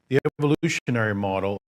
The evolutionary model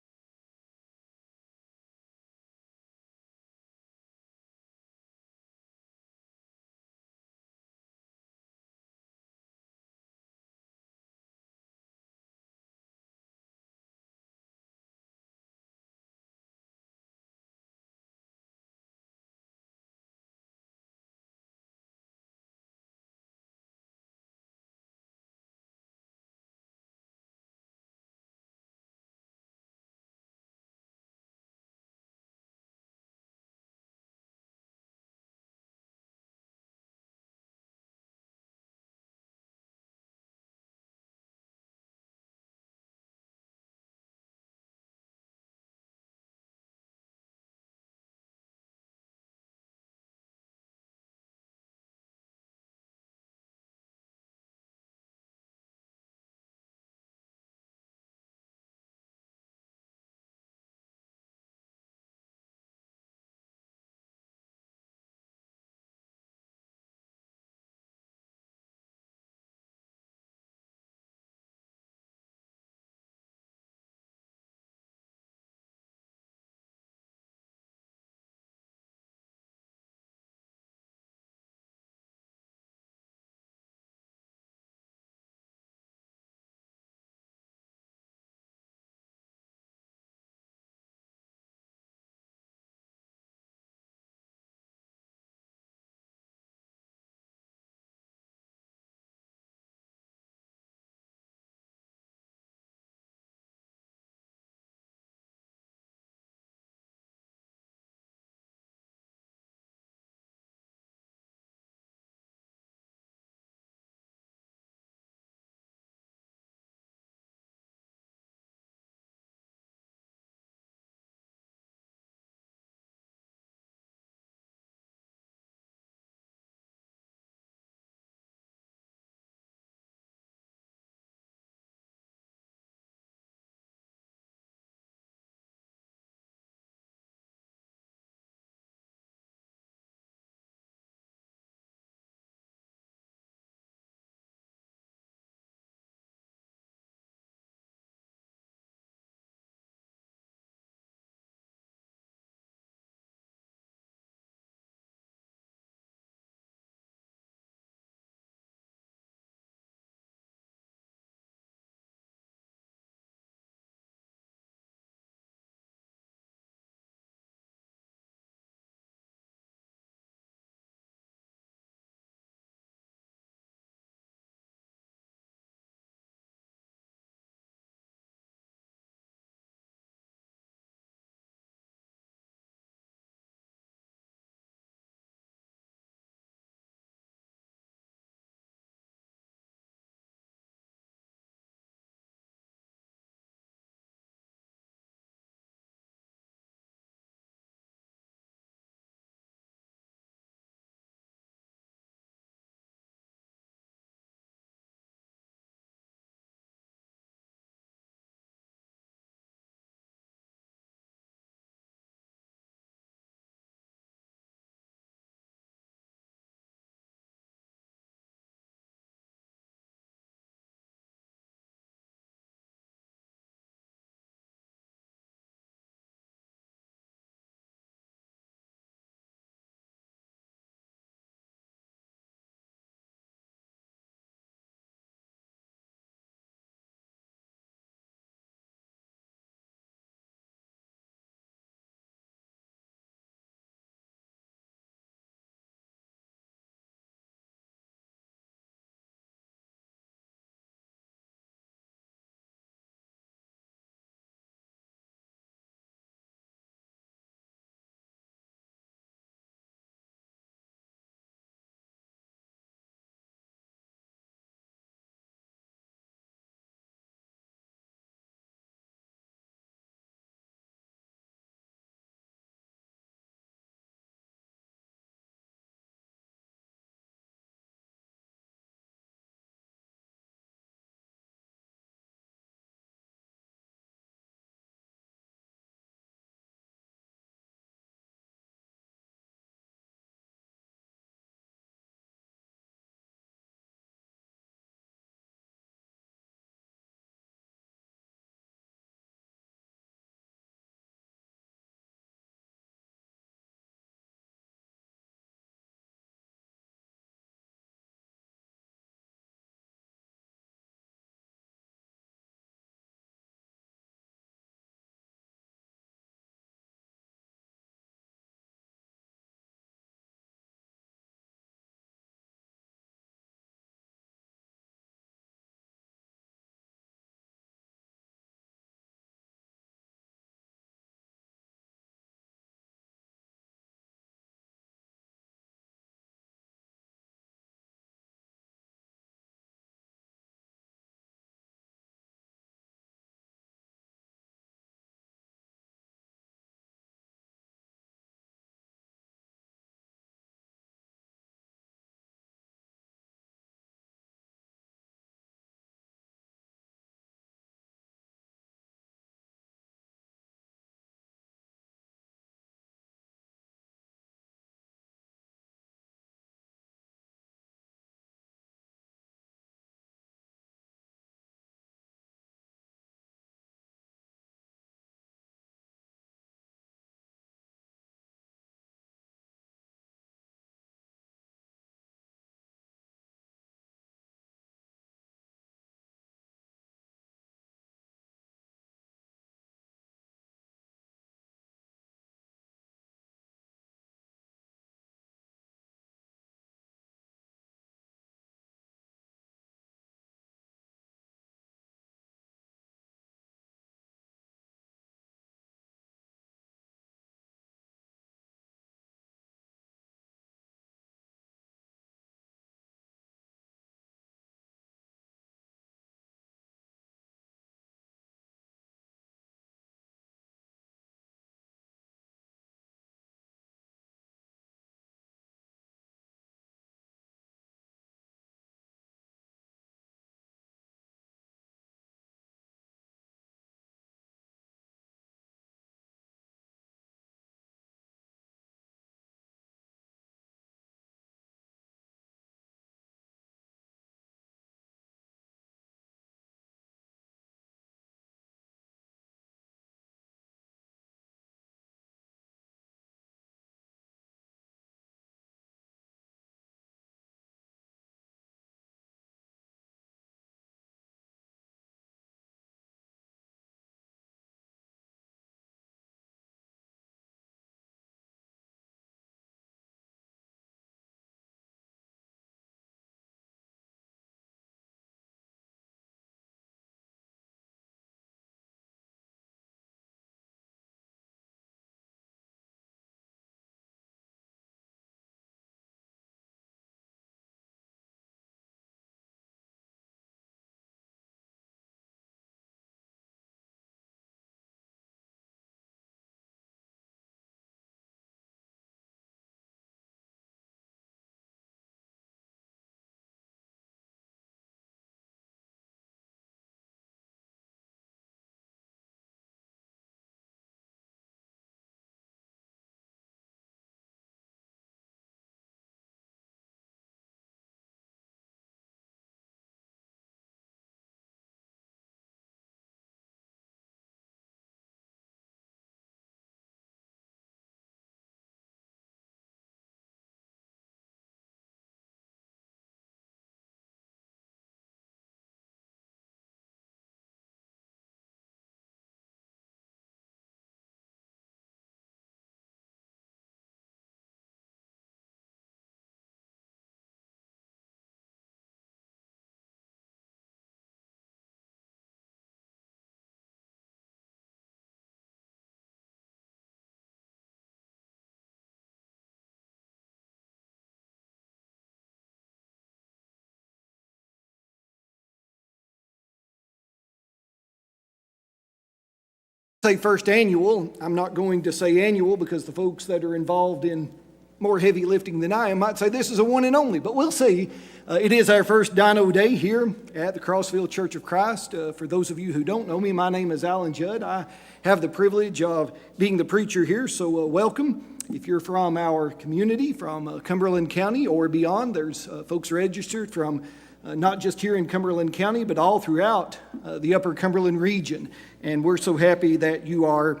say first annual. I'm not going to say annual because the folks that are involved in more heavy lifting than I am might say this is a one and only, but we'll see. It is our first Dino Day here at the Crossville Church of Christ. For those of you who don't know me, my name is Alan Judd. I have the privilege of being the preacher here, so welcome. If you're from our community, from Cumberland County or beyond, there's folks registered from not just here in Cumberland County, but all throughout the upper Cumberland region. And we're so happy that you are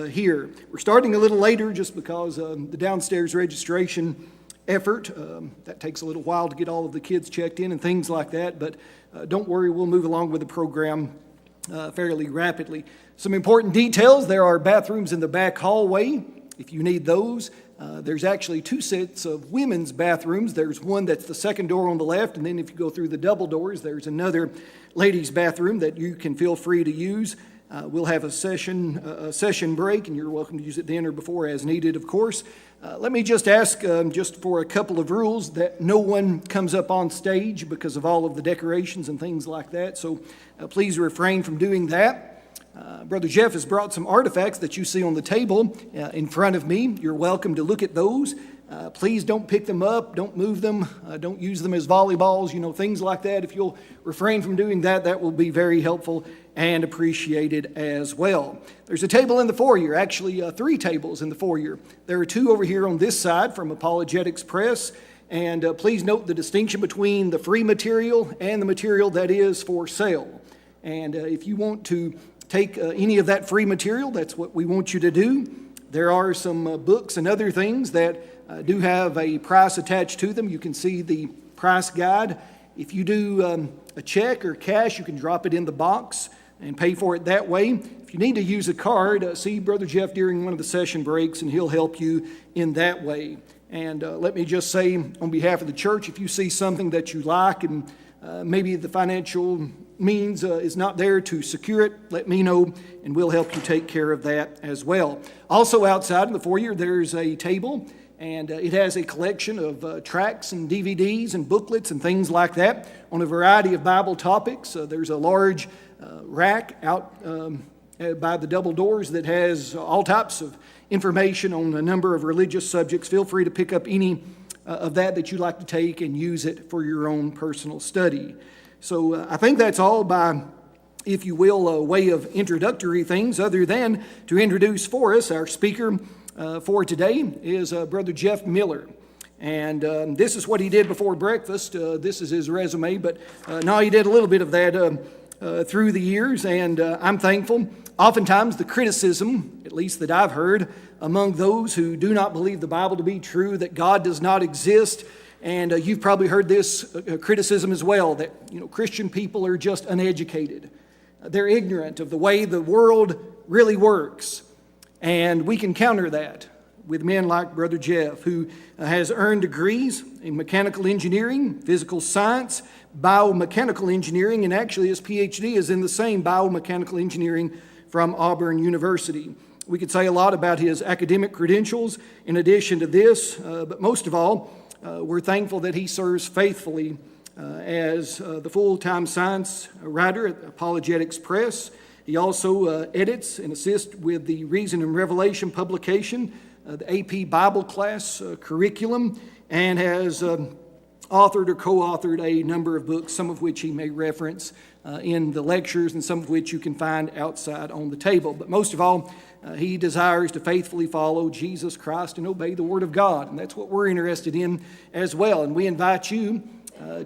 here. We're starting a little later just because the downstairs registration effort, that takes a little while to get all of the kids checked in and things like that, but don't worry, we'll move along with the program fairly rapidly. Some important details: there are bathrooms in the back hallway if you need those. There's actually two sets of women's bathrooms. There's one that's the second door on the left, and then if you go through the double doors, there's another ladies' bathroom that you can feel free to use. We'll have a session break, and you're welcome to use it then or before as needed, of course. Let me just ask, just for a couple of rules, that no one comes up on stage because of all of the decorations and things like that, so please refrain from doing that. Brother Jeff has brought some artifacts that you see on the table in front of me. You're welcome to look at those. Please don't pick them up, don't move them, don't use them as volleyballs, things like that. If you'll refrain from doing that, that will be very helpful and appreciated as well. There's a table in the foyer, actually three tables in the foyer. There are two over here on this side from Apologetics Press, and please note the distinction between the free material and the material that is for sale. And if you want to take any of that free material, that's what we want you to do. There are some books and other things that do have a price attached to them. You can see the price guide. If you do a check or cash, you can drop it in the box and pay for it that way. If you need to use a card, see Brother Jeff during one of the session breaks, and he'll help you in that way. And let me just say, on behalf of the church, if you see something that you like and maybe the financial means is not there to secure it, let me know, and we'll help you take care of that as well. Also outside in the foyer, there's a table, and it has a collection of tracts and DVDs and booklets and things like that on a variety of Bible topics. There's a large rack out by the double doors that has all types of information on a number of religious subjects. Feel free to pick up any of that you'd like to take and use it for your own personal study. So I think that's all by, if you will, a way of introductory things, other than to introduce for us our speaker for today is Brother Jeff Miller. And this is what he did before breakfast. This is his resume, but no, he did a little bit of that through the years, and I'm thankful. Oftentimes the criticism, at least that I've heard, among those who do not believe the Bible to be true, that God does not exist, and you've probably heard this criticism as well, that Christian people are just uneducated. They're ignorant of the way the world really works. And we can counter that with men like Brother Jeff, who has earned degrees in mechanical engineering, physical science, biomechanical engineering, and actually his PhD is in the same biomechanical engineering from Auburn University. We could say a lot about his academic credentials in addition to this, but most of all, we're thankful that he serves faithfully as the full-time science writer at Apologetics Press. He also edits and assists with the Reason and Revelation publication, the AP Bible class curriculum, and has authored or co-authored a number of books, some of which he may reference in the lectures and some of which you can find outside on the table. But most of all, he desires to faithfully follow Jesus Christ and obey the Word of God, and that's what we're interested in as well. And we invite you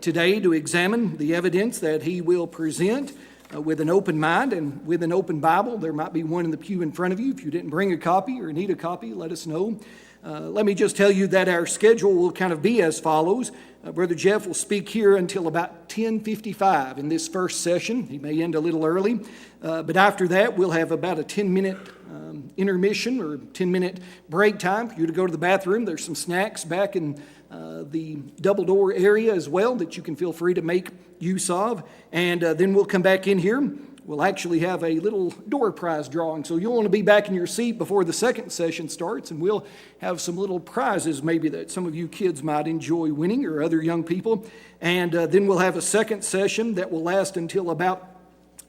today to examine the evidence that he will present with an open mind and with an open Bible. There might be one in the pew in front of you. If you didn't bring a copy or need a copy, let us know. Let me just tell you that our schedule will kind of be as follows. Brother Jeff will speak here until about 10:55 in this first session. He may end a little early, but after that we'll have about a 10-minute intermission or 10-minute break time for you to go to the bathroom. There's some snacks back in the double door area as well that you can feel free to make use of, and then we'll come back in here. We'll actually have a little door prize drawing, so you'll want to be back in your seat before the second session starts, and we'll have some little prizes maybe that some of you kids might enjoy winning, or other young people. And then we'll have a second session that will last until about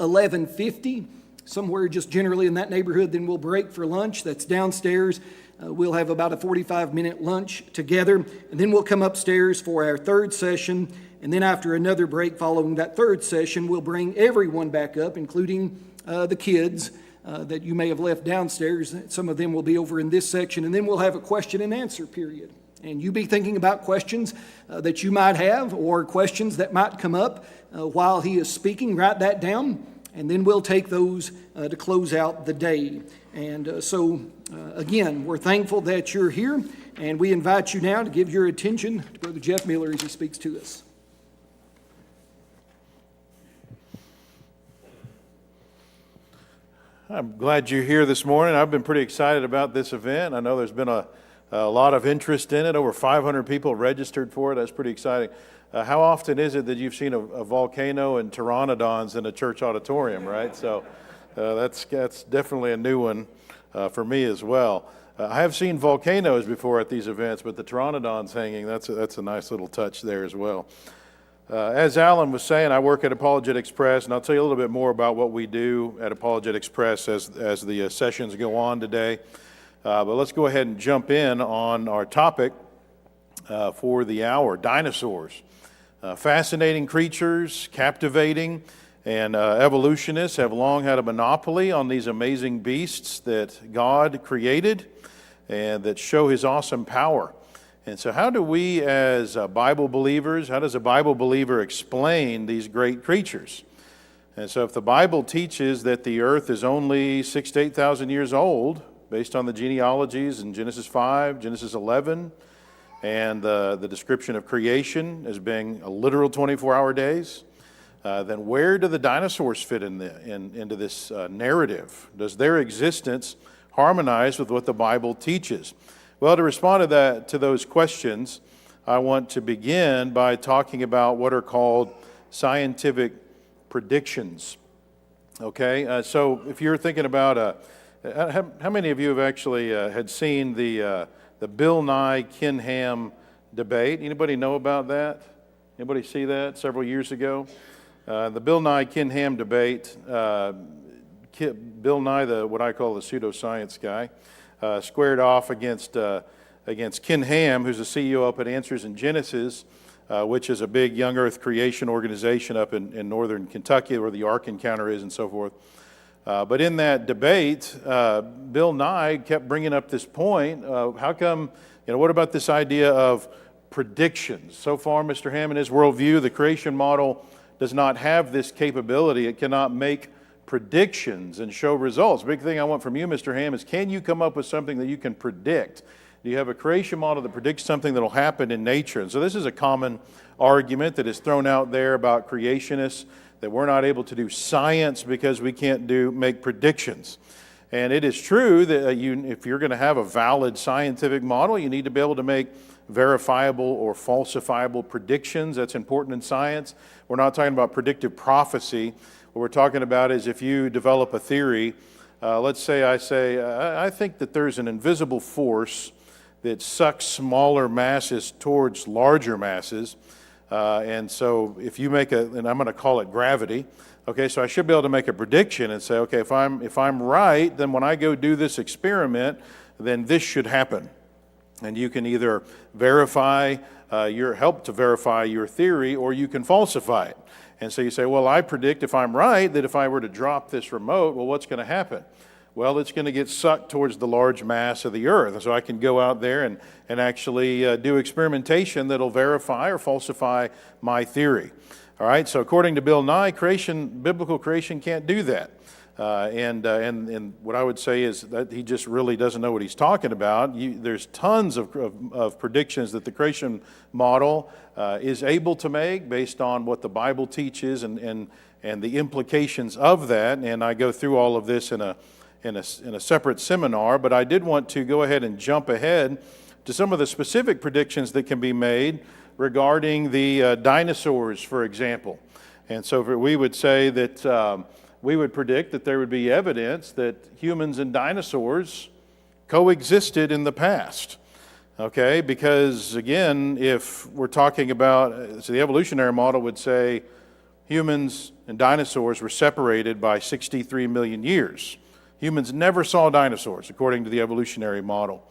11:50. somewhere just generally in that neighborhood. Then we'll break for lunch. That's downstairs. We'll have about a 45-minute lunch together, and then we'll come upstairs for our third session. And then after another break following that third session, we'll bring everyone back up, including the kids that you may have left downstairs. Some of them will be over in this section, and then we'll have a question and answer period. And you be thinking about questions that you might have or questions that might come up while he is speaking. Write that down, and then we'll take those to close out the day. And so, again, we're thankful that you're here, and we invite you now to give your attention to Brother Jeff Miller as he speaks to us. I'm glad you're here this morning. I've been pretty excited about this event. I know there's been a lot of interest in it. Over 500 people registered for it. That's pretty exciting. How often is it that you've seen a volcano and pteranodons in a church auditorium, right? So that's definitely a new one for me as well. I have seen volcanoes before at these events, but the pteranodons hanging, that's a nice little touch there as well. As Alan was saying, I work at Apologetics Press, and I'll tell you a little bit more about what we do at Apologetics Press as the sessions go on today. But let's go ahead and jump in on our topic for the hour, dinosaurs. Fascinating creatures, captivating, and evolutionists have long had a monopoly on these amazing beasts that God created and that show his awesome power. And so how do we as Bible believers, how does a Bible believer explain these great creatures? And so if the Bible teaches that the earth is only 6,000 to 8,000 years old, based on the genealogies in Genesis 5, Genesis 11, and the description of creation as being a literal 24-hour days, then where do the dinosaurs fit into this narrative? Does their existence harmonize with what the Bible teaches? Well, to respond to those questions, I want to begin by talking about what are called scientific predictions. Okay, so if you're thinking about how many of you have actually had seen the Bill Nye Ken Ham debate? Anybody know about that? Anybody see that several years ago? The Bill Nye Ken Ham debate. Bill Nye, what I call the pseudoscience guy, squared off against Ken Ham, who's the CEO up at Answers in Genesis, which is a big young earth creation organization up in northern Kentucky where the Ark Encounter is and so forth. But in that debate, Bill Nye kept bringing up this point of how come, what about this idea of predictions? So far, Mr. Ham, in his worldview, the creation model does not have this capability. It cannot make predictions and show results. Big thing I want from you, Mr. Ham, is can you come up with something that you can predict? Do you have a creation model that predicts something that will happen in nature? And so this is a common argument that is thrown out there about creationists, that we're not able to do science because we can't make predictions. And it is true that if you're going to have a valid scientific model, you need to be able to make verifiable or falsifiable predictions. That's important in science. We're not talking about predictive prophecy. What we're talking about is if you develop a theory, let's say I think that there's an invisible force that sucks smaller masses towards larger masses. And so if you and I'm going to call it gravity, okay, so I should be able to make a prediction and say, okay, if I'm right, then when I go do this experiment, then this should happen. And you can either help to verify your theory, or you can falsify it. And so you say, well, I predict if I'm right that if I were to drop this remote, well, what's going to happen? Well, it's going to get sucked towards the large mass of the earth. And so I can go out there and actually do experimentation that'll verify or falsify my theory. All right, so according to Bill Nye, biblical creation can't do that. And what I would say is that he just really doesn't know what he's talking about. There's tons of predictions that the creation model is able to make based on what the Bible teaches and the implications of that. And I go through all of this in a separate seminar, but I did want to go ahead and jump ahead to some of the specific predictions that can be made regarding the dinosaurs, for example. And so we would say that we would predict that there would be evidence that humans and dinosaurs coexisted in the past. Okay, because again, if we're talking about, so the evolutionary model would say humans and dinosaurs were separated by 63 million years. Humans never saw dinosaurs, according to the evolutionary model.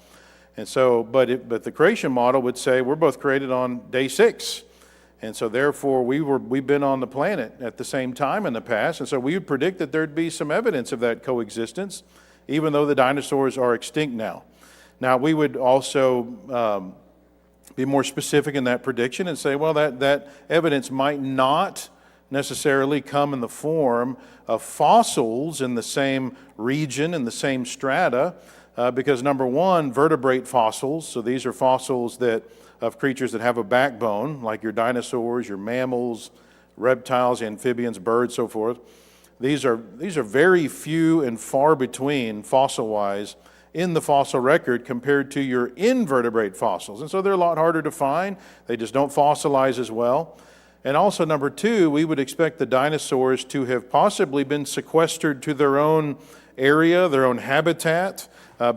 And so, but the creation model would say we're both created on day 6. And so therefore we've been on the planet at the same time in the past. And so we would predict that there'd be some evidence of that coexistence, even though the dinosaurs are extinct now. Now, we would also be more specific in that prediction and say, well, that evidence might not necessarily come in the form of fossils in the same region, in the same strata, because number one, vertebrate fossils, so these are fossils of creatures that have a backbone, like your dinosaurs, your mammals, reptiles, amphibians, birds, so forth. These are very few and far between fossil-wise in the fossil record compared to your invertebrate fossils. And so they're a lot harder to find. They just don't fossilize as well. And also, number two, we would expect the dinosaurs to have possibly been sequestered to their own area, their own habitat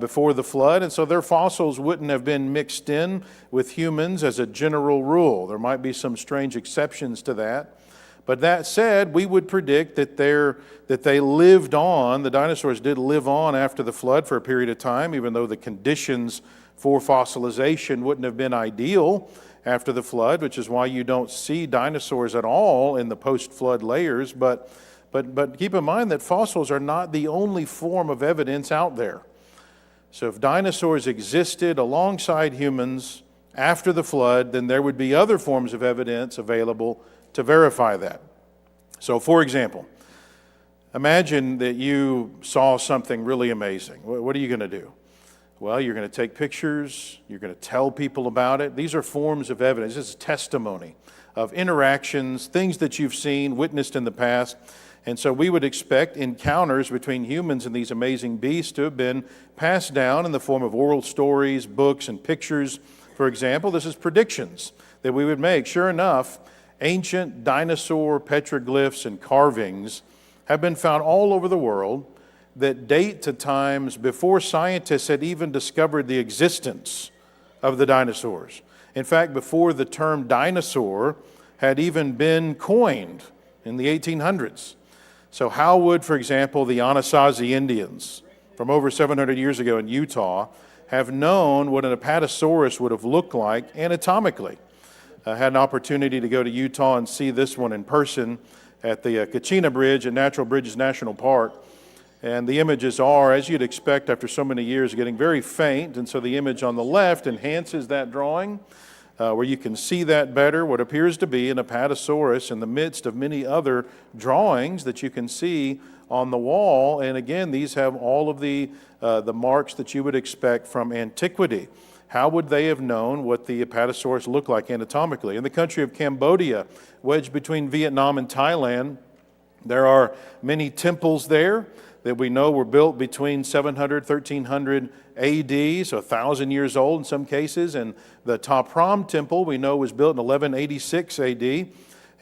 before the flood. And so their fossils wouldn't have been mixed in with humans as a general rule. There might be some strange exceptions to that. But that said, we would predict that they lived on, the dinosaurs did live on after the flood for a period of time, even though the conditions for fossilization wouldn't have been ideal after the flood, which is why you don't see dinosaurs at all in the post-flood layers. But keep in mind that fossils are not the only form of evidence out there. So if dinosaurs existed alongside humans after the flood, then there would be other forms of evidence available to verify that. So for example, imagine that you saw something really amazing. What are you going to do? Well, you're going to take pictures, you're going to tell people about it. These are forms of evidence. This is testimony of interactions, things that you've seen, witnessed in the past. And so we would expect encounters between humans and these amazing beasts to have been passed down in the form of oral stories, books, and pictures. For example, this is predictions that we would make. Sure enough, ancient dinosaur petroglyphs and carvings have been found all over the world that date to times before scientists had even discovered the existence of the dinosaurs. In fact, before the term dinosaur had even been coined in the 1800s. So how would, for example, the Anasazi Indians from over 700 years ago in Utah have known what an apatosaurus would have looked like anatomically? I had an opportunity to go to Utah and see this one in person at the Kachina Bridge at Natural Bridges National Park. And the images are, as you'd expect after so many years, getting very faint. And so the image on the left enhances that drawing, where you can see that better, what appears to be an apatosaurus in the midst of many other drawings that you can see on the wall. And again, these have all of the marks that you would expect from antiquity. How would they have known what the apatosaurus looked like anatomically? In the country of Cambodia, wedged between Vietnam and Thailand, there are many temples there that we know were built between 700, 1300 AD, so 1,000 years old in some cases. And the Ta Prohm Temple we know was built in 1186 AD.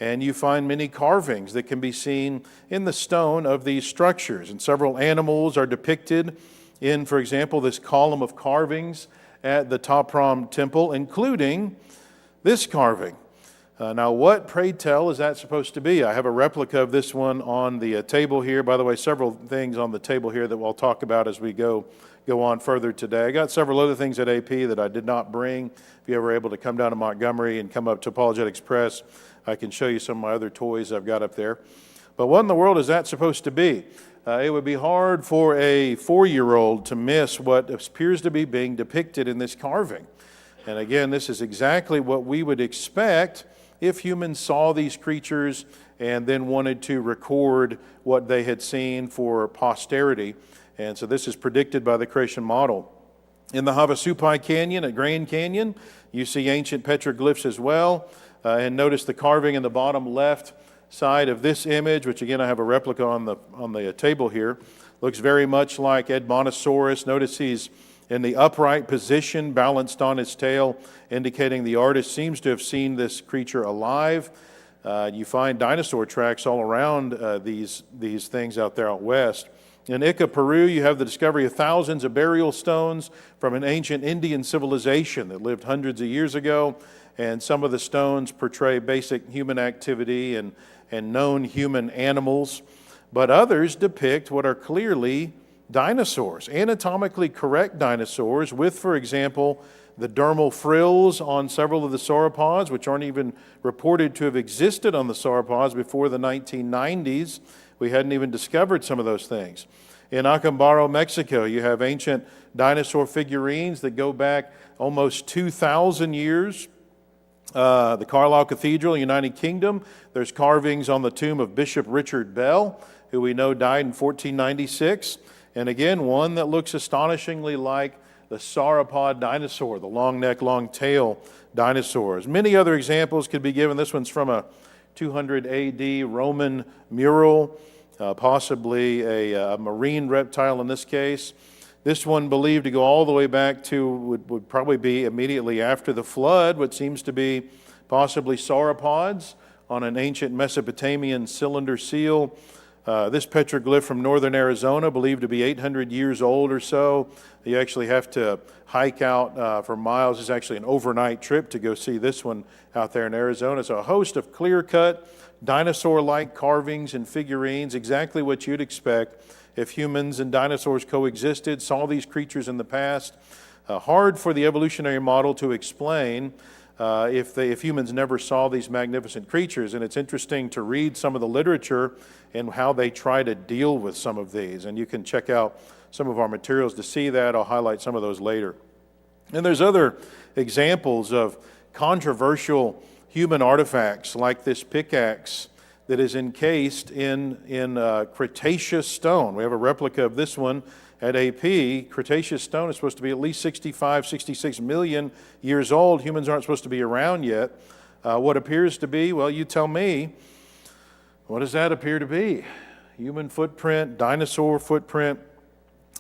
And you find many carvings that can be seen in the stone of these structures. And several animals are depicted in, for example, this column of carvings at the Ta Prohm Temple, including this carving. Now, what, pray tell, is that supposed to be? I have a replica of this one on the table here. By the way, several things on the table here that we'll talk about as we go on further today. I got several other things at AP that I did not bring. If you're ever able to come down to Montgomery and come up to Apologetics Press, I can show you some of my other toys I've got up there. But what in the world is that supposed to be? It would be hard for a 4-year-old to miss what appears to be being depicted in this carving. And again, this is exactly what we would expect if humans saw these creatures and then wanted to record what they had seen for posterity. And so this is predicted by the creation model. In the Havasupai Canyon at Grand Canyon, you see ancient petroglyphs as well. And notice the carving in the bottom left side of this image, which again I have a replica on the table here, looks very much like Edmontosaurus. Notice he's in the upright position, balanced on his tail, indicating the artist seems to have seen this creature alive. You find dinosaur tracks all around these things out there out west. In Ica, Peru, you have the discovery of thousands of burial stones from an ancient Indian civilization that lived hundreds of years ago. And some of the stones portray basic human activity and known human animals. But others depict what are clearly dinosaurs, anatomically correct dinosaurs with, for example, the dermal frills on several of the sauropods, which aren't even reported to have existed on the sauropods before the 1990s. We hadn't even discovered some of those things. In Acambaro, Mexico, you have ancient dinosaur figurines that go back almost 2,000 years. The Carlisle Cathedral, United Kingdom, there's carvings on the tomb of Bishop Richard Bell, who we know died in 1496. And again, one that looks astonishingly like the sauropod dinosaur, the long neck, long tail dinosaurs. Many other examples could be given. This one's from a 200 AD Roman mural, possibly a marine reptile in this case. This one believed to go all the way back to, would probably be immediately after the flood, what seems to be possibly sauropods on an ancient Mesopotamian cylinder seal. This petroglyph from northern Arizona, believed to be 800 years old or so. You actually have to hike out for miles. It's actually an overnight trip to go see this one out there in Arizona. So a host of clear-cut, dinosaur-like carvings and figurines, exactly what you'd expect if humans and dinosaurs coexisted, saw these creatures in the past. Hard for the evolutionary model to explain if humans never saw these magnificent creatures. And it's interesting to read some of the literature and how they try to deal with some of these. And you can check out some of our materials to see that. I'll highlight some of those later. And there's other examples of controversial human artifacts like this pickaxe that is encased in Cretaceous stone. We have a replica of this one at AP. Cretaceous stone is supposed to be at least 65, 66 million years old. Humans aren't supposed to be around yet. What appears to be, well, you tell me, what does that appear to be? Human footprint, dinosaur footprint,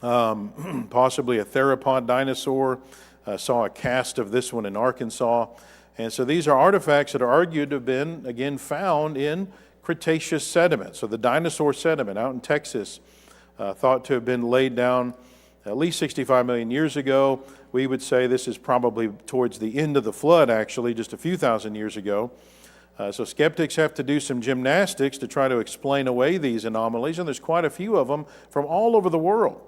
possibly a theropod dinosaur. Saw a cast of this one in Arkansas. And so these are artifacts that are argued to have been, again, found in Cretaceous sediment. So the dinosaur sediment out in Texas, thought to have been laid down at least 65 million years ago. We would say this is probably towards the end of the flood, actually, just a few thousand years ago. So skeptics have to do some gymnastics to try to explain away these anomalies, and there's quite a few of them from all over the world.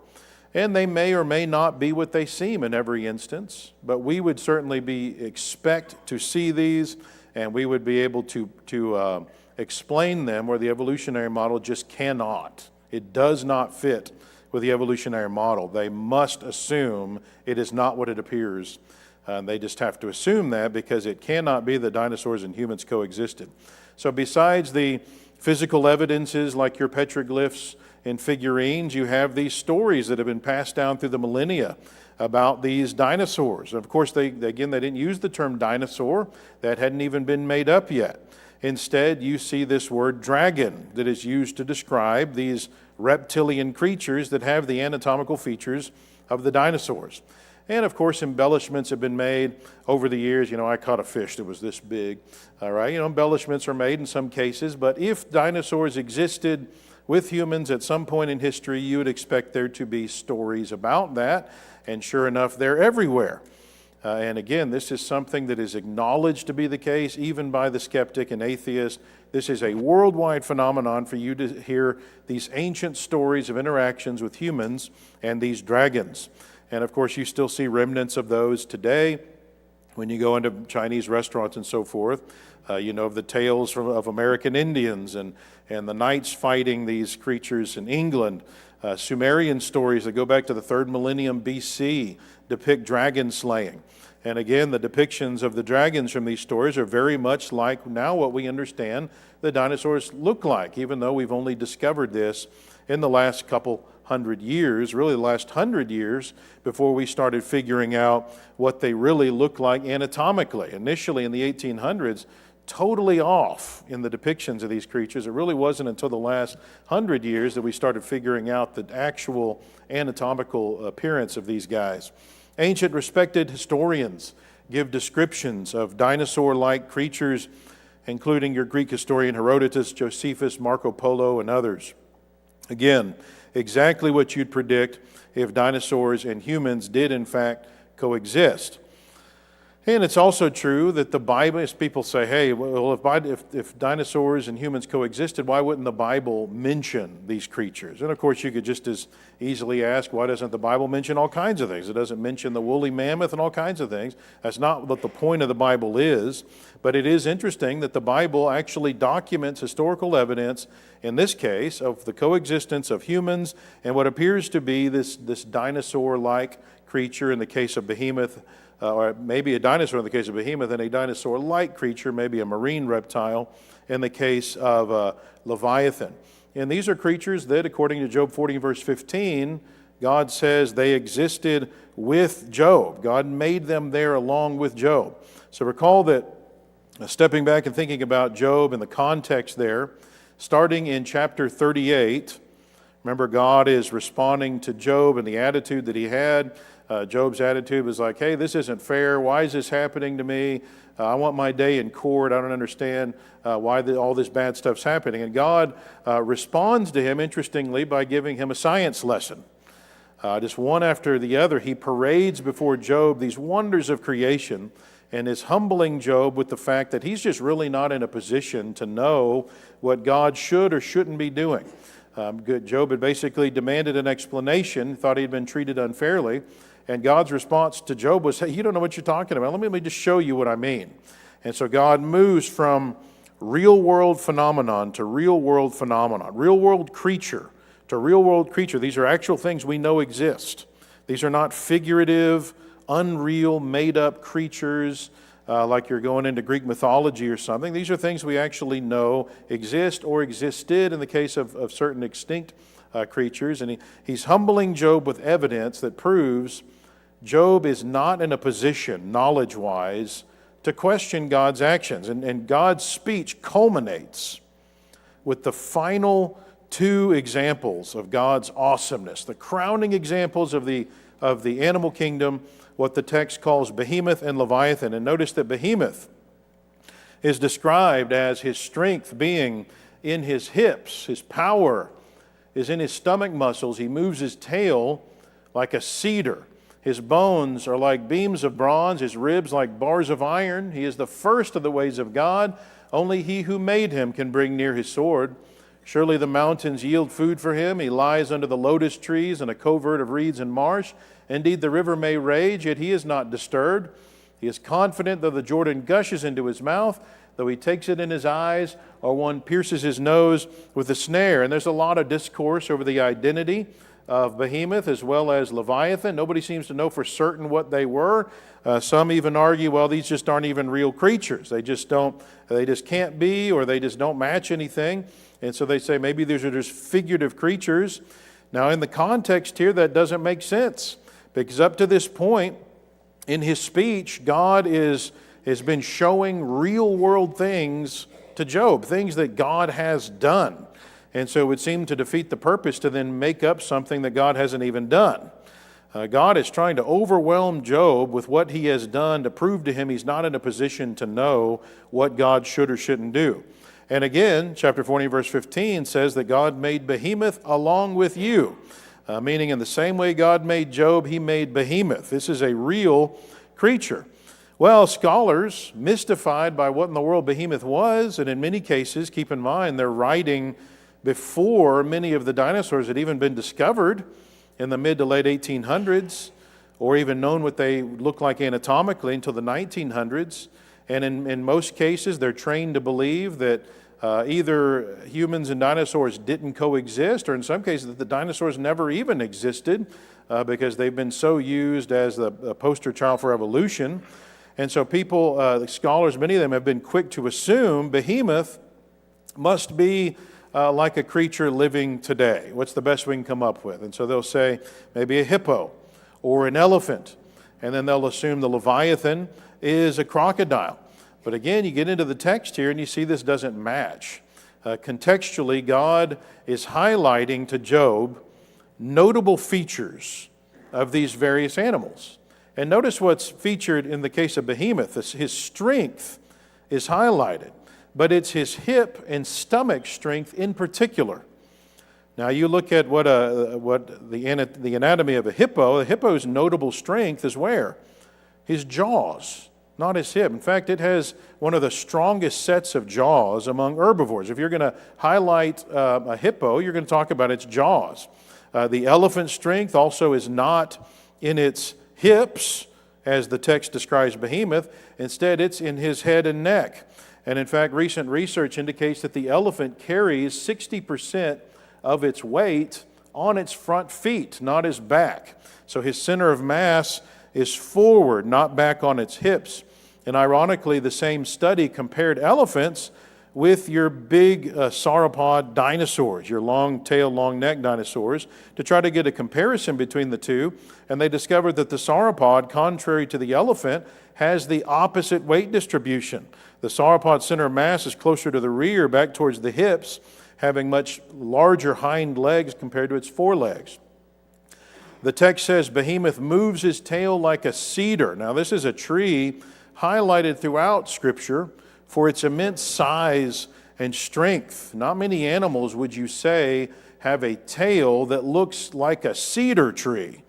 And they may or may not be what they seem in every instance, but we would certainly expect to see these, and we would be able to explain them where the evolutionary model just cannot. It does not fit with the evolutionary model. They must assume it is not what it appears. They just have to assume that because it cannot be that dinosaurs and humans coexisted. So besides the physical evidences like your petroglyphs and figurines, you have these stories that have been passed down through the millennia about these dinosaurs. Of course, they didn't use the term dinosaur. That hadn't even been made up yet. Instead, you see this word dragon that is used to describe these reptilian creatures that have the anatomical features of the dinosaurs. And of course, embellishments have been made over the years. I caught a fish that was this big. All right, embellishments are made in some cases, but if dinosaurs existed with humans at some point in history, you would expect there to be stories about that. And sure enough, they're everywhere. And again, this is something that is acknowledged to be the case, even by the skeptic and atheist. This is a worldwide phenomenon for you to hear these ancient stories of interactions with humans and these dragons. And of course, you still see remnants of those today when you go into Chinese restaurants and so forth. Of the tales of American Indians and the knights fighting these creatures in England. Sumerian stories that go back to the 3rd millennium BC depict dragon slaying. And again, the depictions of the dragons from these stories are very much like now what we understand the dinosaurs look like, even though we've only discovered this in the last couple hundred years, really the last 100 years, before we started figuring out what they really look like anatomically. Initially in the 1800s, totally off in the depictions of these creatures. It really wasn't until the last 100 years that we started figuring out the actual anatomical appearance of these guys. Ancient respected historians give descriptions of dinosaur-like creatures, including your Greek historian Herodotus, Josephus, Marco Polo, and others. Again, exactly what you'd predict if dinosaurs and humans did in fact coexist. And it's also true that the Bible, as people say, hey, well, if dinosaurs and humans coexisted, why wouldn't the Bible mention these creatures? And of course, you could just as easily ask, why doesn't the Bible mention all kinds of things? It doesn't mention the woolly mammoth and all kinds of things. That's not what the point of the Bible is. But it is interesting that the Bible actually documents historical evidence, in this case, of the coexistence of humans and what appears to be this dinosaur-like creature in the case of behemoth, or maybe a dinosaur in the case of behemoth, and a dinosaur-like creature, maybe a marine reptile, in the case of Leviathan. And these are creatures that, according to Job 40, verse 15, God says they existed with Job. God made them there along with Job. So recall that, stepping back and thinking about Job and the context there, starting in chapter 38, remember God is responding to Job and the attitude that he had. Job's attitude was like, hey, this isn't fair. Why is this happening to me? I want my day in court. I don't understand why all this bad stuff's happening. And God responds to him, interestingly, by giving him a science lesson. Just one after the other, he parades before Job these wonders of creation and is humbling Job with the fact that he's just really not in a position to know what God should or shouldn't be doing. Job had basically demanded an explanation, thought he'd been treated unfairly. And God's response to Job was, hey, you don't know what you're talking about. Let me just show you what I mean. And so God moves from real-world phenomenon to real-world phenomenon, real-world creature to real-world creature. These are actual things we know exist. These are not figurative, unreal, made-up creatures like you're going into Greek mythology or something. These are things we actually know exist or existed in the case of certain extinct creatures. And he's humbling Job with evidence that proves Job is not in a position, knowledge-wise, to question God's actions. And God's speech culminates with the final two examples of God's awesomeness, the crowning examples of the animal kingdom, what the text calls behemoth and Leviathan. And notice that behemoth is described as his strength being in his hips, his power is in his stomach muscles. He moves his tail like a cedar. His bones are like beams of bronze, his ribs like bars of iron. He is the first of the ways of God. Only he who made him can bring near his sword. Surely the mountains yield food for him. He lies under the lotus trees in a covert of reeds and marsh. Indeed, the river may rage, yet he is not disturbed. He is confident, though the Jordan gushes into his mouth, though he takes it in his eyes, or one pierces his nose with a snare. And there's a lot of discourse over the identity of behemoth as well as Leviathan. Nobody seems to know for certain what they were. Some even argue, well, these just aren't even real creatures. They just can't be, or they just don't match anything. And so they say maybe these are just figurative creatures. Now, in the context here, that doesn't make sense, because up to this point in his speech, God has been showing real world things to Job, things that God has done. And so it would seem to defeat the purpose to then make up something that God hasn't even done. God is trying to overwhelm Job with what he has done to prove to him he's not in a position to know what God should or shouldn't do. And again, chapter 40, verse 15 says that God made behemoth along with you, meaning in the same way God made Job, he made behemoth. This is a real creature. Well, scholars, mystified by what in the world behemoth was, and in many cases, keep in mind, they're writing before many of the dinosaurs had even been discovered in the mid to late 1800s, or even known what they look like anatomically until the 1900s. And in most cases, they're trained to believe that either humans and dinosaurs didn't coexist, or in some cases that the dinosaurs never even existed because they've been so used as the poster child for evolution. And so people, scholars, many of them have been quick to assume behemoth must be like a creature living today. What's the best we can come up with? And so they'll say maybe a hippo or an elephant, and then they'll assume the Leviathan is a crocodile. But again, you get into the text here and you see this doesn't match. Contextually, God is highlighting to Job notable features of these various animals. And notice what's featured in the case of behemoth. His strength is highlighted, but it's his hip and stomach strength in particular. Now you look at what the anatomy of a hippo. The hippo's notable strength is where? His jaws, not his hip. In fact, it has one of the strongest sets of jaws among herbivores. If you're going to highlight a hippo, you're going to talk about its jaws. The elephant's strength also is not in its hips, as the text describes behemoth. Instead, it's in his head and neck. And in fact, recent research indicates that the elephant carries 60% of its weight on its front feet, not his back. So his center of mass is forward, not back on its hips. And ironically, the same study compared elephants with your big sauropod dinosaurs, your long-tailed, long-necked dinosaurs, to try to get a comparison between the two. And they discovered that the sauropod, contrary to the elephant, has the opposite weight distribution. The sauropod center of mass is closer to the rear, back towards the hips, having much larger hind legs compared to its forelegs. The text says behemoth moves his tail like a cedar. Now, this is a tree highlighted throughout Scripture for its immense size and strength. Not many animals, would you say, have a tail that looks like a cedar tree.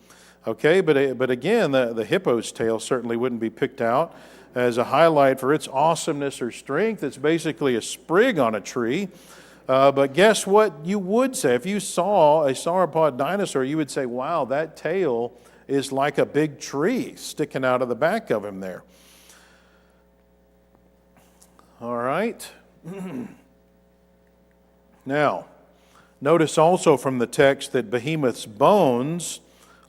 Okay, but again, the hippo's tail certainly wouldn't be picked out as a highlight for its awesomeness or strength. It's basically a sprig on a tree. But guess what you would say? If you saw a sauropod dinosaur, you would say, wow, that tail is like a big tree sticking out of the back of him there. All right. Now, notice also from the text that behemoth's bones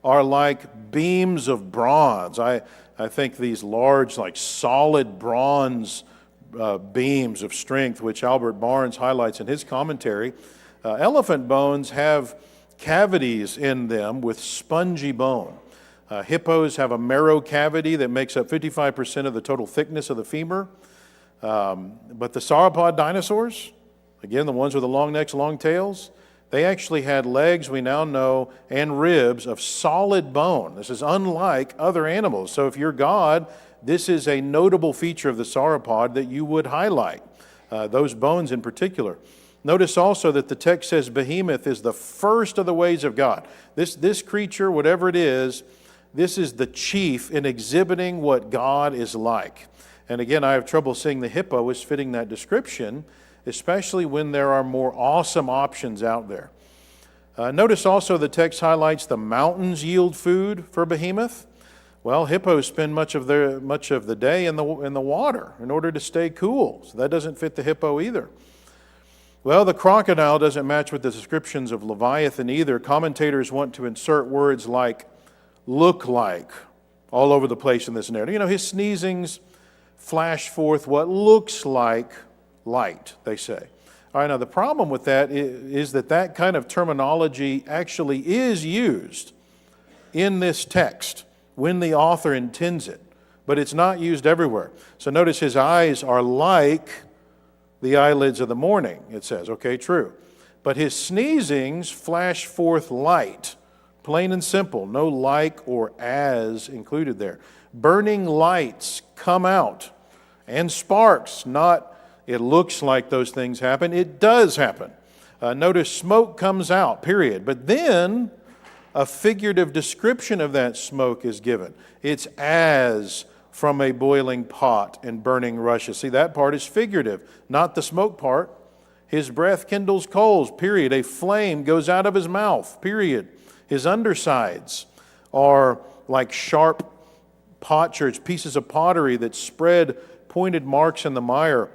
are like beams of bronze. I think these large, like solid bronze beams of strength, which Albert Barnes highlights in his commentary. Elephant bones have cavities in them with spongy bone. Hippos have a marrow cavity that makes up 55% of the total thickness of the femur. But the sauropod dinosaurs, again, the ones with the long necks, long tails, they actually had legs, we now know, and ribs of solid bone. This is unlike other animals. So if you're God, this is a notable feature of the sauropod that you would highlight, those bones in particular. Notice also that the text says behemoth is the first of the ways of God. This creature, whatever it is, this is the chief in exhibiting what God is like. And again, I have trouble seeing the hippo as fitting that description, especially when there are more awesome options out there. Notice also the text highlights the mountains yield food for behemoth. Well, hippos spend much of the day in the water in order to stay cool, so that doesn't fit the hippo either. Well, the crocodile doesn't match with the descriptions of Leviathan either. Commentators want to insert words like look like all over the place in this narrative. You know, his sneezings flash forth what looks like light, they say. All right, now the problem with that is that kind of terminology actually is used in this text when the author intends it, but it's not used everywhere. So notice his eyes are like the eyelids of the morning, it says. Okay, true. But his sneezings flash forth light, plain and simple, no like or as included there. Burning lights come out, and sparks, not it looks like those things happen, it does happen. Notice smoke comes out, period. But then a figurative description of that smoke is given. It's as from a boiling pot and burning rushes. See, that part is figurative, not the smoke part. His breath kindles coals, period. A flame goes out of his mouth, period. His undersides are like sharp potsherds, pieces of pottery that spread pointed marks in the mire.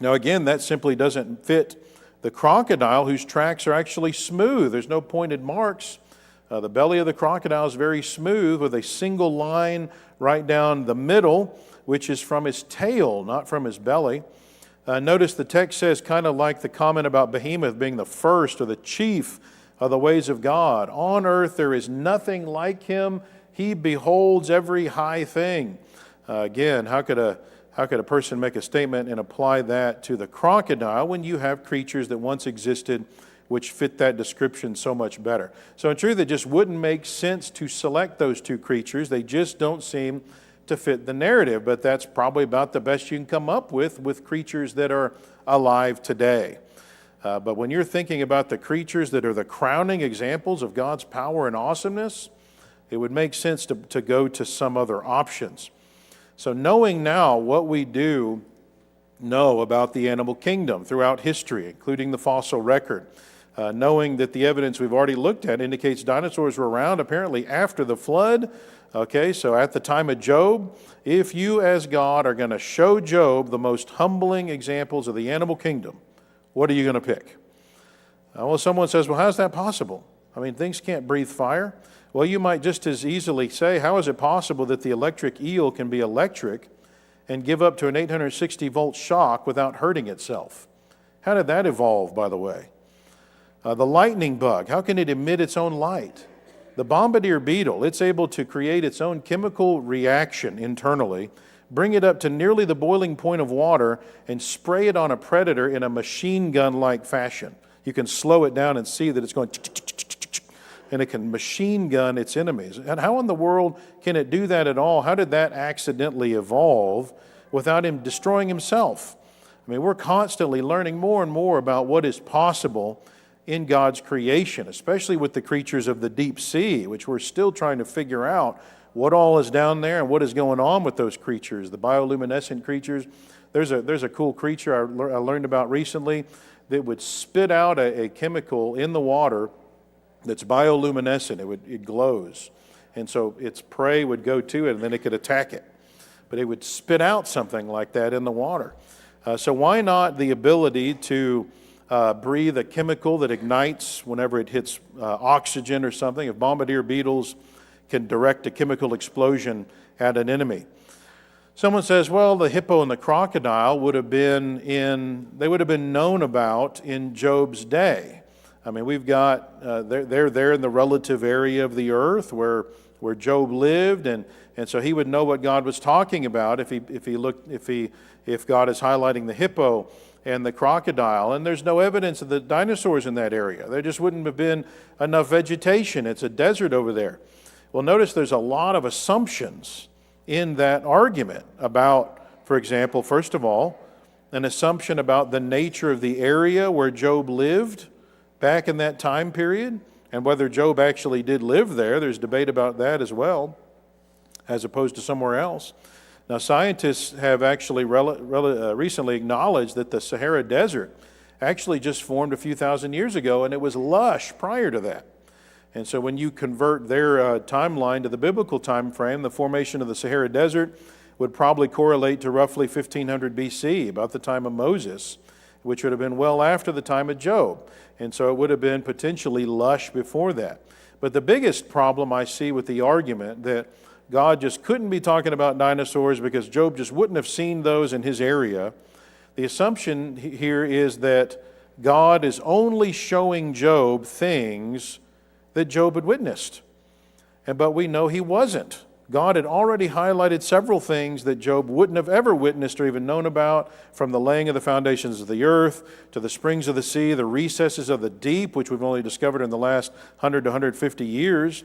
Now again, that simply doesn't fit the crocodile, whose tracks are actually smooth. There's no pointed marks. The belly of the crocodile is very smooth with a single line right down the middle, which is from his tail, not from his belly. Notice the text says, kind of like the comment about behemoth being the first or the chief of the ways of God. On earth there is nothing like him. He beholds every high thing. Again, how could a person make a statement and apply that to the crocodile when you have creatures that once existed which fit that description so much better? So in truth, it just wouldn't make sense to select those two creatures. They just don't seem to fit the narrative, but that's probably about the best you can come up with creatures that are alive today. But when you're thinking about the creatures that are the crowning examples of God's power and awesomeness, it would make sense to go to some other options. So knowing now what we do know about the animal kingdom throughout history, including the fossil record, knowing that the evidence we've already looked at indicates dinosaurs were around apparently after the flood. Okay, so at the time of Job, if you as God are going to show Job the most humbling examples of the animal kingdom, what are you going to pick? Well, someone says, well, how's that possible? I mean, things can't breathe fire. Well, you might just as easily say, how is it possible that the electric eel can be electric and give up to an 860-volt shock without hurting itself? How did that evolve, by the way? The lightning bug, how can it emit its own light? The bombardier beetle, it's able to create its own chemical reaction internally, bring it up to nearly the boiling point of water, and spray it on a predator in a machine gun-like fashion. You can slow it down and see that it's going, and it can machine gun its enemies. And how in the world can it do that at all? How did that accidentally evolve without him destroying himself? I mean, we're constantly learning more and more about what is possible in God's creation, especially with the creatures of the deep sea, which we're still trying to figure out what all is down there and what is going on with those creatures, the bioluminescent creatures. There's a cool creature I learned about recently that would spit out a chemical in the water that's bioluminescent. It glows. And so its prey would go to it and then it could attack it. But it would spit out something like that in the water. So why not the ability to breathe a chemical that ignites whenever it hits oxygen or something? If bombardier beetles can direct a chemical explosion at an enemy. Someone says, well, the hippo and the crocodile would have been known about in Job's day. I mean, we've got, they're there in the relative area of the earth where Job lived, and so he would know what God was talking about if God is highlighting the hippo and the crocodile. And there's no evidence of the dinosaurs in that area. There just wouldn't have been enough vegetation. It's a desert over there. Well, notice there's a lot of assumptions in that argument about, for example, first of all, an assumption about the nature of the area where Job lived back in that time period, and whether Job actually did live there. There's debate about that as well, as opposed to somewhere else. Now, scientists have actually recently acknowledged that the Sahara Desert actually just formed a few thousand years ago, and it was lush prior to that. And so when you convert their timeline to the biblical time frame, the formation of the Sahara Desert would probably correlate to roughly 1500 BC, about the time of Moses, which would have been well after the time of Job. And so it would have been potentially lush before that. But the biggest problem I see with the argument that God just couldn't be talking about dinosaurs because Job just wouldn't have seen those in his area, the assumption here is that God is only showing Job things that Job had witnessed. But we know he wasn't. God had already highlighted several things that Job wouldn't have ever witnessed or even known about, from the laying of the foundations of the earth to the springs of the sea, the recesses of the deep, which we've only discovered in the last 100 to 150 years.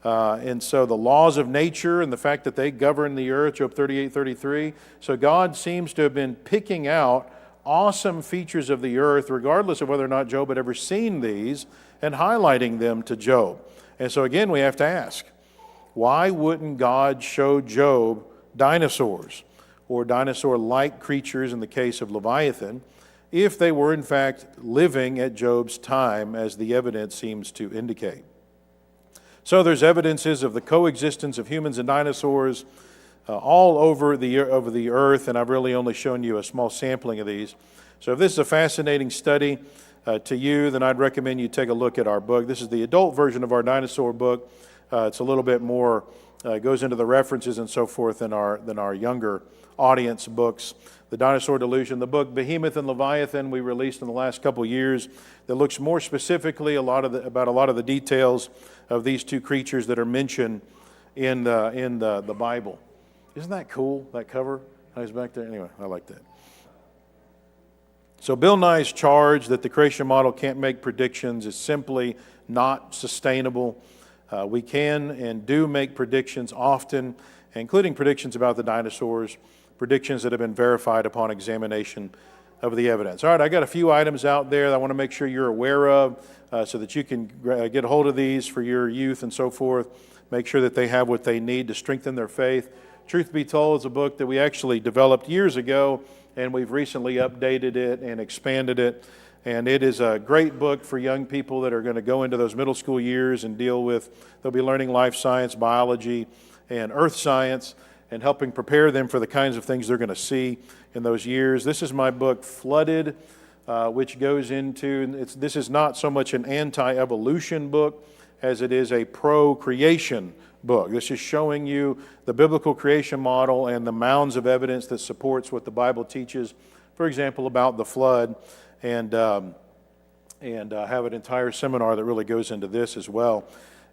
And so the laws of nature and the fact that they govern the earth, Job 38:33. So God seems to have been picking out awesome features of the earth, regardless of whether or not Job had ever seen these, and highlighting them to Job. And so again, we have to ask, why wouldn't God show Job dinosaurs or dinosaur-like creatures in the case of Leviathan if they were in fact living at Job's time, as the evidence seems to indicate? So there's evidences of the coexistence of humans and dinosaurs all over the earth, and I've really only shown you a small sampling of these. So if this is a fascinating study to you, then I'd recommend you take a look at our book. This is the adult version of our dinosaur book. It's a little bit more, goes into the references and so forth than our younger audience books. The Dinosaur Delusion, the book Behemoth and Leviathan we released in the last couple years, that looks more specifically about a lot of the details of these two creatures that are mentioned in the Bible. Isn't that cool, that cover? I was back there. Anyway, I like that. So Bill Nye's charge that the creation model can't make predictions is simply not sustainable. We can and do make predictions often, including predictions about the dinosaurs, predictions that have been verified upon examination of the evidence. All right, I got a few items out there that I want to make sure you're aware of so that you can get a hold of these for your youth and so forth. Make sure that they have what they need to strengthen their faith. Truth Be Told is a book that we actually developed years ago, and we've recently updated it and expanded it. And it is a great book for young people that are going to go into those middle school years and they'll be learning life science, biology, and earth science, and helping prepare them for the kinds of things they're going to see in those years. This is my book, Flooded, which goes into, this is not so much an anti-evolution book as it is a pro-creation book. This is showing you the biblical creation model and the mounds of evidence that supports what the Bible teaches, for example, about the flood, and have an entire seminar that really goes into this as well.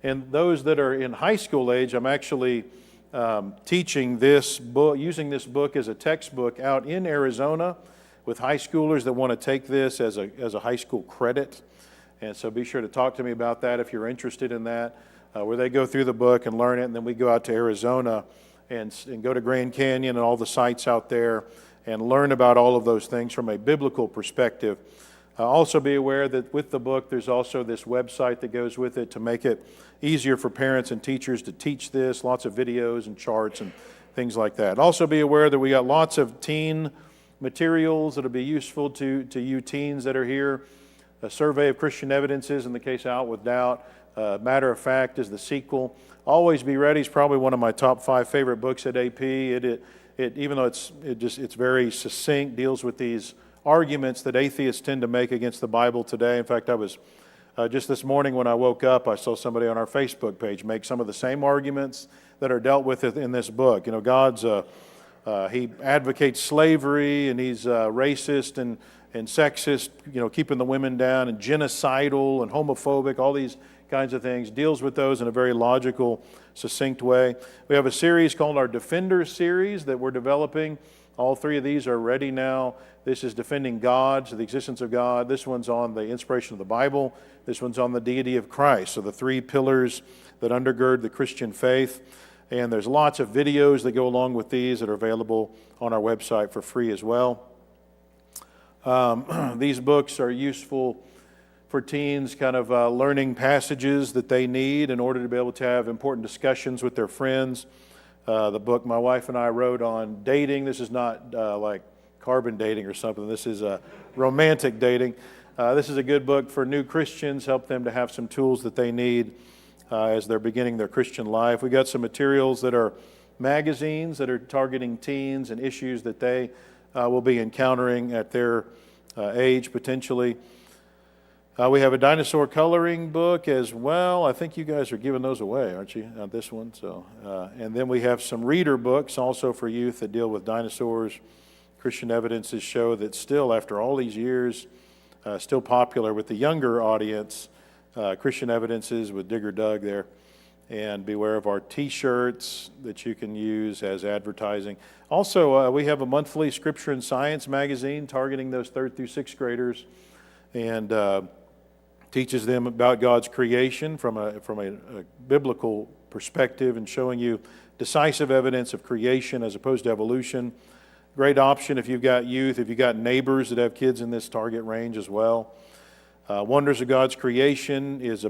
And those that are in high school age, I'm actually teaching this book, using this book as a textbook out in Arizona with high schoolers that want to take this as a high school credit. And so be sure to talk to me about that if you're interested in that, where they go through the book and learn it, and then we go out to Arizona and go to Grand Canyon and all the sites out there and learn about all of those things from a biblical perspective. Also be aware that with the book, there's also this website that goes with it to make it easier for parents and teachers to teach this, lots of videos and charts and things like that. Also be aware that we got lots of teen materials that'll be useful to you teens that are here. A Survey of Christian Evidences, in the case Out with Doubt. Matter of Fact is the sequel. Always Be Ready is probably one of my top 5 favorite books at AP. It even though it's very succinct, deals with these arguments that atheists tend to make against the Bible today. In fact, I was just this morning when I woke up, I saw somebody on our Facebook page make some of the same arguments that are dealt with in this book. You know, God's he advocates slavery, and he's racist and sexist, you know, keeping the women down, and genocidal and homophobic, all these kinds of things. Deals with those in a very logical, succinct way. We have a series called our Defenders series that we're developing. All 3 of these are ready now. This is Defending God, so the existence of God. This one's on the inspiration of the Bible. This one's on the deity of Christ. So the 3 pillars that undergird the Christian faith. And there's lots of videos that go along with these that are available on our website for free as well. These books are useful for teens, kind of learning passages that they need in order to be able to have important discussions with their friends. The book my wife and I wrote on dating, this is not like carbon dating or something. This is romantic dating. This is a good book for new Christians, help them to have some tools that they need as they're beginning their Christian life. We got some materials that are magazines that are targeting teens and issues that they will be encountering at their age potentially. We have a dinosaur coloring book as well. I think you guys are giving those away, aren't you? This one. So, and then we have some reader books also for youth that deal with dinosaurs. Christian Evidences show that still, after all these years, still popular with the younger audience. Christian Evidences with Digger Doug there. And beware of our T-shirts that you can use as advertising. Also, we have a monthly Scripture and Science magazine targeting those 3rd through 6th graders, and teaches them about God's creation from a biblical perspective, and showing you decisive evidence of creation as opposed to evolution. Great option if you've got youth, if you've got neighbors that have kids in this target range as well. Wonders of God's Creation is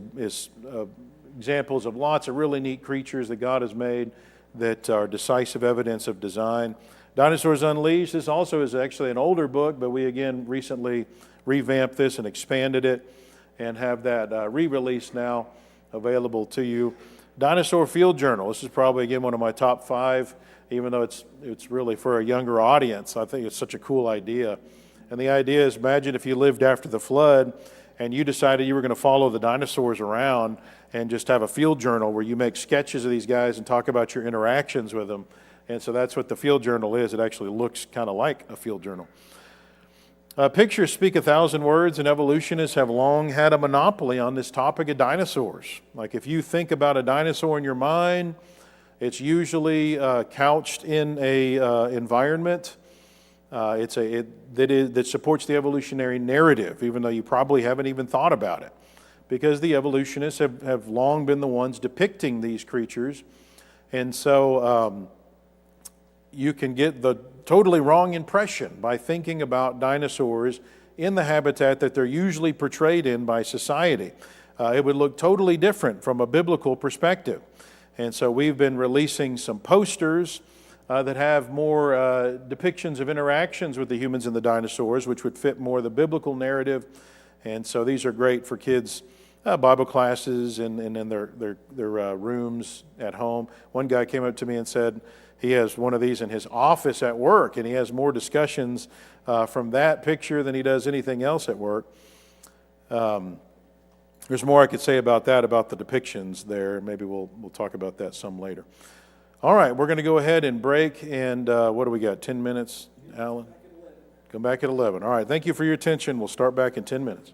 examples of lots of really neat creatures that God has made that are decisive evidence of design. Dinosaurs Unleashed, this also is actually an older book, but we again recently revamped this and expanded it and have that re-release now available to you. Dinosaur Field Journal, this is probably again one of my top 5, even though it's really for a younger audience. I think it's such a cool idea. And the idea is, imagine if you lived after the flood and you decided you were going to follow the dinosaurs around and just have a field journal where you make sketches of these guys and talk about your interactions with them. And so that's what the field journal is. It actually looks kind of like a field journal. Pictures speak 1,000 words, and evolutionists have long had a monopoly on this topic of dinosaurs. Like if you think about a dinosaur in your mind, it's usually couched in a environment that supports the evolutionary narrative, even though you probably haven't even thought about it, because the evolutionists have long been the ones depicting these creatures. And so you can get totally wrong impression by thinking about dinosaurs in the habitat that they're usually portrayed in by society. It would look totally different from a biblical perspective. And so we've been releasing some posters that have more depictions of interactions with the humans and the dinosaurs, which would fit more the biblical narrative. And so these are great for kids' Bible classes and in their rooms at home. One guy came up to me and said he has one of these in his office at work, and he has more discussions from that picture than he does anything else at work. There's more I could say about that, about the depictions there. Maybe we'll talk about that some later. All right, we're going to go ahead and break, and what do we got, 10 minutes, Alan? Come back at 11. All right, thank you for your attention. We'll start back in 10 minutes.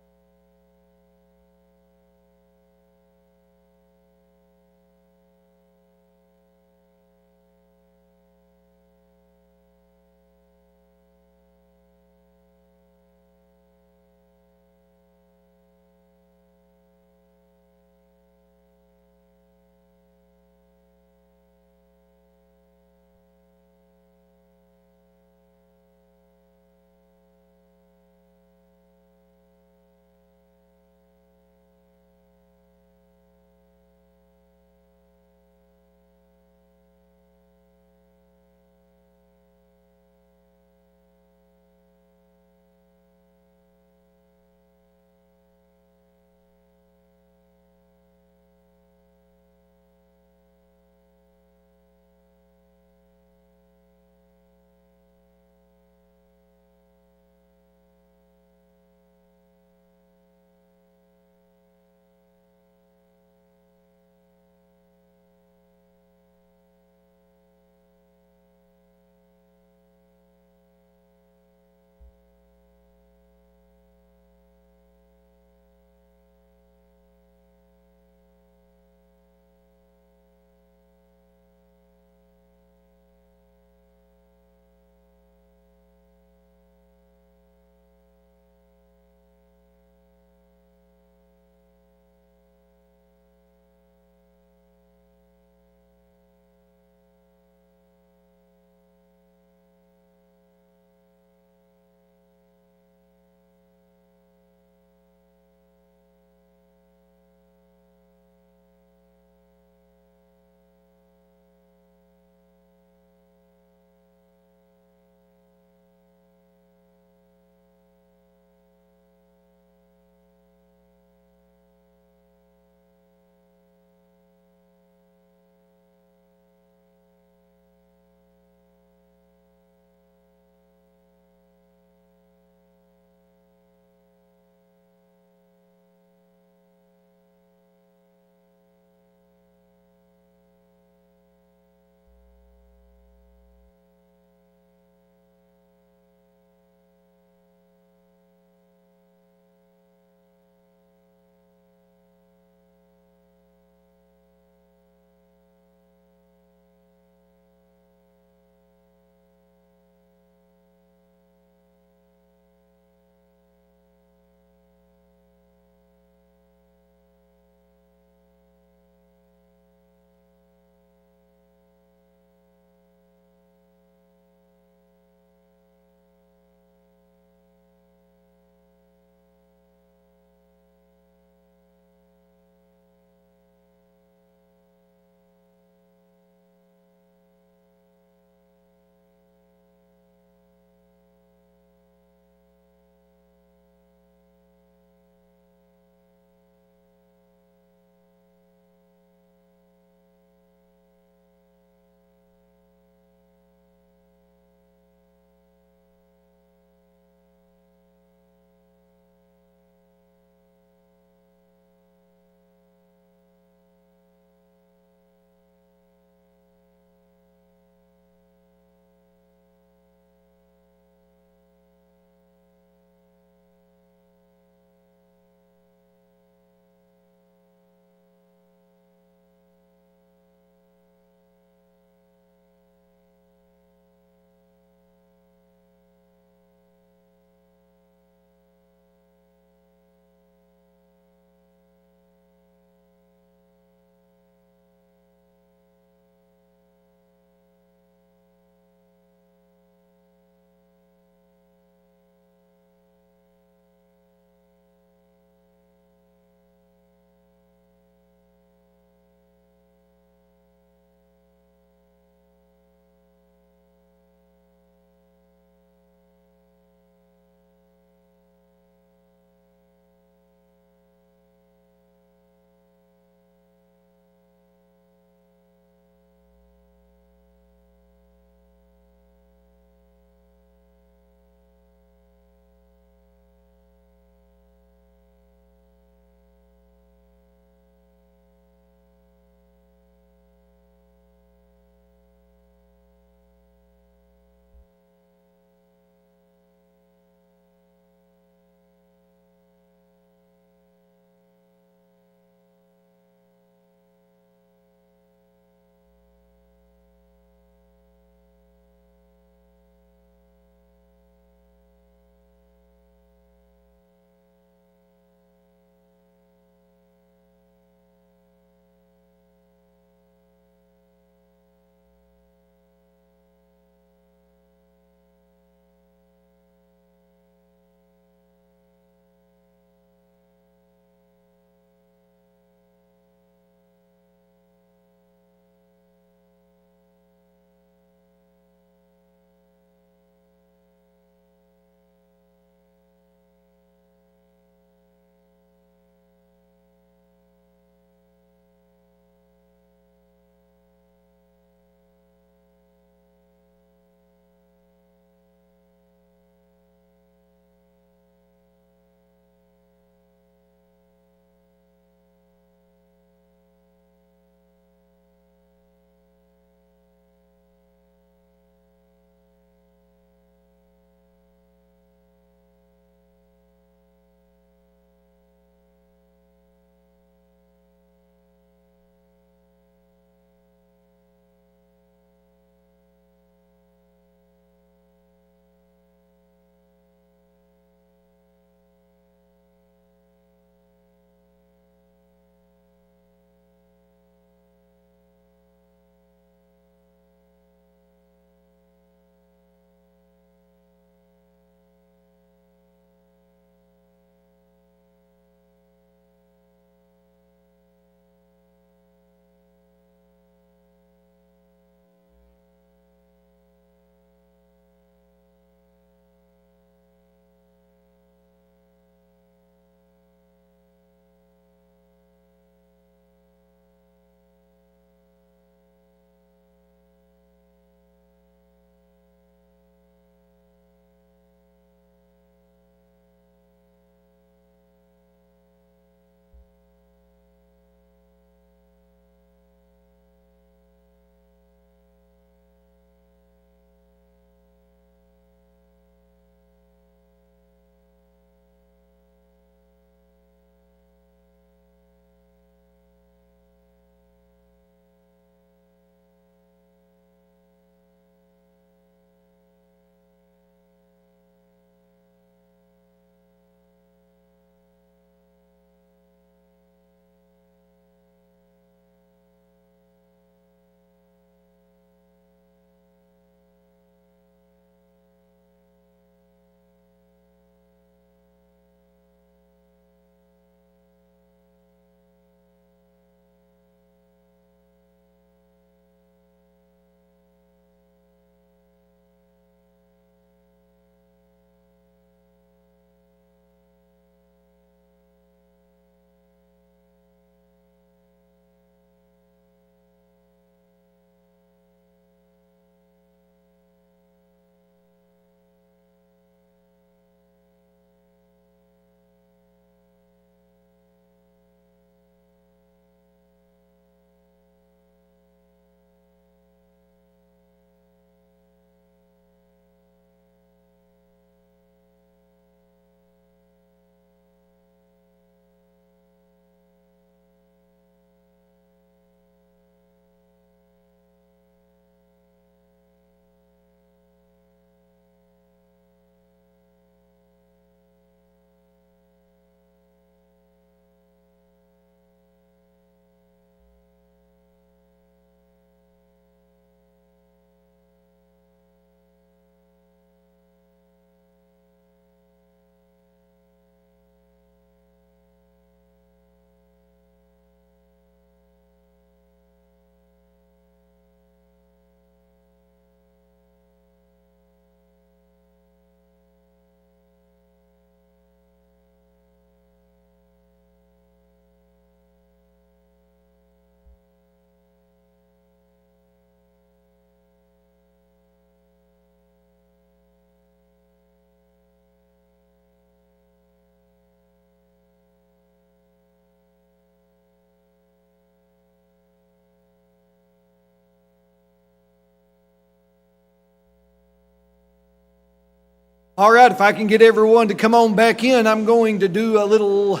All right, if I can get everyone to come on back in, I'm going to do a little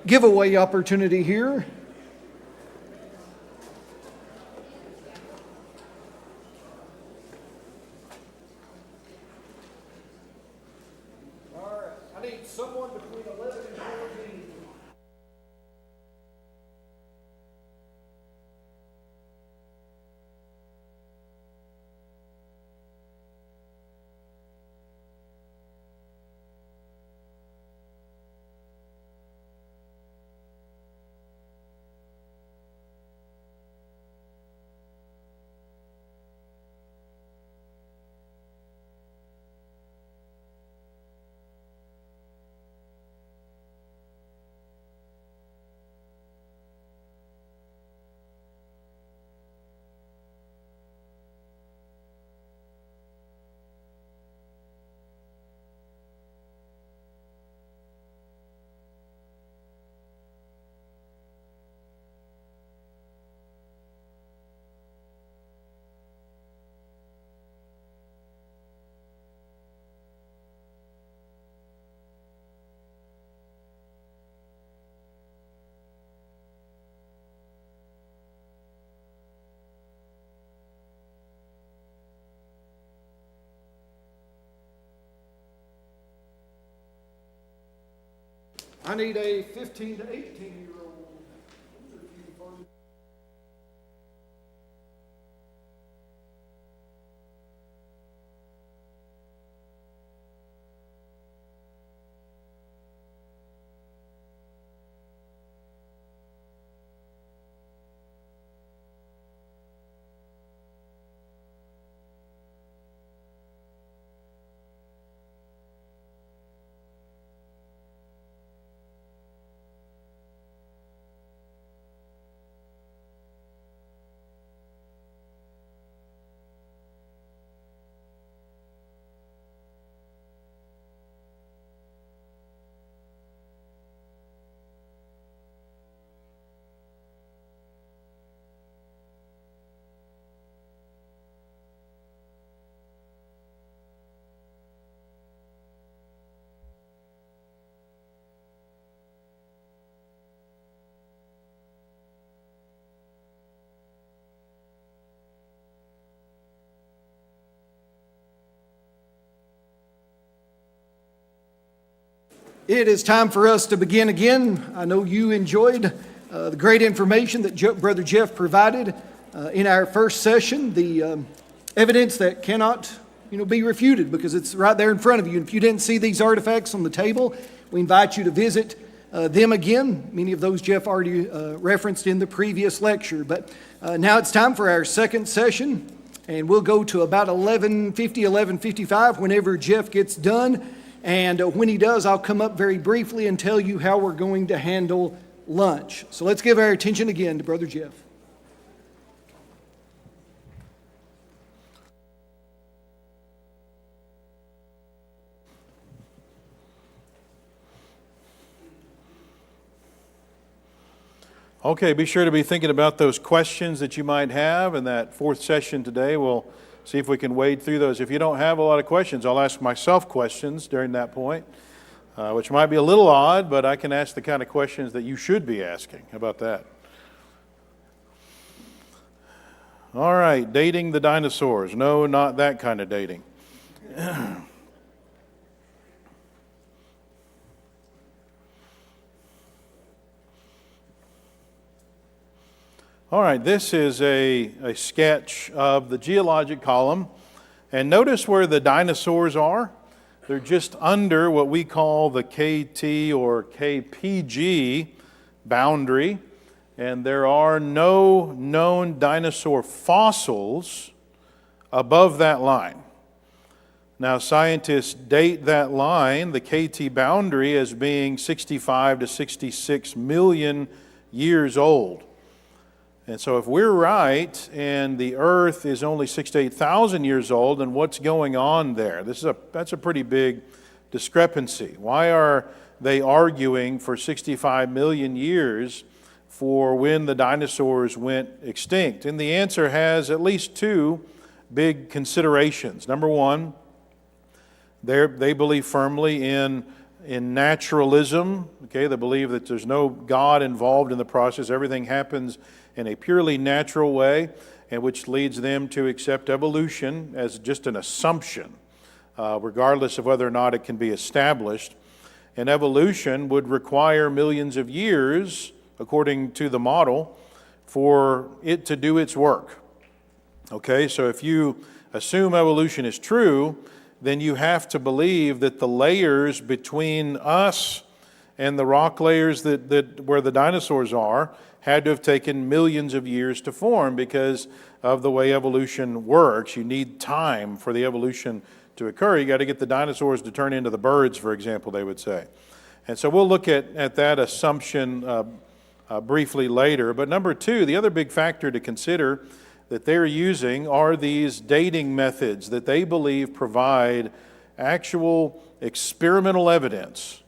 giveaway opportunity here. All right, I need someone between 11 and 14. I need a 15 to 18-year-old. It is time for us to begin again. I know you enjoyed the great information that Brother Jeff provided in our first session, the evidence that cannot be refuted because it's right there in front of you. And if you didn't see these artifacts on the table, we invite you to visit them again. Many of those Jeff already referenced in the previous lecture. But now it's time for our second session, and we'll go to about 11:50, 11:55 whenever Jeff gets done. And when he does, I'll come up very briefly and tell you how we're going to handle lunch. So let's give our attention again to Brother Jeff. Okay, be sure to be thinking about those questions that you might have in that fourth session today. We'll see if we can wade through those. If you don't have a lot of questions, I'll ask myself questions during that point, which might be a little odd, but I can ask the kind of questions that you should be asking. How about that? All right, dating the dinosaurs. No, not that kind of dating. All right, this is a sketch of the geologic column. And notice where the dinosaurs are. They're just under what we call the KT or KPG boundary. And there are no known dinosaur fossils above that line. Now, scientists date that line, the KT boundary, as being 65 to 66 million years old. And so if we're right and the Earth is only 6,000 to 8,000 years old, then what's going on there? That's a pretty big discrepancy. Why are they arguing for 65 million years for when the dinosaurs went extinct? And the answer has at least two big considerations. Number one, They believe firmly in naturalism. Okay, they believe that there's no God involved in the process. Everything happens in a purely natural way, and which leads them to accept evolution as just an assumption, regardless of whether or not it can be established. And evolution would require millions of years, according to the model, for it to do its work. Okay, so if you assume evolution is true, then you have to believe that the layers between us and the rock layers that where the dinosaurs are had to have taken millions of years to form because of the way evolution works. You need time for the evolution to occur. You got to get the dinosaurs to turn into the birds, for example, they would say. And so we'll look at that assumption briefly later. But number two, the other big factor to consider that they're using are these dating methods that they believe provide actual experimental evidence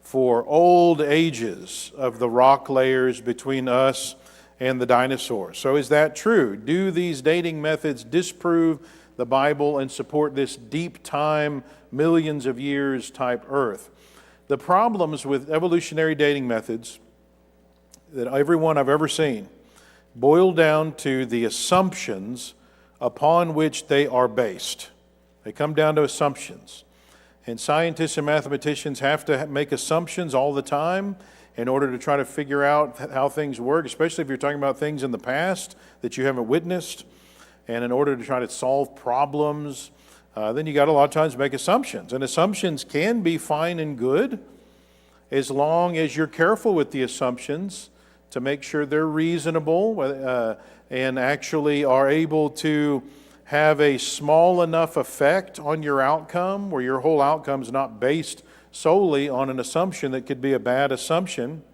for old ages of the rock layers between us and the dinosaurs. So is that true? Do these dating methods disprove the Bible and support this deep time, millions of years type earth? The problems with evolutionary dating methods that everyone I've ever seen boil down to the assumptions upon which they are based. They come down to assumptions. And scientists and mathematicians have to make assumptions all the time in order to try to figure out how things work, especially if you're talking about things in the past that you haven't witnessed. And in order to try to solve problems, then you got to a lot of times make assumptions. And assumptions can be fine and good as long as you're careful with the assumptions to make sure they're reasonable and actually are able to have a small enough effect on your outcome where your whole outcome is not based solely on an assumption that could be a bad assumption.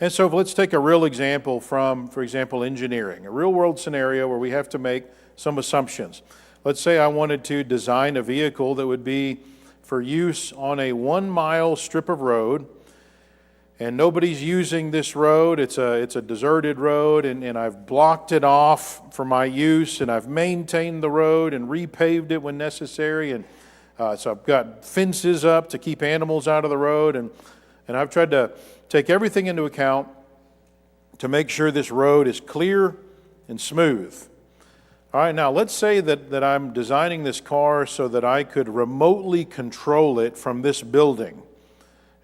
And so let's take a real example from, for example, engineering, a real world scenario where we have to make some assumptions. Let's say I wanted to design a vehicle that would be for use on a 1 mile strip of road, and nobody's using this road. It's a deserted road, and I've blocked it off for my use, and I've maintained the road and repaved it when necessary, and so I've got fences up to keep animals out of the road, and I've tried to take everything into account to make sure this road is clear and smooth. All right, now let's say that I'm designing this car so that I could remotely control it from this building.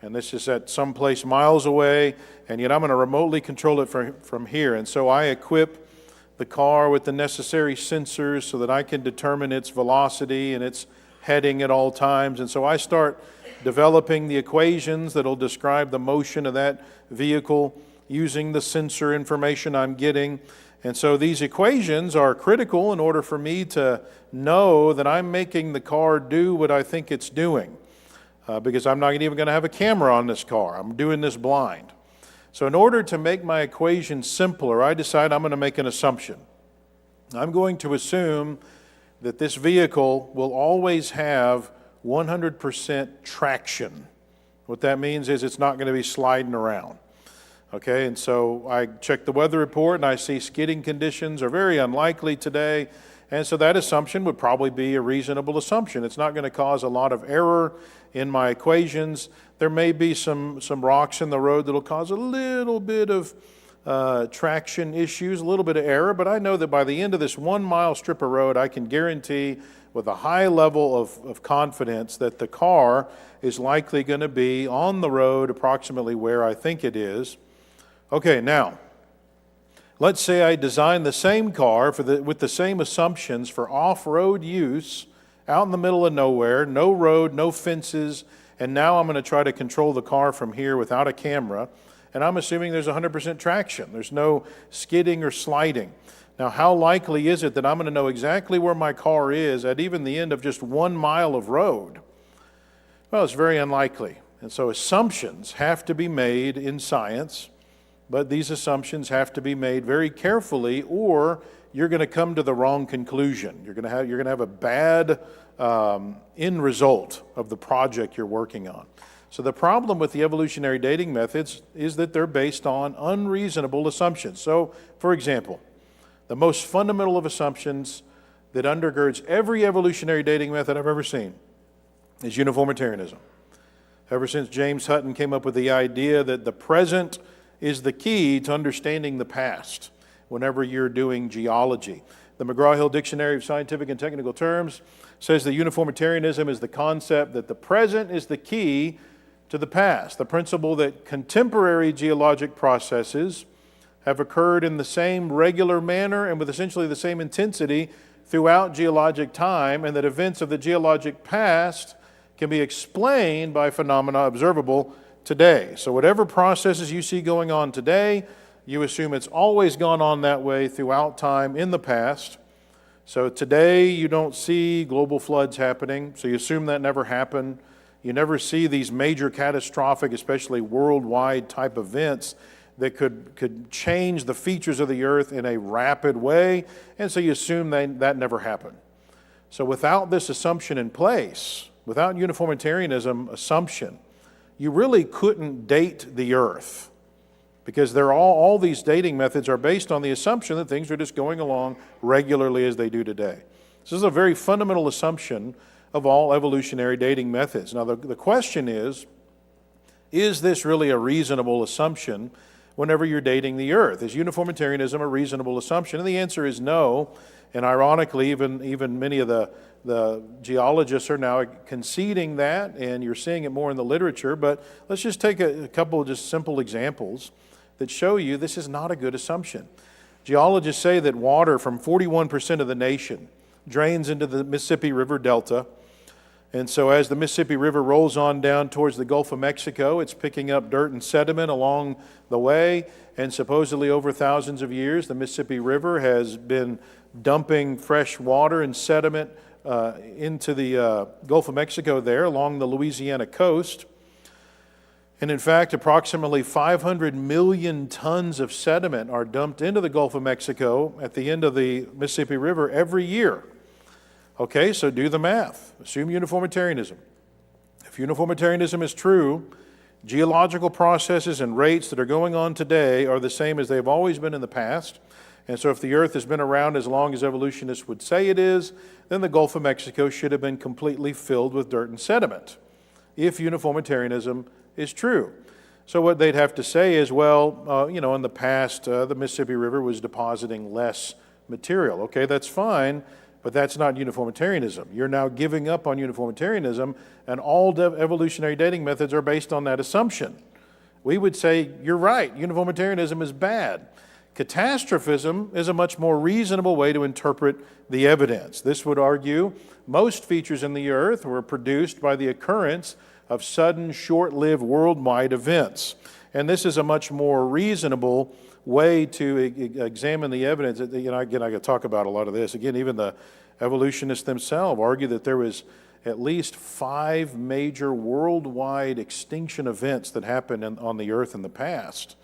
And this is at some place miles away, and yet I'm going to remotely control it from here. And so I equip the car with the necessary sensors so that I can determine its velocity and its heading at all times. And so I start developing the equations that will describe the motion of that vehicle using the sensor information I'm getting. And so these equations are critical in order for me to know that I'm making the car do what I think it's doing. Because I'm not even going to have a camera on this car. I'm doing this blind. So in order to make my equation simpler, I decide I'm going to make an assumption. I'm going to assume that this vehicle will always have 100% traction. What that means is it's not going to be sliding around. Okay, and so I check the weather report and I see skidding conditions are very unlikely today. And so that assumption would probably be a reasonable assumption. It's not going to cause a lot of error in my equations. There may be some rocks in the road that will cause a little bit of traction issues, a little bit of error, but I know that by the end of this 1 mile strip of road, I can guarantee with a high level of confidence that the car is likely going to be on the road approximately where I think it is. Okay, now, let's say I design the same car with the same assumptions for off-road use, out in the middle of nowhere, no road, no fences, and now I'm going to try to control the car from here without a camera, and I'm assuming there's 100% traction. There's no skidding or sliding. Now, how likely is it that I'm going to know exactly where my car is at even the end of just 1 mile of road? Well, it's very unlikely. And so assumptions have to be made in science, but these assumptions have to be made very carefully, or you're going to come to the wrong conclusion. You're going to have a bad end result of the project you're working on. So the problem with the evolutionary dating methods is that they're based on unreasonable assumptions. So, for example, the most fundamental of assumptions that undergirds every evolutionary dating method I've ever seen is uniformitarianism. Ever since James Hutton came up with the idea that the present is the key to understanding the past whenever you're doing geology. The McGraw-Hill Dictionary of Scientific and Technical Terms says that uniformitarianism is the concept that the present is the key to the past, the principle that contemporary geologic processes have occurred in the same regular manner and with essentially the same intensity throughout geologic time, and that events of the geologic past can be explained by phenomena observable today. So whatever processes you see going on today, you assume it's always gone on that way throughout time in the past. So today you don't see global floods happening, so you assume that never happened. You never see these major catastrophic, especially worldwide type events that could change the features of the earth in a rapid way, and so you assume that never happened. So without this assumption in place, without uniformitarianism assumption, you really couldn't date the earth, because all these dating methods are based on the assumption that things are just going along regularly as they do today. This is a very fundamental assumption of all evolutionary dating methods. Now the question is this really a reasonable assumption whenever you're dating the earth? Is uniformitarianism a reasonable assumption? And the answer is no. And ironically, even many of the geologists are now conceding that, and you're seeing it more in the literature. But let's just take a couple of just simple examples that show you this is not a good assumption. Geologists say that water from 41% of the nation drains into the Mississippi River Delta. And so as the Mississippi River rolls on down towards the Gulf of Mexico, it's picking up dirt and sediment along the way. And supposedly over thousands of years, the Mississippi River has been dumping fresh water and sediment into the Gulf of Mexico there along the Louisiana coast. And in fact, approximately 500 million tons of sediment are dumped into the Gulf of Mexico at the end of the Mississippi River every year. Okay, so do the math. Assume uniformitarianism. If uniformitarianism is true, geological processes and rates that are going on today are the same as they've always been in the past. And so if the earth has been around as long as evolutionists would say it is, then the Gulf of Mexico should have been completely filled with dirt and sediment, if uniformitarianism is true. So what they'd have to say is, well, in the past, the Mississippi River was depositing less material. Okay, that's fine. But that's not uniformitarianism. You're now giving up on uniformitarianism, and all evolutionary dating methods are based on that assumption. We would say, you're right, uniformitarianism is bad. Catastrophism is a much more reasonable way to interpret the evidence. This would argue most features in the earth were produced by the occurrence of sudden, short-lived worldwide events. And this is a much more reasonable way to examine the evidence. Again, I could talk about a lot of this. Again, even the evolutionists themselves argue that there was at least 5 major worldwide extinction events that happened on the earth in the past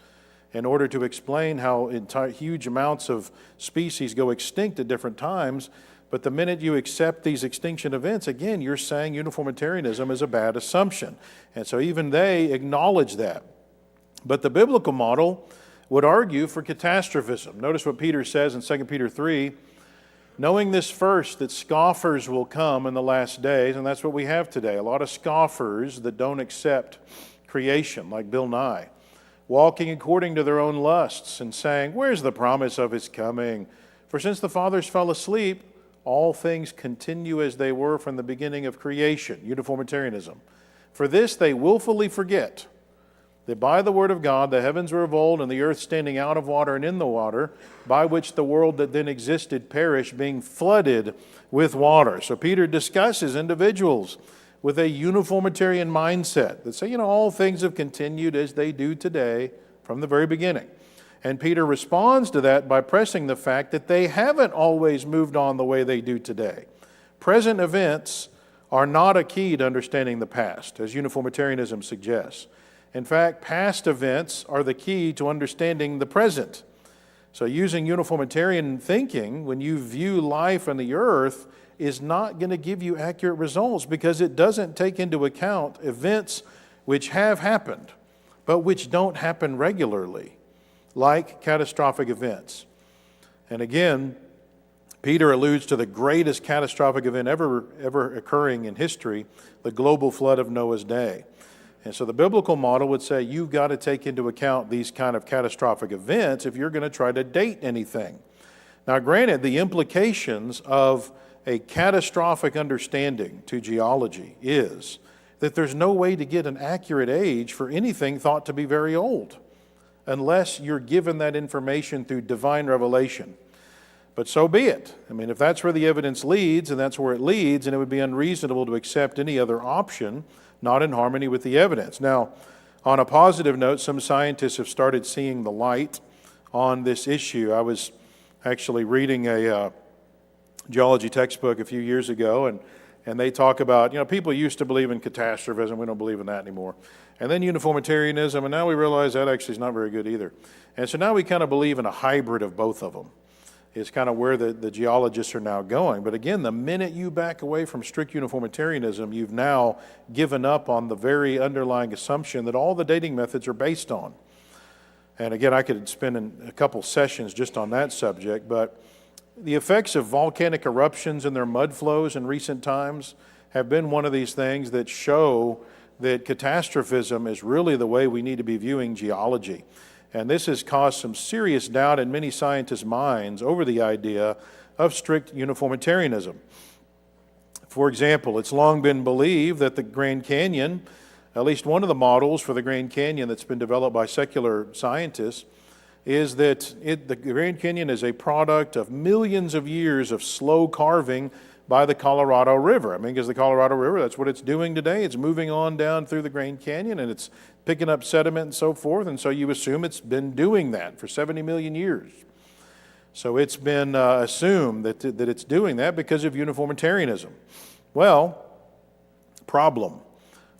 in order to explain how huge amounts of species go extinct at different times. But the minute you accept these extinction events, again, you're saying uniformitarianism is a bad assumption. And so even they acknowledge that. But the biblical model would argue for catastrophism. Notice what Peter says in 2 Peter 3, knowing this first, that scoffers will come in the last days, and that's what we have today, a lot of scoffers that don't accept creation, like Bill Nye, walking according to their own lusts and saying, where's the promise of his coming? For since the fathers fell asleep, all things continue as they were from the beginning of creation, uniformitarianism. For this they willfully forget that by the word of God the heavens were of old, and the earth standing out of water and in the water, by which the world that then existed perished, being flooded with water. So Peter discusses individuals with a uniformitarian mindset that say, all things have continued as they do today from the very beginning. And Peter responds to that by pressing the fact that they haven't always moved on the way they do today. Present events are not a key to understanding the past, as uniformitarianism suggests. In fact, past events are the key to understanding the present. So using uniformitarian thinking, when you view life on the earth, is not going to give you accurate results because it doesn't take into account events which have happened, but which don't happen regularly, like catastrophic events. And again, Peter alludes to the greatest catastrophic event ever occurring in history, the global flood of Noah's day. And so the biblical model would say you've got to take into account these kind of catastrophic events if you're going to try to date anything. Now, granted, the implications of a catastrophic understanding to geology is that there's no way to get an accurate age for anything thought to be very old, unless you're given that information through divine revelation. But so be it. I mean, if that's where the evidence leads, and that's where it leads, and it would be unreasonable to accept any other option not in harmony with the evidence. Now, on a positive note, some scientists have started seeing the light on this issue. I was actually reading a geology textbook a few years ago, and they talk about, people used to believe in catastrophism. We don't believe in that anymore. And then uniformitarianism, and now we realize that actually is not very good either. And so now we kind of believe in a hybrid of both of them. Is kind of where the geologists are now going. But again, the minute you back away from strict uniformitarianism, you've now given up on the very underlying assumption that all the dating methods are based on. And again, I could spend a couple sessions just on that subject, but the effects of volcanic eruptions and their mud flows in recent times have been one of these things that show that catastrophism is really the way we need to be viewing geology. And this has caused some serious doubt in many scientists' minds over the idea of strict uniformitarianism. For example, it's long been believed that the Grand Canyon, at least one of the models for the Grand Canyon that's been developed by secular scientists, is that the Grand Canyon is a product of millions of years of slow carving by the Colorado River. I mean, because the Colorado River, that's what it's doing today. It's moving on down through the Grand Canyon, and it's picking up sediment and so forth, and so you assume it's been doing that for 70 million years. So it's been assumed that it's doing that because of uniformitarianism. Well, problem.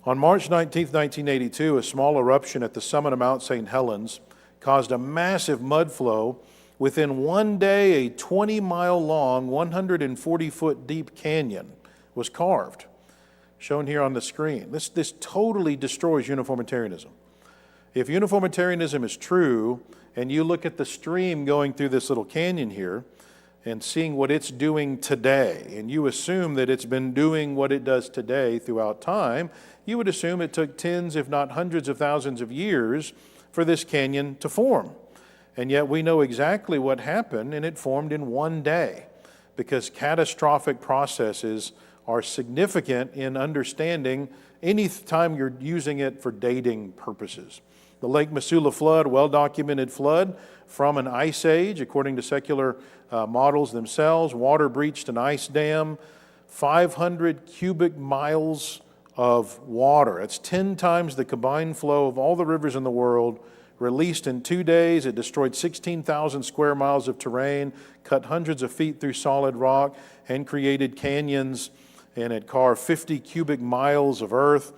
On March 19th, 1982, a small eruption at the summit of Mount St. Helens caused a massive mud flow. Within one day, a 20-mile-long, 140-foot-deep canyon was carved, shown here on the screen. This totally destroys uniformitarianism. If uniformitarianism is true, and you look at the stream going through this little canyon here, and seeing what it's doing today, and you assume that it's been doing what it does today throughout time, you would assume it took tens, if not hundreds of thousands of years for this canyon to form. And yet we know exactly what happened, and it formed in one day, because catastrophic processes are significant in understanding any time you're using it for dating purposes. The Lake Missoula flood, well-documented flood from an ice age, according to secular models themselves. Water breached an ice dam, 500 cubic miles of water. It's 10 times the combined flow of all the rivers in the world. Released in 2 days, it destroyed 16,000 square miles of terrain, cut hundreds of feet through solid rock, and created canyons, and it carved 50 cubic miles of earth.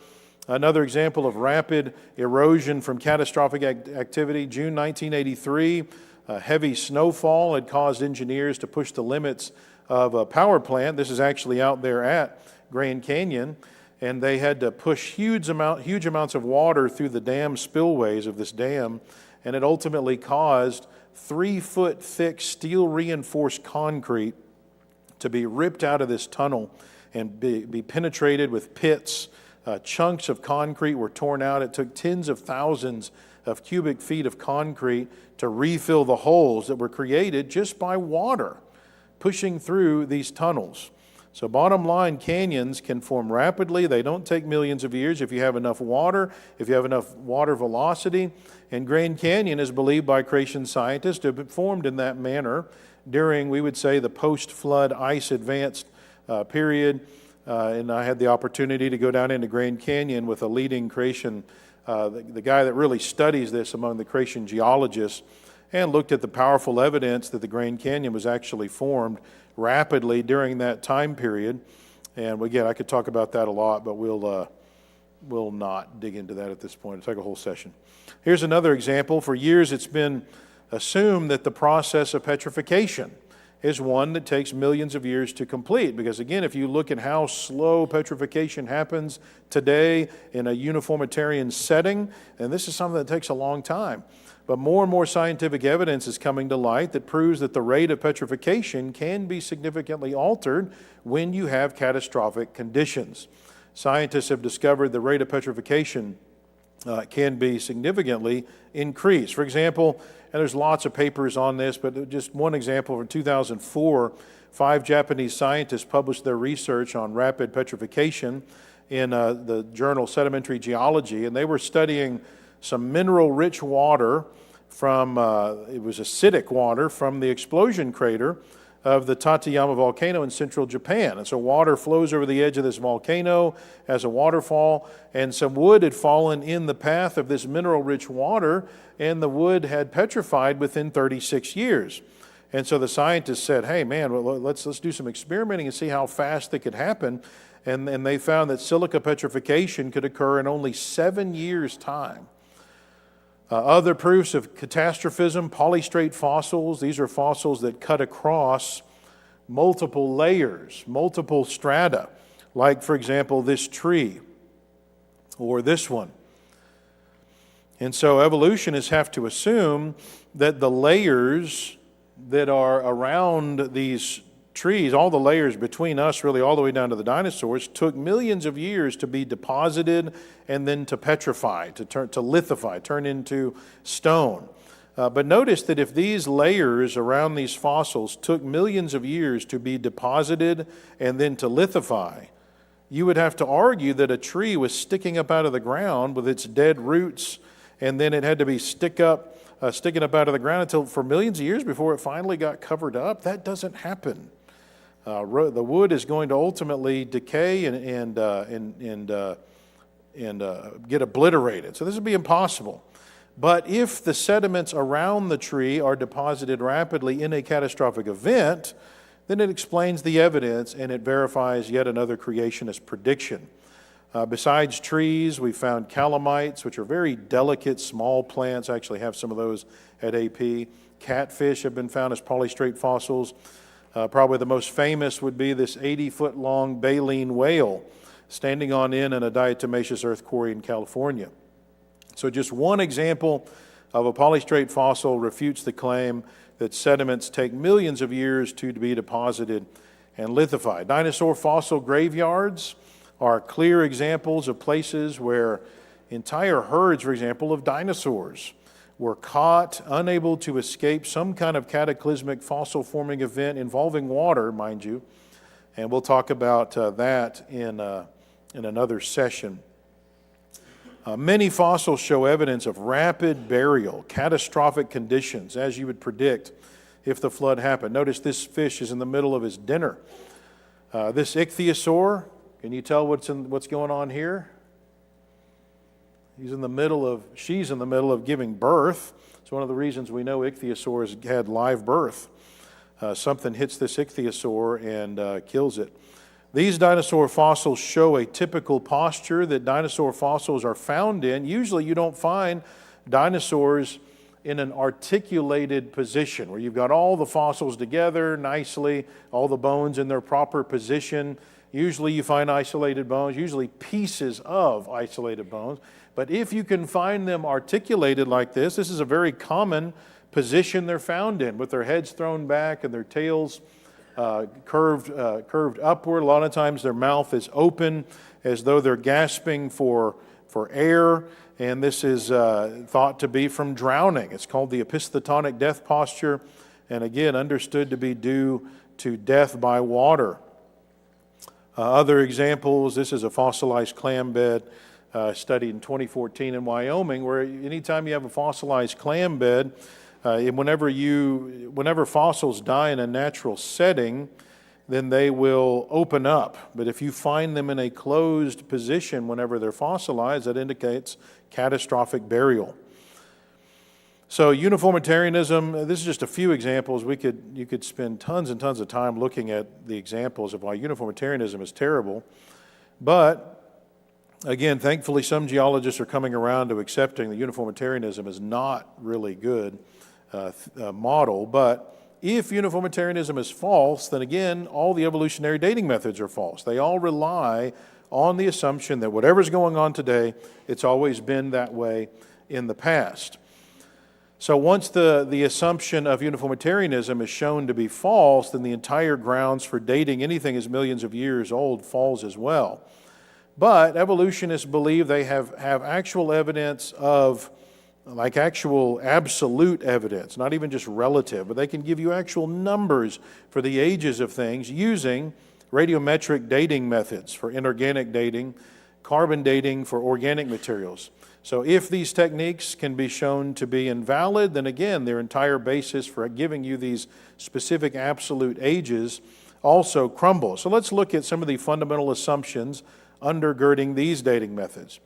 Another example of rapid erosion from catastrophic activity, June 1983, a heavy snowfall had caused engineers to push the limits of a power plant. This is actually out there at Grand Canyon. And they had to push huge amounts of water through the dam spillways of this dam, and it ultimately caused 3-foot thick steel reinforced concrete to be ripped out of this tunnel and be penetrated with pits. Chunks of concrete were torn out. It took tens of thousands of cubic feet of concrete to refill the holes that were created just by water pushing through these tunnels. So bottom line, canyons can form rapidly. They don't take millions of years if you have enough water, if you have enough water velocity. And Grand Canyon is believed by creation scientists to have been formed in that manner during, we would say, the post-flood ice advanced period. And I had the opportunity to go down into Grand Canyon with a leading creation, the guy that really studies this among the creation geologists, and looked at the powerful evidence that the Grand Canyon was actually formed rapidly during that time period. And again, I could talk about that a lot, but we'll not dig into that at this point. It'll take a whole session. Here's another example. For years, it's been assumed that the process of petrification is one that takes millions of years to complete. Because again, if you look at how slow petrification happens today in a uniformitarian setting, and this is something that takes a long time. But more and more scientific evidence is coming to light that proves that the rate of petrification can be significantly altered when you have catastrophic conditions. Scientists have discovered the rate of petrification can be significantly increased. For example, and there's lots of papers on this, but just one example, from 2004, 5 Japanese scientists published their research on rapid petrification in the journal Sedimentary Geology, and they were studying some mineral-rich water from, it was acidic water from the explosion crater of the Tateyama volcano in central Japan. And so water flows over the edge of this volcano as a waterfall, and some wood had fallen in the path of this mineral-rich water, and the wood had petrified within 36 years. And so the scientists said, hey man, well, let's do some experimenting and see how fast it could happen. And they found that silica petrification could occur in only 7 years' time. Other proofs of catastrophism, polystrate fossils. These are fossils that cut across multiple layers, multiple strata, like, for example, this tree or this one. And so evolutionists have to assume that the layers that are around these trees, all the layers between us, really all the way down to the dinosaurs, took millions of years to be deposited and then to petrify, to lithify, turn into stone. But notice that if these layers around these fossils took millions of years to be deposited and then to lithify, you would have to argue that a tree was sticking up out of the ground with its dead roots, and then it had to be sticking up out of the ground until for millions of years before it finally got covered up. That doesn't happen. The wood is going to ultimately decay and get obliterated. So this would be impossible. But if the sediments around the tree are deposited rapidly in a catastrophic event, then it explains the evidence and it verifies yet another creationist prediction. Besides trees, we found calamites, which are very delicate, small plants. I actually have some of those at AP. Catfish have been found as polystrate fossils. Probably the most famous would be this 80-foot-long baleen whale standing on end in a diatomaceous earth quarry in California. So just one example of a polystrate fossil refutes the claim that sediments take millions of years to be deposited and lithified. Dinosaur fossil graveyards are clear examples of places where entire herds, for example, of dinosaurs were caught, unable to escape some kind of cataclysmic fossil-forming event involving water, mind you. And we'll talk about that in another session. Many fossils show evidence of rapid burial, catastrophic conditions, as you would predict if the flood happened. Notice this fish is in the middle of his dinner. This ichthyosaur, can you tell what's going on here? She's in the middle of giving birth. It's one of the reasons we know ichthyosaurs had live birth. Something hits this ichthyosaur and kills it. These dinosaur fossils show a typical posture that dinosaur fossils are found in. Usually you don't find dinosaurs in an articulated position where you've got all the fossils together nicely, all the bones in their proper position. Usually you find isolated bones, usually pieces of isolated bones. But if you can find them articulated like this is a very common position they're found in, with their heads thrown back and their tails curved upward. A lot of times their mouth is open as though they're gasping for air, and this is thought to be from drowning. It's called the epistotonic death posture, and again, understood to be due to death by water. Other examples, this is a fossilized clam bed studied in 2014 in Wyoming, where anytime you have a fossilized clam bed, whenever fossils die in a natural setting, then they will open up. But if you find them in a closed position whenever they're fossilized, that indicates catastrophic burial. So uniformitarianism, this is just a few examples. You could spend tons and tons of time looking at the examples of why uniformitarianism is terrible. But again, thankfully, some geologists are coming around to accepting that uniformitarianism is not really good model, but if uniformitarianism is false, then again, all the evolutionary dating methods are false. They all rely on the assumption that whatever's going on today, it's always been that way in the past. So once the assumption of uniformitarianism is shown to be false, then the entire grounds for dating anything as millions of years old falls as well. But evolutionists believe they have actual evidence of, like actual absolute evidence, not even just relative, but they can give you actual numbers for the ages of things using radiometric dating methods for inorganic dating, carbon dating for organic materials. So if these techniques can be shown to be invalid, then again, their entire basis for giving you these specific absolute ages also crumbles. So let's look at some of the fundamental assumptions undergirding these dating methods.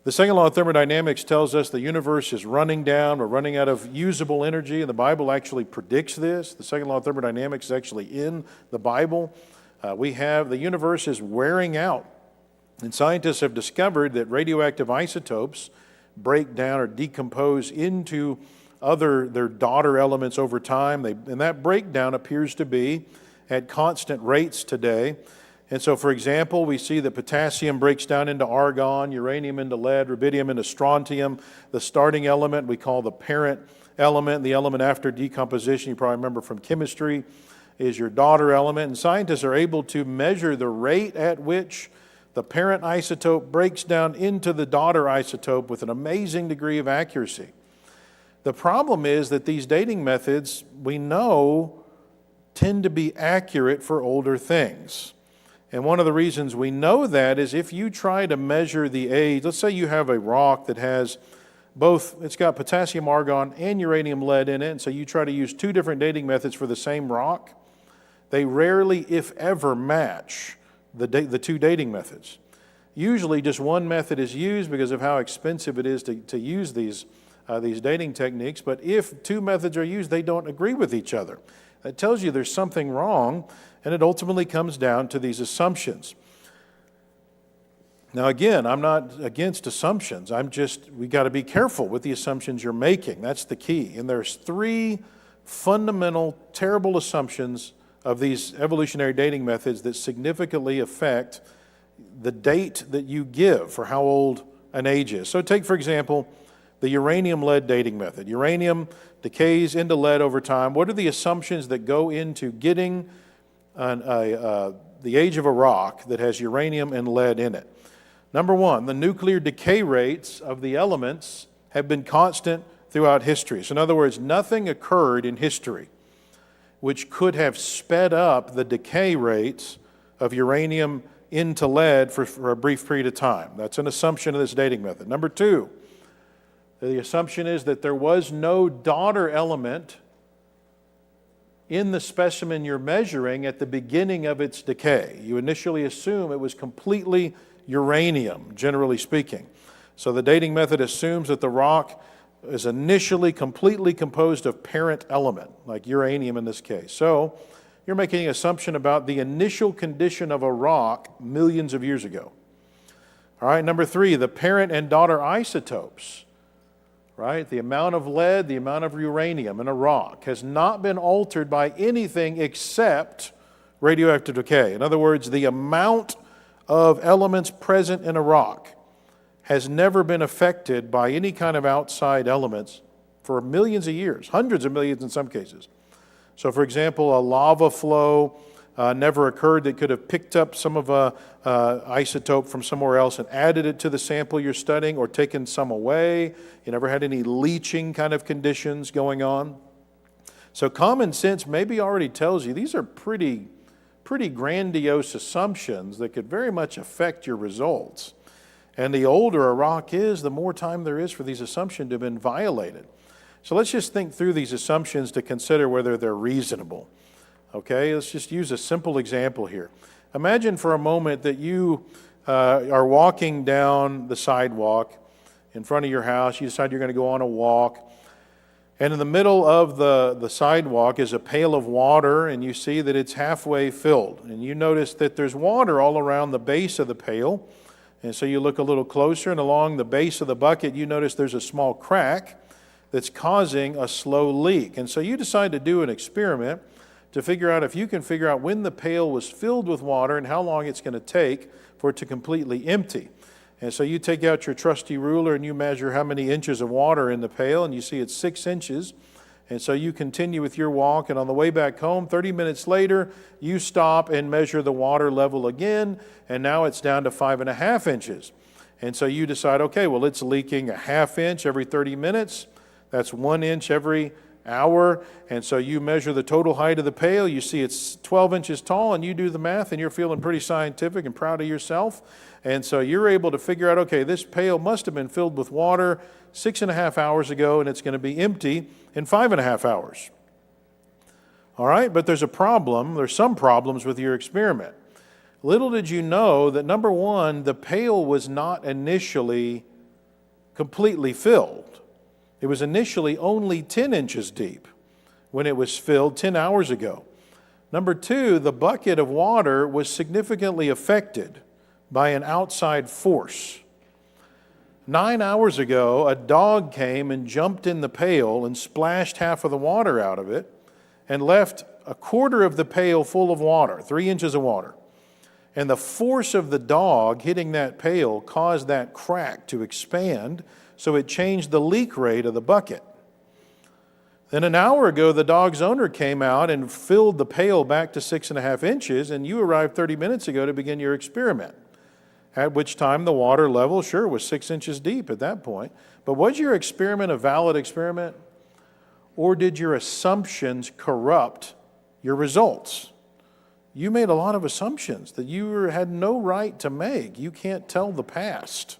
The second law of thermodynamics tells us the universe is running down, we're running out of usable energy, and the Bible actually predicts this. The second law of thermodynamics is actually in the Bible. The universe is wearing out. And scientists have discovered that radioactive isotopes break down or decompose into their daughter elements over time. And that breakdown appears to be at constant rates today. And so, for example, we see that potassium breaks down into argon, uranium into lead, rubidium into strontium. The starting element we call the parent element. The element after decomposition, you probably remember from chemistry, is your daughter element. And scientists are able to measure the rate at which the parent isotope breaks down into the daughter isotope with an amazing degree of accuracy. The problem is that these dating methods, we know, tend to be accurate for older things. And one of the reasons we know that is if you try to measure the age, let's say you have a rock that has both, it's got potassium, argon, and uranium lead in it, and so you try to use two different dating methods for the same rock, they rarely, if ever, match the two dating methods. Usually just one method is used because of how expensive it is to use these dating techniques, but if two methods are used, they don't agree with each other. That tells you there's something wrong, and it ultimately comes down to these assumptions. Now again, I'm not against assumptions. We got to be careful with the assumptions you're making. That's the key. And there's three fundamental, terrible assumptions of these evolutionary dating methods that significantly affect the date that you give for how old an age is. So take, for example, the uranium-lead dating method. Uranium decays into lead over time. What are the assumptions that go into getting the age of a rock that has uranium and lead in it? Number one, the nuclear decay rates of the elements have been constant throughout history. So in other words, nothing occurred in history which could have sped up the decay rates of uranium into lead for a brief period of time. That's an assumption of this dating method. Number two, the assumption is that there was no daughter element in the specimen you're measuring at the beginning of its decay. You initially assume it was completely uranium, generally speaking. So the dating method assumes that the rock is initially completely composed of parent element, like uranium in this case. So you're making an assumption about the initial condition of a rock millions of years ago. All right, number three, the parent and daughter isotopes, right? The amount of lead, the amount of uranium in a rock has not been altered by anything except radioactive decay. In other words, the amount of elements present in a rock has never been affected by any kind of outside elements for millions of years, hundreds of millions in some cases. So for example, a lava flow never occurred that could have picked up some of a isotope from somewhere else and added it to the sample you're studying or taken some away. You never had any leaching kind of conditions going on. So common sense maybe already tells you these are pretty grandiose assumptions that could very much affect your results. And the older a rock is, the more time there is for these assumptions to have been violated. So let's just think through these assumptions to consider whether they're reasonable. Okay, let's just use a simple example here. Imagine for a moment that you are walking down the sidewalk in front of your house. You decide you're going to go on a walk. And in the middle of the sidewalk is a pail of water, and you see that it's halfway filled. And you notice that there's water all around the base of the pail. And so you look a little closer, and along the base of the bucket, you notice there's a small crack. that's causing a slow leak. And so you decide to do an experiment to figure out if you can figure out when the pail was filled with water and how long it's going to take for it to completely empty. And so you take out your trusty ruler and you measure how many inches of water in the pail, and you see it's 6 inches. And so you continue with your walk, and on the way back home, 30 minutes later, you stop and measure the water level again, and now it's down to 5.5 inches. And so you decide, okay, well, it's leaking a 1/2 inch every 30 minutes. That's 1 inch every hour. And so you measure the total height of the pail. You see it's 12 inches tall, and you do the math, and you're feeling pretty scientific and proud of yourself. And so you're able to figure out, okay, this pail must have been filled with water 6.5 hours ago, and it's going to be empty in 5.5 hours. All right, but there's a problem. There's some problems with your experiment. Little did you know that, number one, the pail was not initially completely filled. It was initially only 10 inches deep when it was filled 10 hours ago. Number two, the bucket of water was significantly affected by an outside force. 9 hours ago, a dog came and jumped in the pail and splashed half of the water out of it and left a quarter of the pail full of water, 3 inches of water. And the force of the dog hitting that pail caused that crack to expand, so it changed the leak rate of the bucket. Then an hour ago, the dog's owner came out and filled the pail back to 6.5 inches, and you arrived 30 minutes ago to begin your experiment. At which time the water level, sure, was 6 inches deep at that point. But was your experiment a valid experiment? Or did your assumptions corrupt your results? You made a lot of assumptions that you had no right to make. You can't tell the past.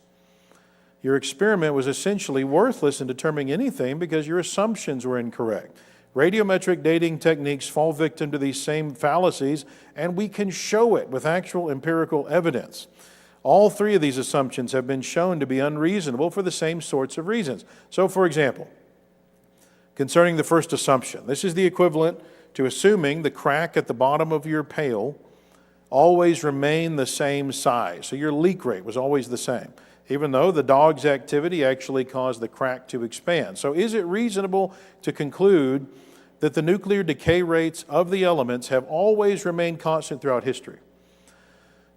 Your experiment was essentially worthless in determining anything because your assumptions were incorrect. Radiometric dating techniques fall victim to these same fallacies, and we can show it with actual empirical evidence. All three of these assumptions have been shown to be unreasonable for the same sorts of reasons. So, for example, concerning the first assumption, this is the equivalent to assuming the crack at the bottom of your pail always remained the same size. So your leak rate was always the same, even though the dog's activity actually caused the crack to expand. So is it reasonable to conclude that the nuclear decay rates of the elements have always remained constant throughout history?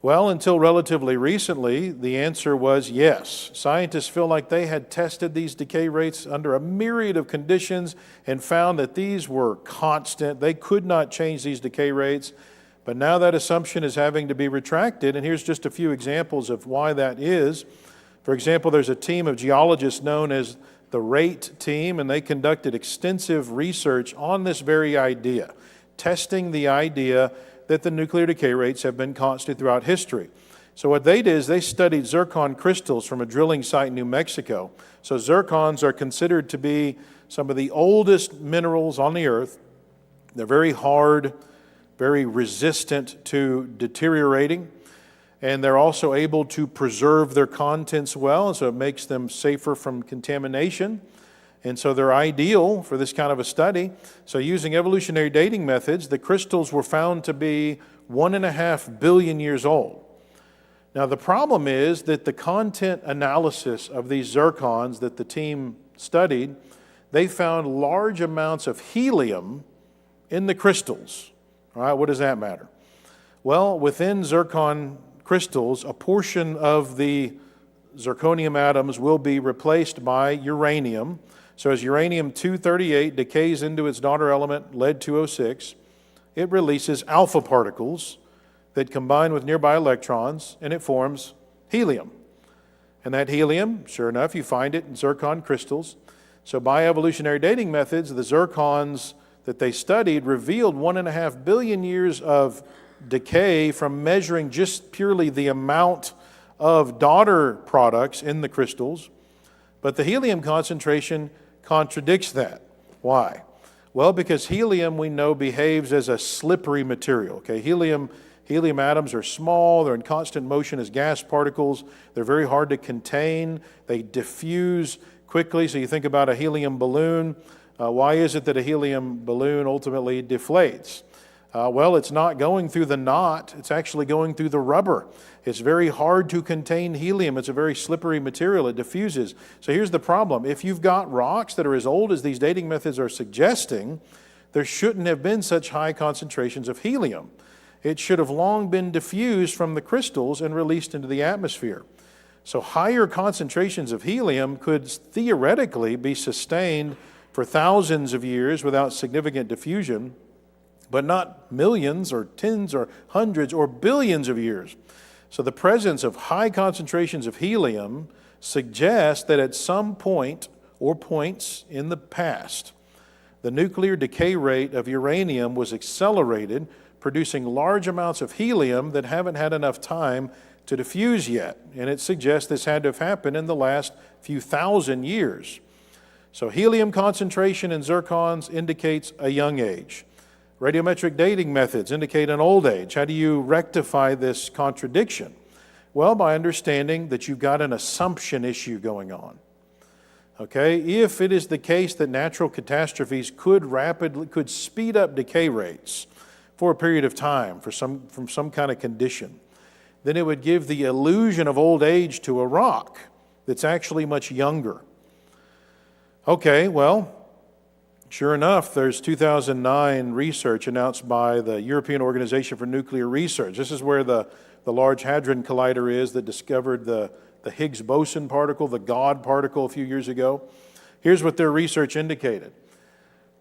Well, until relatively recently, the answer was yes. Scientists feel like they had tested these decay rates under a myriad of conditions and found that these were constant. They could not change these decay rates. But now that assumption is having to be retracted, and here's just a few examples of why that is. For example, there's a team of geologists known as the RATE team, and they conducted extensive research on this very idea, testing the idea that the nuclear decay rates have been constant throughout history. So what they did is they studied zircon crystals from a drilling site in New Mexico. So zircons are considered to be some of the oldest minerals on the earth. They're very hard, very resistant to deteriorating, and they're also able to preserve their contents well, and so it makes them safer from contamination. And so they're ideal for this kind of a study. So using evolutionary dating methods, the crystals were found to be 1.5 billion years old. Now the problem is that the content analysis of these zircons that the team studied, they found large amounts of helium in the crystals. All right, what does that matter? Well, within zircon crystals, a portion of the zirconium atoms will be replaced by uranium. So as uranium-238 decays into its daughter element, lead-206, it releases alpha particles that combine with nearby electrons, and it forms helium. And that helium, sure enough, you find it in zircon crystals. So by evolutionary dating methods, the zircons that they studied revealed 1.5 billion years of decay from measuring just purely the amount of daughter products in the crystals. But the helium concentration contradicts that. Why? Well, because helium, we know, behaves as a slippery material. Okay, helium atoms are small, they're in constant motion as gas particles, they're very hard to contain, they diffuse quickly. So you think about a helium balloon. Why is it that a helium balloon ultimately deflates? Well, it's not going through the knot, it's actually going through the rubber. It's very hard to contain helium. It's a very slippery material. It diffuses. So here's the problem. If you've got rocks that are as old as these dating methods are suggesting, there shouldn't have been such high concentrations of helium. It should have long been diffused from the crystals and released into the atmosphere. So higher concentrations of helium could theoretically be sustained for thousands of years without significant diffusion, but not millions or tens or hundreds or billions of years. So the presence of high concentrations of helium suggests that at some point or points in the past, the nuclear decay rate of uranium was accelerated, producing large amounts of helium that haven't had enough time to diffuse yet. And it suggests this had to have happened in the last few thousand years. So helium concentration in zircons indicates a young age. Radiometric dating methods indicate an old age. How do you rectify this contradiction? Well, by understanding that you've got an assumption issue going on. Okay, if it is the case that natural catastrophes could speed up decay rates for a period of time from some kind of condition, then it would give the illusion of old age to a rock that's actually much younger. Okay, well, sure enough, there's 2009 research announced by the European Organization for Nuclear Research. This is where the Large Hadron Collider is that discovered the Higgs boson particle, the God particle a few years ago. Here's what their research indicated.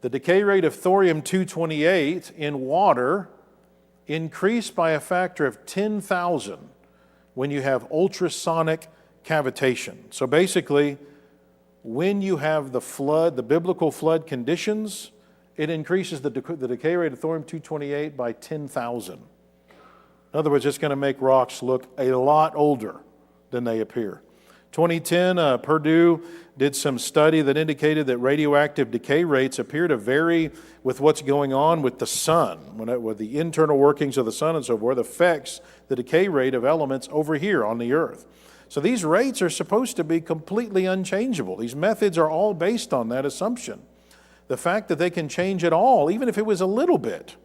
The decay rate of thorium-228 in water increased by a factor of 10,000 when you have ultrasonic cavitation. So basically, when you have the flood, the biblical flood conditions, it increases the decay rate of thorium-228 by 10,000. In other words, it's going to make rocks look a lot older than they appear. 2010, Purdue did some study that indicated that radioactive decay rates appear to vary with what's going on with the sun, with the internal workings of the sun and so forth, affects the decay rate of elements over here on the earth. So these rates are supposed to be completely unchangeable. These methods are all based on that assumption. The fact that they can change at all, even if it was a little bit,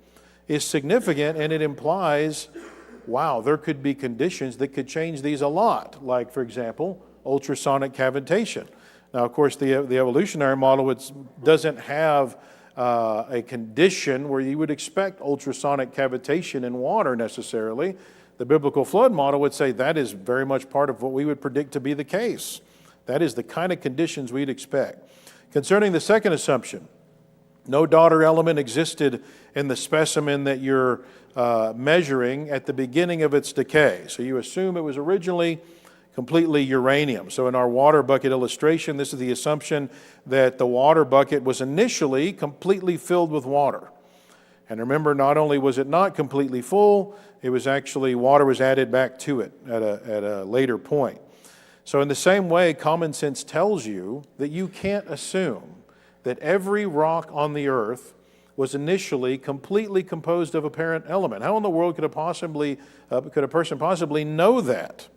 is significant, and it implies, wow, there could be conditions that could change these a lot, like, for example, ultrasonic cavitation. Now, of course, the evolutionary model doesn't have a condition where you would expect ultrasonic cavitation in water necessarily. The biblical flood model would say that is very much part of what we would predict to be the case. That is the kind of conditions we'd expect. Concerning the second assumption, no daughter element existed in the specimen that you're measuring at the beginning of its decay. So you assume it was originally completely uranium. So in our water bucket illustration, this is the assumption that the water bucket was initially completely filled with water. And remember, not only was it not completely full, it was actually, water was added back to it at a later point. So in the same way, common sense tells you that you can't assume that every rock on the earth was initially completely composed of a parent element. How in the world could a person possibly know that,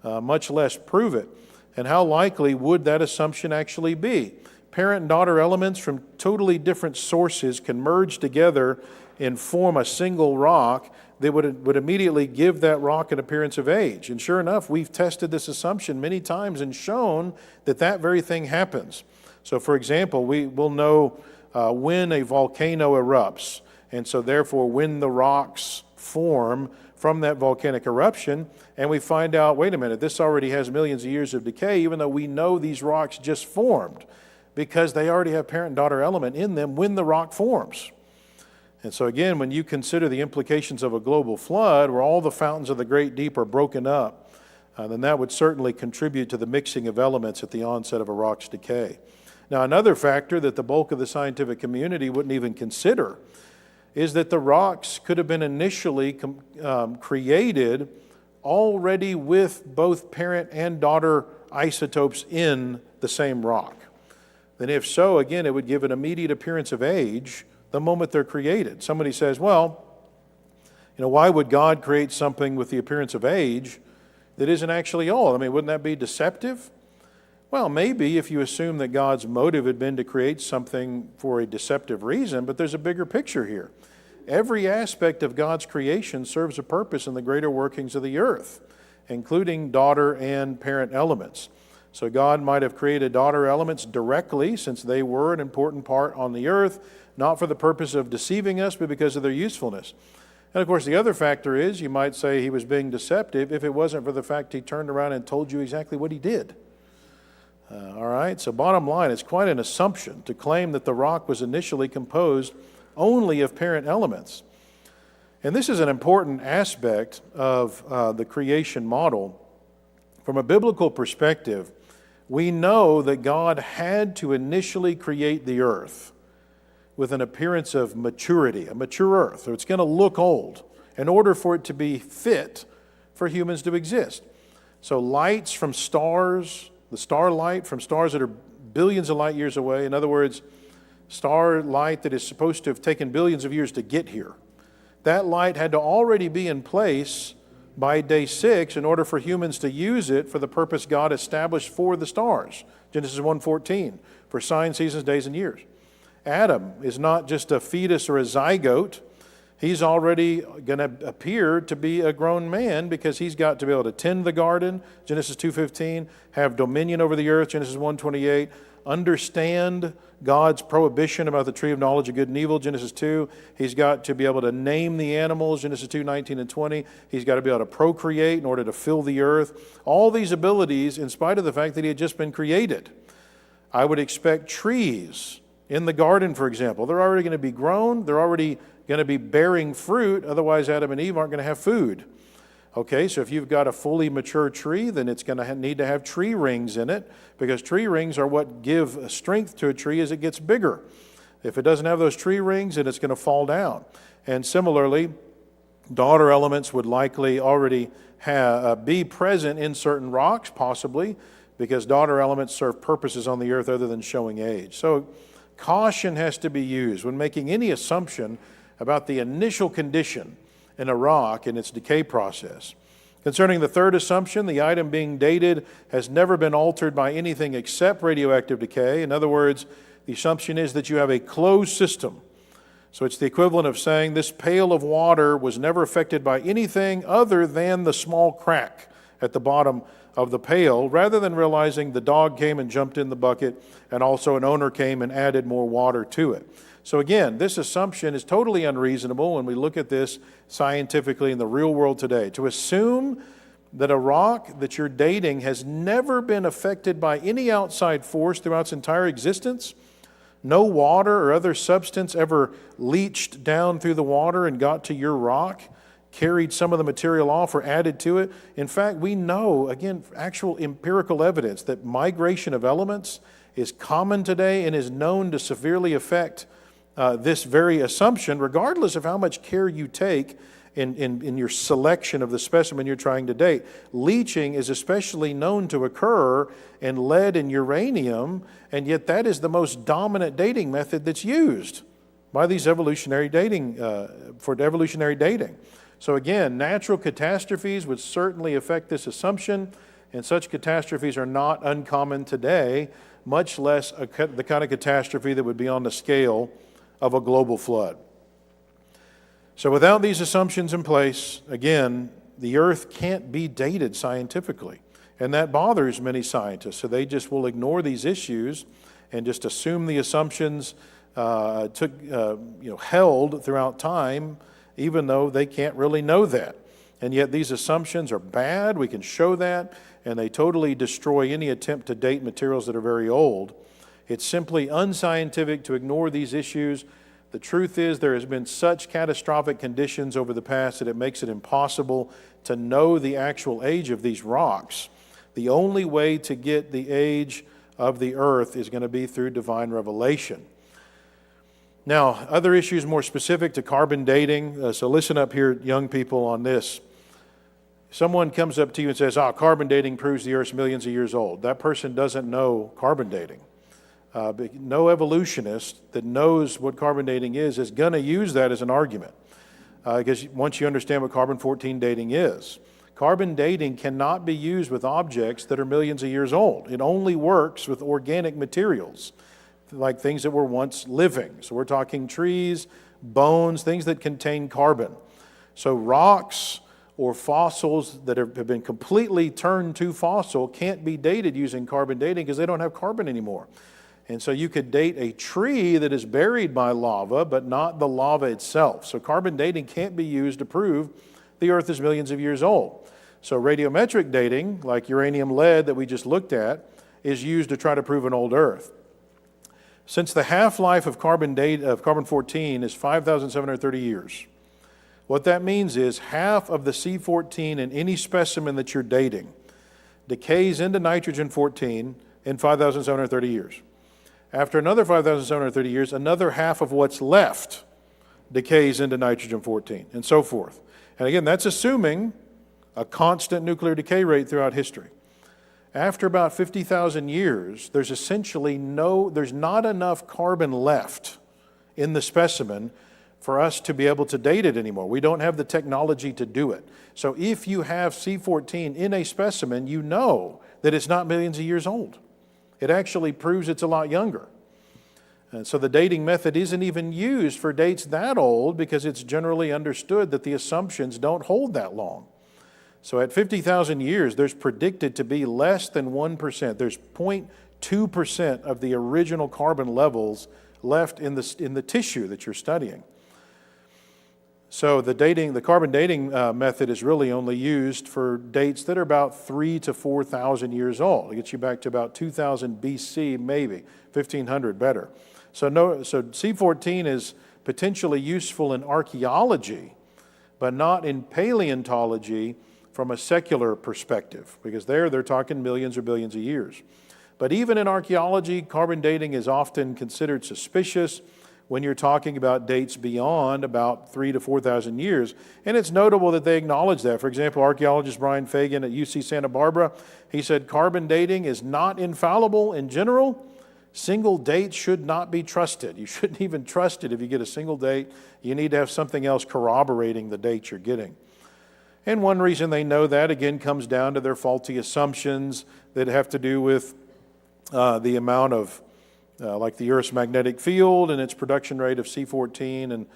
much less prove it? And how likely would that assumption actually be? Parent and daughter elements from totally different sources can merge together and form a single rock that would immediately give that rock an appearance of age. And sure enough, we've tested this assumption many times and shown that that very thing happens. So for example, we will know when a volcano erupts, and so therefore when the rocks form from that volcanic eruption, and we find out, wait a minute, this already has millions of years of decay, even though we know these rocks just formed, because they already have parent and daughter element in them when the rock forms. And so again, when you consider the implications of a global flood where all the fountains of the great deep are broken up, then that would certainly contribute to the mixing of elements at the onset of a rock's decay. Now, another factor that the bulk of the scientific community wouldn't even consider is that the rocks could have been initially created already with both parent and daughter isotopes in the same rock. Then if so, again, it would give an immediate appearance of age the moment they're created. Somebody says, well, why would God create something with the appearance of age that isn't actually old? I mean, wouldn't that be deceptive? Well, maybe if you assume that God's motive had been to create something for a deceptive reason, but there's a bigger picture here. every aspect of God's creation serves a purpose in the greater workings of the earth, including daughter and parent elements. So God might have created daughter elements directly, since they were an important part on the earth, not for the purpose of deceiving us, but because of their usefulness. And of course, the other factor is, you might say he was being deceptive if it wasn't for the fact he turned around and told you exactly what he did. All right, so bottom line, it's quite an assumption to claim that the rock was initially composed only of parent elements. And this is an important aspect of the creation model. From a biblical perspective, we know that God had to initially create the earth with an appearance of maturity, a mature earth. So it's going to look old in order for it to be fit for humans to exist. So lights from stars, the starlight from stars that are billions of light years away, in other words, starlight that is supposed to have taken billions of years to get here, that light had to already be in place by day 6 in order for humans to use it for the purpose God established for the stars. Genesis 1:14, for signs, seasons, days, and years. Adam is not just a fetus or a zygote. He's already going to appear to be a grown man, because he's got to be able to tend the garden, Genesis 2:15, have dominion over the earth, Genesis 1:28, understand God's prohibition about the tree of knowledge of good and evil, Genesis 2. He's got to be able to name the animals, Genesis 2:19 and 20. He's got to be able to procreate in order to fill the earth. All these abilities, in spite of the fact that he had just been created. I would expect trees in the garden, for example, they're already going to be grown, they're already going to be bearing fruit, otherwise Adam and Eve aren't going to have food. Okay, so if you've got a fully mature tree, then it's going to need to have tree rings in it, because tree rings are what give strength to a tree as it gets bigger. If it doesn't have those tree rings, then it's going to fall down. And similarly, daughter elements would likely already be present in certain rocks, possibly, because daughter elements serve purposes on the earth other than showing age. So caution has to be used when making any assumption about the initial condition in a rock and its decay process. Concerning the third assumption, the item being dated has never been altered by anything except radioactive decay. In other words, the assumption is that you have a closed system. So it's the equivalent of saying this pail of water was never affected by anything other than the small crack at the bottom of the pail, rather than realizing the dog came and jumped in the bucket, and also an owner came and added more water to it. So again, this assumption is totally unreasonable when we look at this scientifically in the real world today. To assume that a rock that you're dating has never been affected by any outside force throughout its entire existence, no water or other substance ever leached down through the water and got to your rock, carried some of the material off or added to it. In fact, we know, again, actual empirical evidence that migration of elements is common today and is known to severely affect this very assumption, regardless of how much care you take in your selection of the specimen you're trying to date. Leaching is especially known to occur in lead and uranium, and yet that is the most dominant dating method that's used by these evolutionary dating, for evolutionary dating. So again, natural catastrophes would certainly affect this assumption, and such catastrophes are not uncommon today, much less the kind of catastrophe that would be on the scale of a global flood. So without these assumptions in place, again, the earth can't be dated scientifically. And that bothers many scientists. So they just will ignore these issues and just assume the assumptions held throughout time, even though they can't really know that. And yet these assumptions are bad, we can show that, and they totally destroy any attempt to date materials that are very old. It's simply unscientific to ignore these issues. The truth is there has been such catastrophic conditions over the past that it makes it impossible to know the actual age of these rocks. The only way to get the age of the earth is going to be through divine revelation. Now, other issues more specific to carbon dating. So listen up here, young people, on this. Someone comes up to you and says, carbon dating proves the earth's millions of years old. That person doesn't know carbon dating. No evolutionist that knows what carbon dating is going to use that as an argument, because once you understand what carbon-14 dating is. Carbon dating cannot be used with objects that are millions of years old. It only works with organic materials, like things that were once living. So we're talking trees, bones, things that contain carbon. So rocks or fossils that have been completely turned to fossil can't be dated using carbon dating because they don't have carbon anymore. And so you could date a tree that is buried by lava, but not the lava itself. So carbon dating can't be used to prove the Earth is millions of years old. So radiometric dating, like uranium lead that we just looked at, is used to try to prove an old Earth. Since the half-life of carbon-14 is 5,730 years, what that means is half of the C14 in any specimen that you're dating decays into nitrogen-14 in 5,730 years. After another 5,730 years, another half of what's left decays into nitrogen-14, and so forth. And again, that's assuming a constant nuclear decay rate throughout history. After about 50,000 years, there's not enough carbon left in the specimen for us to be able to date it anymore. We don't have the technology to do it. So if you have C14 in a specimen, you know that it's not millions of years old. It actually proves it's a lot younger. And so the dating method isn't even used for dates that old because it's generally understood that the assumptions don't hold that long. So at 50,000 years, there's predicted to be less than 1%. There's 0.2% of the original carbon levels left in the tissue that you're studying. So the carbon dating method is really only used for dates that are about 3,000 to 4,000 years old. It gets you back to about 2000 BC, maybe 1500 better. So C14 is potentially useful in archaeology, but not in paleontology from a secular perspective, because they're talking millions or billions of years. But even in archaeology, carbon dating is often considered suspicious when you're talking about dates beyond about 3,000 to 4,000 years. And it's notable that they acknowledge that. For example, archaeologist Brian Fagan at UC Santa Barbara, he said carbon dating is not infallible in general. Single dates should not be trusted. You shouldn't even trust it if you get a single date. You need to have something else corroborating the date you're getting. And one reason they know that, again, comes down to their faulty assumptions that have to do with the amount of like the Earth's magnetic field and its production rate of C14, and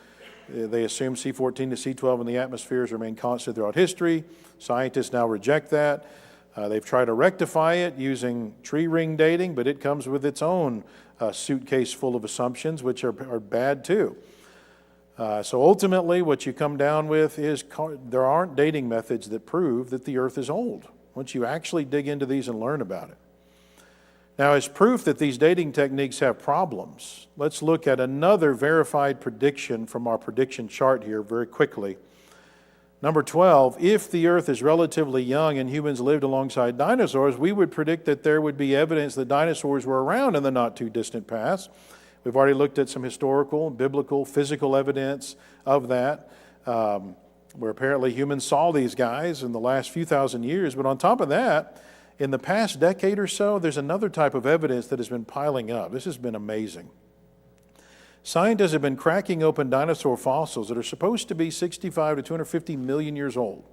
they assume C14 to C12 in the atmospheres remain constant throughout history. Scientists now reject that. They've tried to rectify it using tree ring dating, but it comes with its own suitcase full of assumptions, which are bad too. So ultimately, what you come down with is there aren't dating methods that prove that the Earth is old, once you actually dig into these and learn about it. Now, as proof that these dating techniques have problems, let's look at another verified prediction from our prediction chart here very quickly. Number 12, if the Earth is relatively young and humans lived alongside dinosaurs, we would predict that there would be evidence that dinosaurs were around in the not too distant past. We've already looked at some historical, biblical, physical evidence of that, where apparently humans saw these guys in the last few thousand years. But on top of that, in the past decade or so, there's another type of evidence that has been piling up. This has been amazing. Scientists have been cracking open dinosaur fossils that are supposed to be 65 to 250 million years old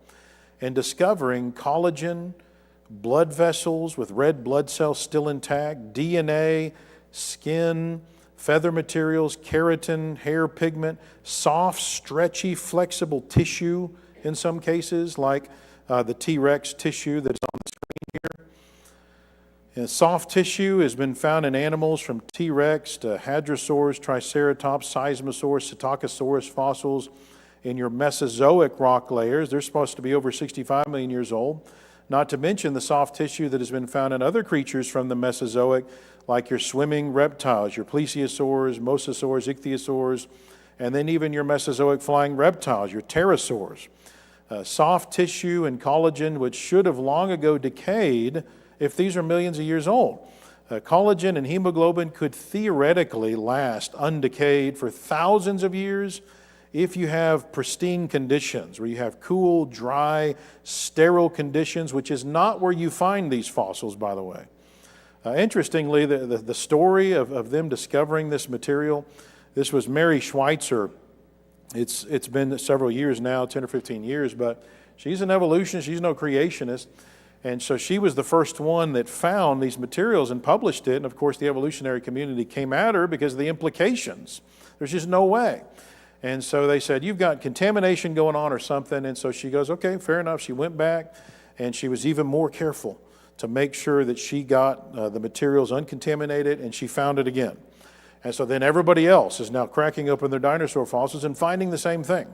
and discovering collagen, blood vessels with red blood cells still intact, DNA, skin, feather materials, keratin, hair pigment, soft, stretchy, flexible tissue in some cases, like the T-Rex tissue that's on the screen here. And soft tissue has been found in animals from T-Rex to hadrosaurs, triceratops, seismosaurs, psittacosaurus fossils in your Mesozoic rock layers. They're supposed to be over 65 million years old. Not to mention the soft tissue that has been found in other creatures from the Mesozoic, like your swimming reptiles, your plesiosaurs, mosasaurs, ichthyosaurs, and then even your Mesozoic flying reptiles, your pterosaurs. Soft tissue and collagen, which should have long ago decayed if these are millions of years old. Collagen and hemoglobin could theoretically last undecayed for thousands of years if you have pristine conditions, where you have cool, dry, sterile conditions, which is not where you find these fossils, by the way. Interestingly, the story of them discovering this material, this was Mary Schweitzer. It's been several years now, 10 or 15 years, but she's an evolutionist, she's no creationist. And so she was the first one that found these materials and published it. And of course, the evolutionary community came at her because of the implications. There's just no way. And so they said, you've got contamination going on or something. And so she goes, okay, fair enough. She went back, and she was even more careful to make sure that she got the materials uncontaminated, and she found it again. And so then everybody else is now cracking open their dinosaur fossils and finding the same thing.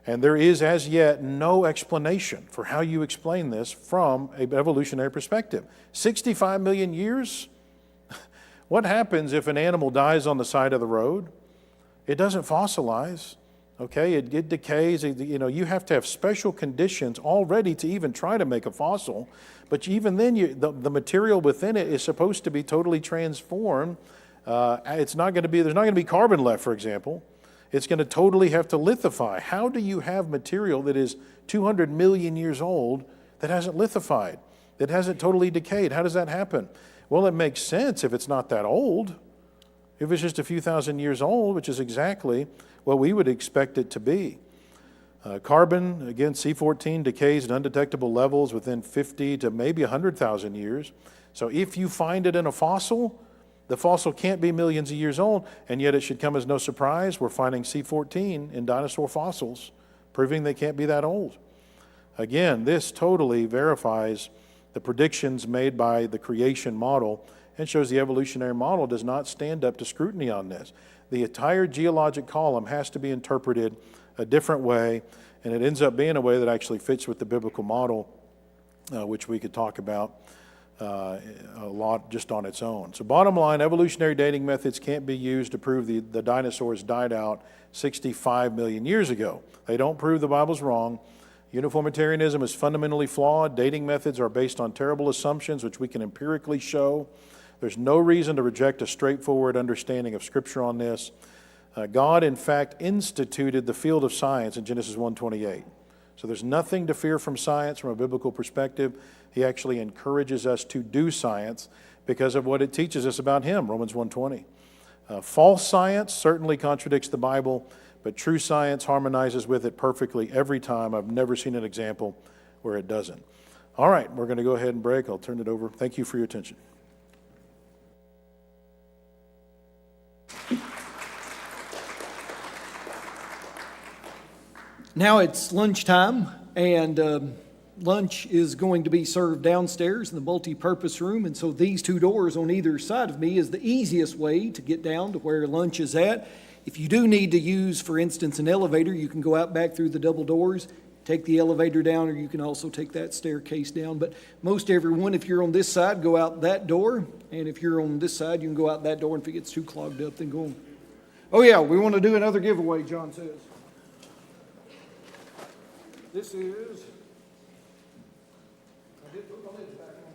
And there is as yet no explanation for how you explain this from an evolutionary perspective. 65 million years? What happens if an animal dies on the side of the road? It doesn't fossilize, okay? It decays. You have to have special conditions already to even try to make a fossil. But even then, the material within it is supposed to be totally transformed. There's not going to be carbon left, for example. It's going to totally have to lithify. How do you have material that is 200 million years old that hasn't lithified, that hasn't totally decayed? How does that happen? Well, it makes sense if it's not that old. If it's just a few thousand years old, which is exactly what we would expect it to be. Carbon, again, C14 decays at undetectable levels within 50 to maybe 100,000 years. So if you find it in a fossil, the fossil can't be millions of years old, and yet it should come as no surprise. We're finding C14 in dinosaur fossils, proving they can't be that old. Again, this totally verifies the predictions made by the creation model and shows the evolutionary model does not stand up to scrutiny on this. The entire geologic column has to be interpreted a different way, and it ends up being a way that actually fits with the biblical model, which we could talk about a lot just on its own. So bottom line, evolutionary dating methods can't be used to prove the dinosaurs died out 65 million years ago. They don't prove the Bible's wrong. Uniformitarianism is fundamentally flawed. Dating methods are based on terrible assumptions, which we can empirically show. There's no reason to reject a straightforward understanding of Scripture on this. God, in fact, instituted the field of science in Genesis 1:28. So there's nothing to fear from science from a biblical perspective. He actually encourages us to do science because of what it teaches us about Him, Romans 1:20. False science certainly contradicts the Bible, but true science harmonizes with it perfectly every time. I've never seen an example where it doesn't. All right, we're going to go ahead and break. I'll turn it over. Thank you for your attention. Now it's lunchtime, and lunch is going to be served downstairs in the multi-purpose room, and so these two doors on either side of me is the easiest way to get down to where lunch is at. If you do need to use, for instance, an elevator, you can go out back through the double doors, take the elevator down, or you can also take that staircase down. But most everyone, if you're on this side, go out that door, and if you're on this side, you can go out that door, and if it gets too clogged up, then go on. Oh yeah, we want to do another giveaway, John says. This is, I did put my lids back on.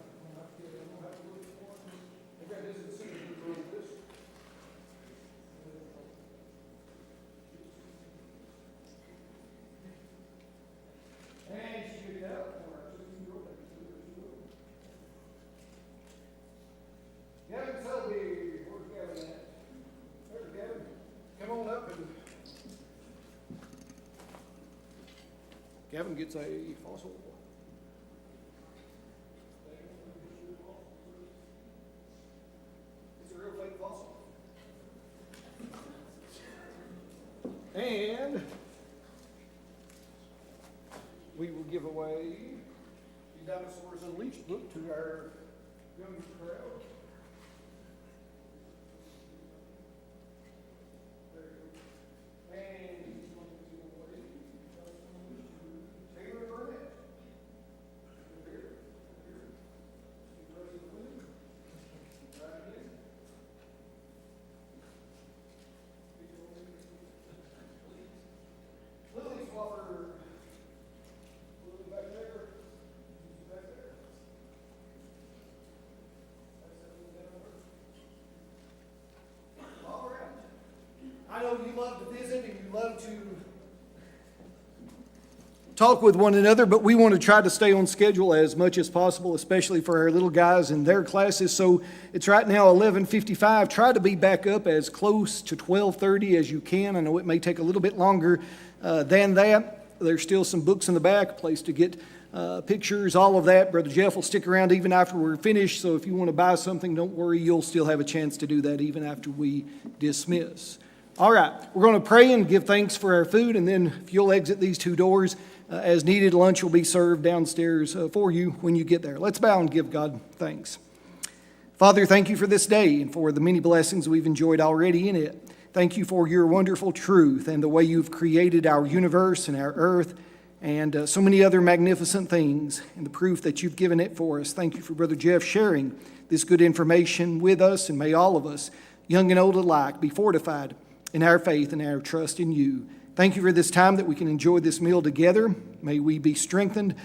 Okay, this is the signature for this. And she get it out for us. Gavin Selby, where's Gavin at? There's Gavin. Come on up and Gavin gets a fossil. It's a real fake fossil. And we will give away the Dinosaurs Unleashed book to our young crowd. I know you love to visit and you love to talk with one another, but we want to try to stay on schedule as much as possible, especially for our little guys in their classes. So it's right now 11:55. Try to be back up as close to 12:30 as you can. I know it may take a little bit longer than that. There's still some books in the back, a place to get pictures, all of that. Brother Jeff will stick around even after we're finished, so if you want to buy something, don't worry, you'll still have a chance to do that even after we dismiss. All right, we're going to pray and give thanks for our food, and then if you'll exit these two doors, as needed, lunch will be served downstairs for you when you get there. Let's bow and give God thanks. Father, thank you for this day and for the many blessings we've enjoyed already in it. Thank you for your wonderful truth and the way you've created our universe and our earth and so many other magnificent things and the proof that you've given it for us. Thank you for Brother Jeff sharing this good information with us, and may all of us, young and old alike, be fortified in our faith and our trust in you. Thank you for this time that we can enjoy this meal together. May we be strengthened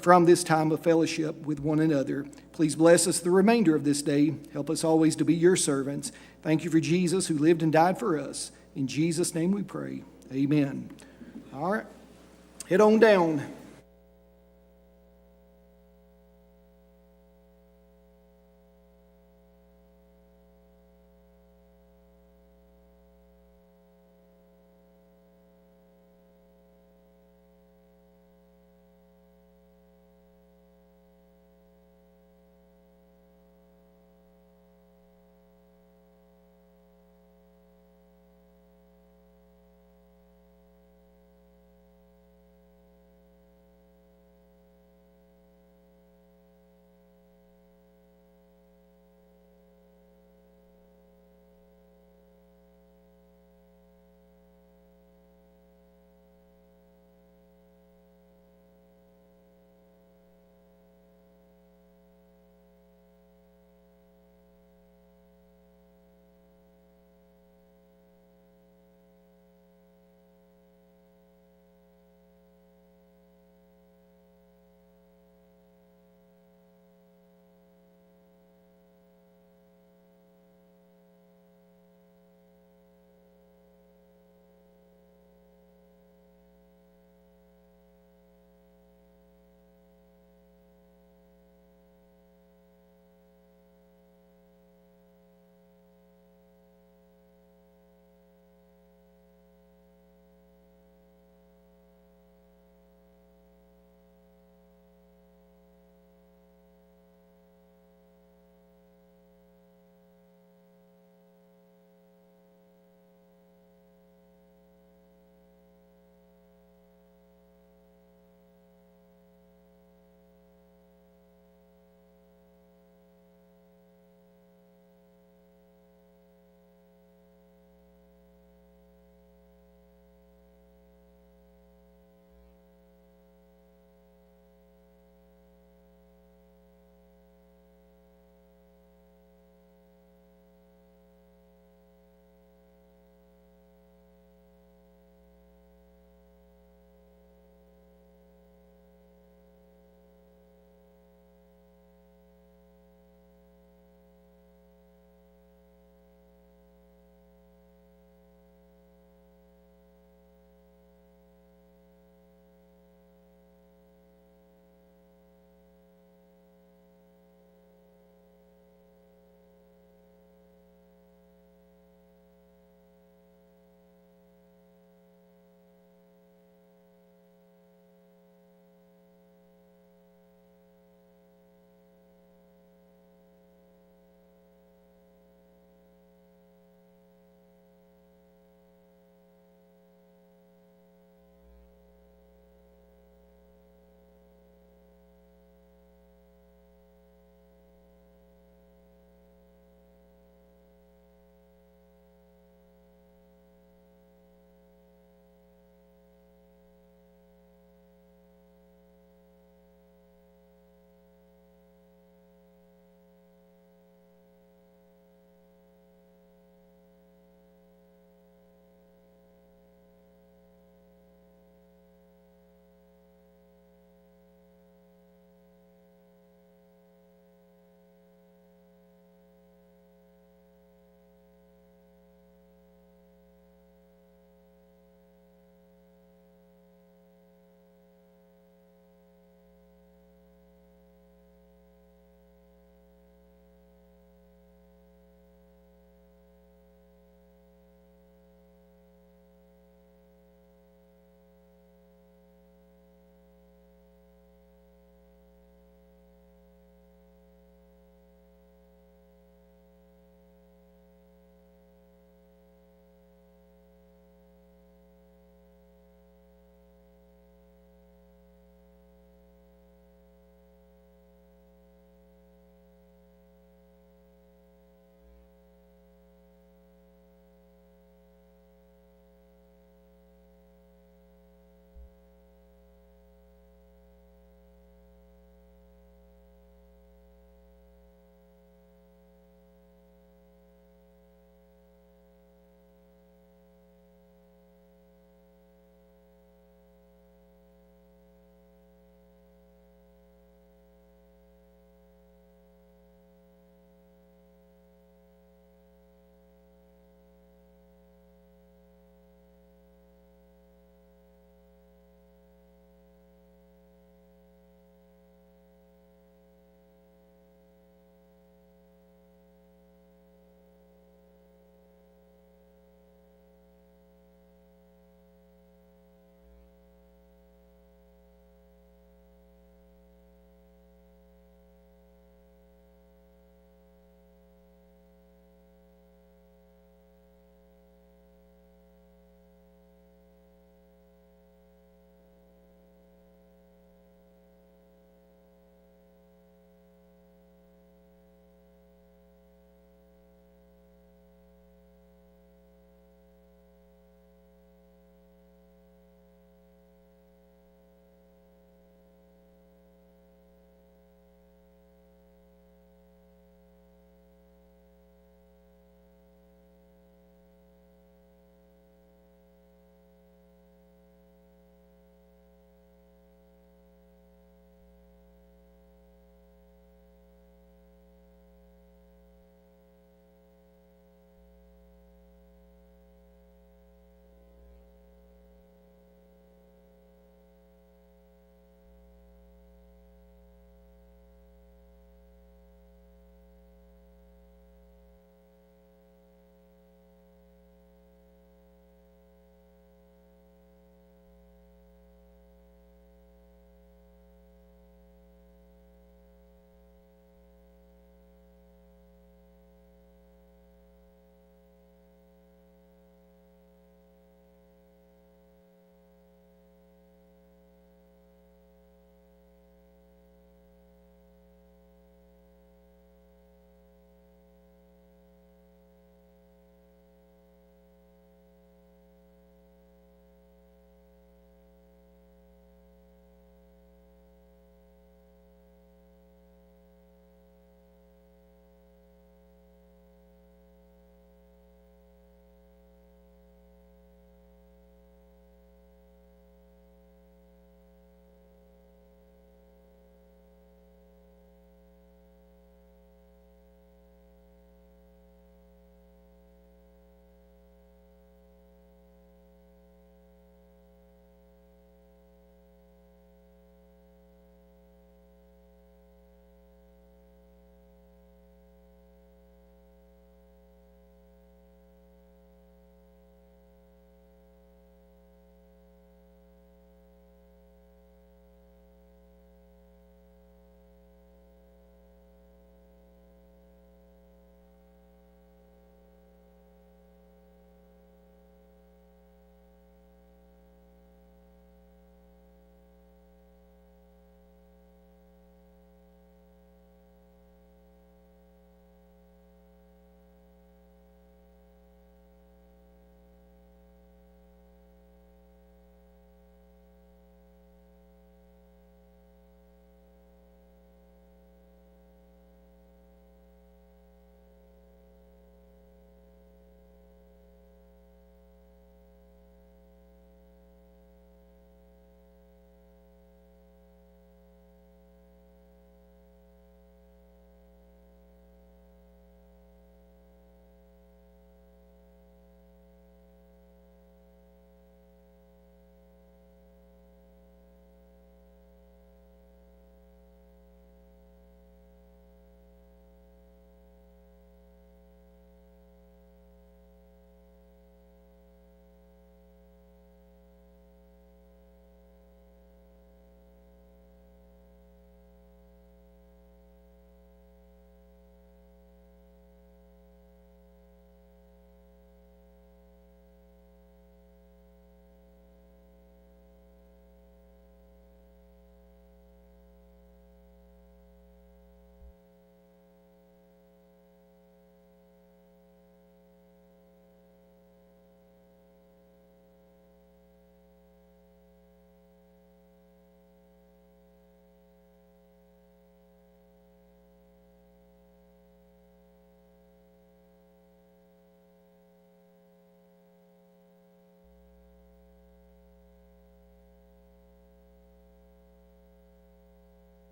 from this time of fellowship with one another. Please bless us the remainder of this day. Help us always to be your servants. Thank you for Jesus who lived and died for us. In Jesus' name we pray. Amen. All right. Head on down.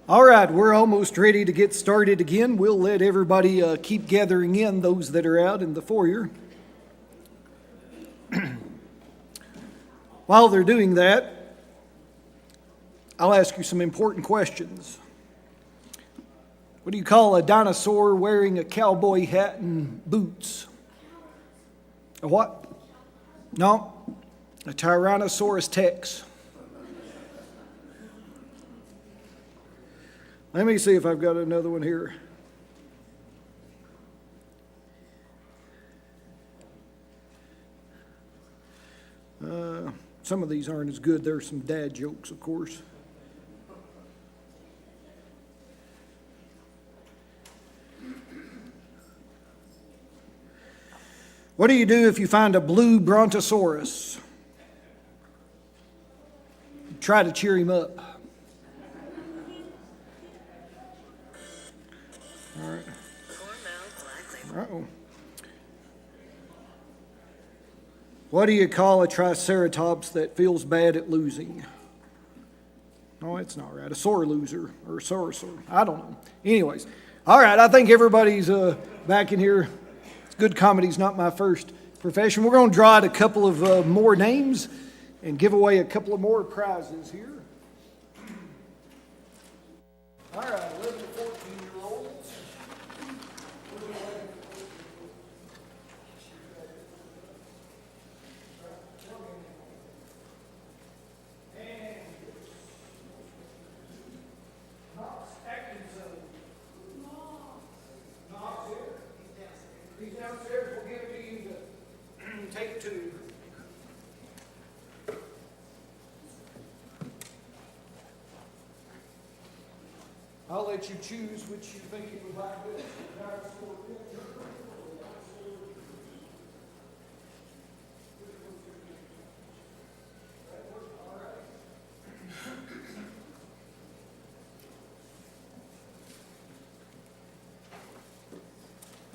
All right, we're almost ready to get started again. We'll let everybody keep gathering in, those that are out in the foyer. While they're doing that, I'll ask you some important questions. What do you call a dinosaur wearing a cowboy hat and boots? A what? No, a Tyrannosaurus Rex. Let me see if I've got another one here. Some of these aren't as good. There's some dad jokes, of course. What do you do if you find a blue brontosaurus? Try to cheer him up. All right. Uh-oh. What do you call a triceratops that feels bad at losing? No, it's not right. A sore loser or a saurosaur. I don't know. Anyways, all right, I think everybody's back in here. Good comedy's not my first profession. We're going to draw out a couple of more names and give away a couple of more prizes here. All right, 11 to 14-year-olds. He's downstairs. We'll give it to you to take it to him. I'll let you choose which you think you would like this.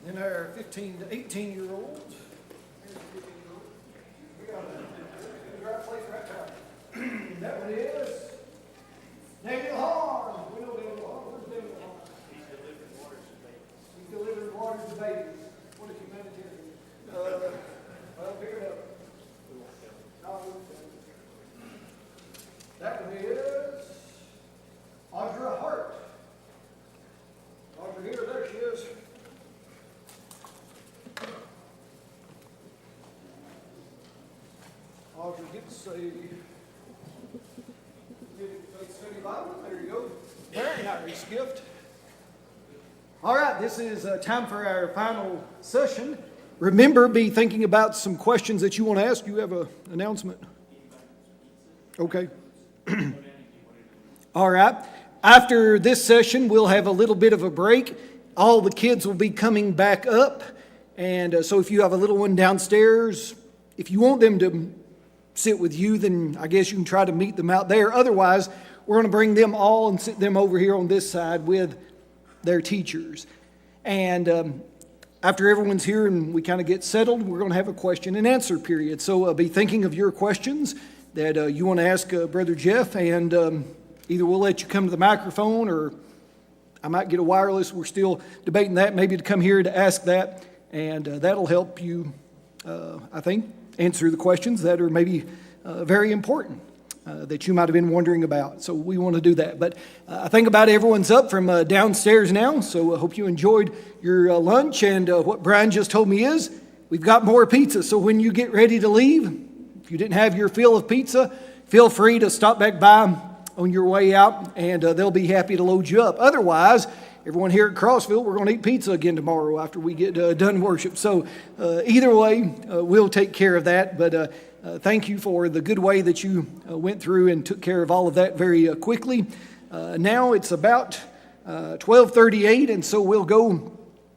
Then our 15 to 18-year-olds. We got a right place, right time. That one is Daniel Horn. We know Daniel Horn. Where's Daniel Horn? He's delivering water to babies. What a humanitarian. Well, pick it up. That one is Audra Hart. Audra here, there she is. Audra gets a study Bible. There you go. Very nice gift. All right, this is time for our final session. Remember, be thinking about some questions that you want to ask. You have an announcement. Okay. All right. After this session, we'll have a little bit of a break. All the kids will be coming back up. And so if you have a little one downstairs, if you want them to sit with you, then I guess you can try to meet them out there. Otherwise, we're going to bring them all and sit them over here on this side with their teachers. And after everyone's here and we kind of get settled, we're going to have a question and answer period. So be thinking of your questions that you want to ask Brother Jeff, and either we'll let you come to the microphone or I might get a wireless. We're still debating that, maybe to come here to ask that, and that'll help you, I think, answer the questions that are maybe very important that you might have been wondering about. So we want to do that. But I think about everyone's up from downstairs now, so I hope you enjoyed your lunch. And what Brian just told me is we've got more pizza. So when you get ready to leave, if you didn't have your fill of pizza, feel free to stop back by on your way out, and they'll be happy to load you up. Otherwise, everyone here at Crossville, we're going to eat pizza again tomorrow after we get done worship. So either way, we'll take care of that. But thank you for the good way that you went through and took care of all of that very quickly. Now it's about 12:38, and so we'll go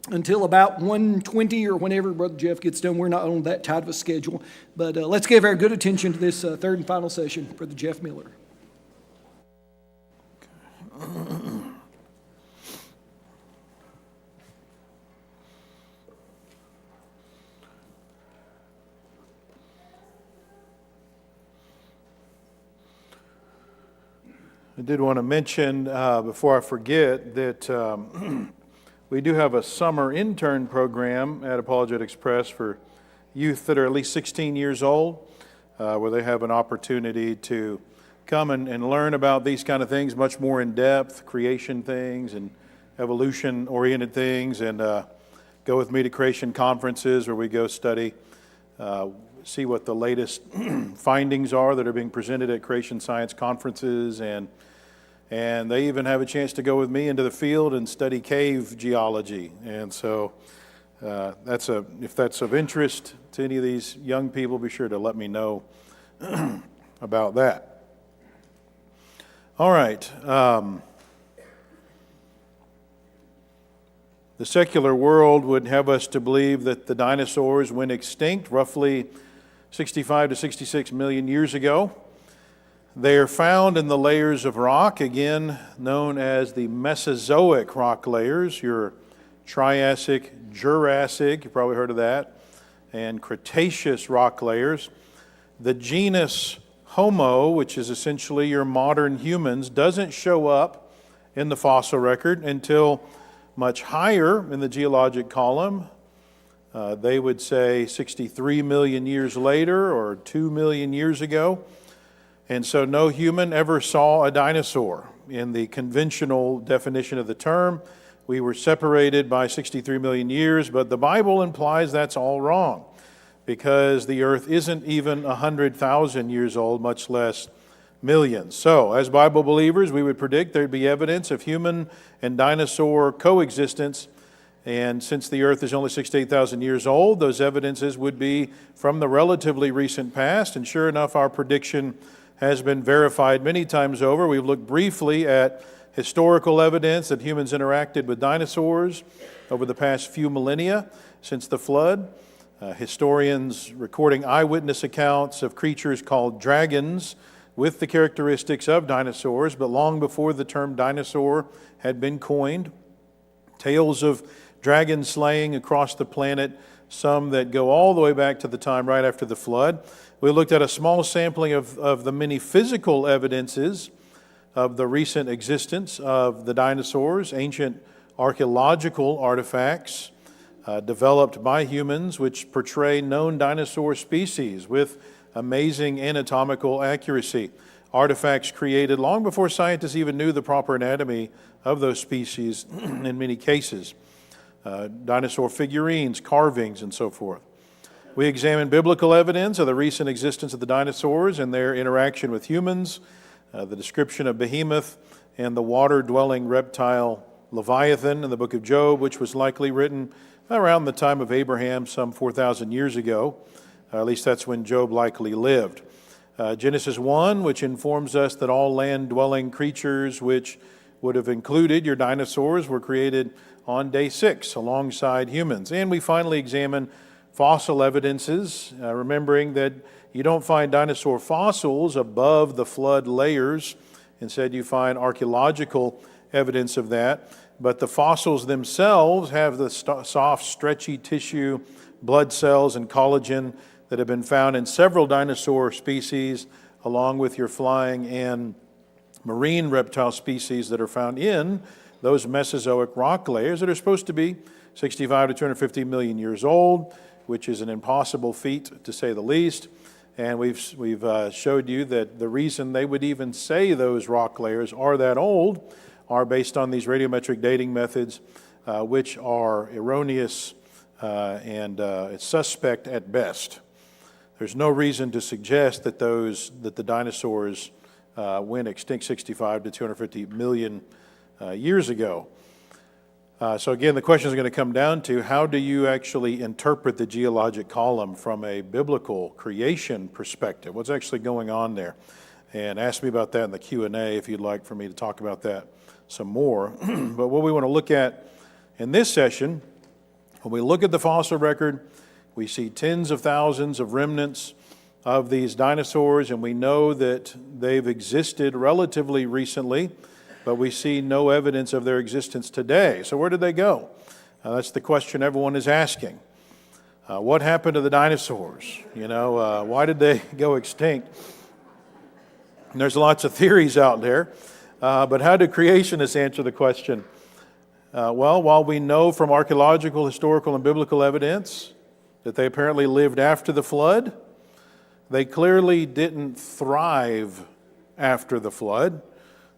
until about 1:20 or whenever Brother Jeff gets done. We're not on that tight of a schedule. But let's give our good attention to this third and final session, Brother Jeff Miller. I did want to mention, before I forget, that we do have a summer intern program at Apologetics Press for youth that are at least 16 years old, where they have an opportunity to come and learn about these kind of things much more in depth, creation things and evolution-oriented things, and go with me to creation conferences where we go study, see what the latest findings are that are being presented at creation science conferences, and they even have a chance to go with me into the field and study cave geology. And so if that's of interest to any of these young people, be sure to let me know about that. All right. The secular world would have us to believe that the dinosaurs went extinct roughly 65 to 66 million years ago. They are found in the layers of rock, again known as the Mesozoic rock layers, your Triassic, Jurassic, you've probably heard of that, and Cretaceous rock layers. The genus Homo, which is essentially your modern humans, doesn't show up in the fossil record until much higher in the geologic column. They would say 63 million years later or 2 million years ago. And so no human ever saw a dinosaur in the conventional definition of the term. We were separated by 63 million years, but the Bible implies that's all wrong because the earth isn't even 100,000 years old, much less millions. So, as Bible believers, we would predict there'd be evidence of human and dinosaur coexistence. And since the earth is only 68,000 years old, those evidences would be from the relatively recent past. And sure enough, our prediction has been verified many times over. We've looked briefly at historical evidence that humans interacted with dinosaurs over the past few millennia since the flood. Historians recording eyewitness accounts of creatures called dragons with the characteristics of dinosaurs, but long before the term dinosaur had been coined. Tales of dragon slaying across the planet, some that go all the way back to the time right after the flood. We looked at a small sampling of the many physical evidences of the recent existence of the dinosaurs, ancient archaeological artifacts developed by humans which portray known dinosaur species with amazing anatomical accuracy. Artifacts created long before scientists even knew the proper anatomy of those species in many cases. Dinosaur figurines, carvings, and so forth. We examined biblical evidence of the recent existence of the dinosaurs and their interaction with humans, the description of Behemoth and the water-dwelling reptile Leviathan in the book of Job, which was likely written around the time of Abraham, some 4,000 years ago. At least that's when Job likely lived. Genesis 1, which informs us that all land-dwelling creatures, which would have included your dinosaurs, were created on day 6 alongside humans. And we finally examine fossil evidences, remembering that you don't find dinosaur fossils above the flood layers. Instead, you find archaeological evidence of that. But the fossils themselves have the soft, stretchy tissue, blood cells, and collagen that have been found in several dinosaur species, along with your flying and marine reptile species that are found in those Mesozoic rock layers that are supposed to be 65 to 250 million years old, which is an impossible feat, to say the least. And we've showed you that the reason they would even say those rock layers are that old are based on these radiometric dating methods, which are erroneous and suspect at best. There's no reason to suggest that the dinosaurs went extinct 65 to 250 million years ago. So again, the question is going to come down to how do you actually interpret the geologic column from a biblical creation perspective? What's actually going on there? And ask me about that in the Q&A if you'd like for me to talk about that some more. But what we want to look at in this session, when we look at the fossil record, we see tens of thousands of remnants of these dinosaurs, and we know that they've existed relatively recently, but we see no evidence of their existence today. So where did they go? That's the question everyone is asking. What happened to the dinosaurs? Why did they go extinct? And there's lots of theories out there. But how do creationists answer the question? Well, while we know from archaeological, historical, and biblical evidence that they apparently lived after the flood, they clearly didn't thrive after the flood.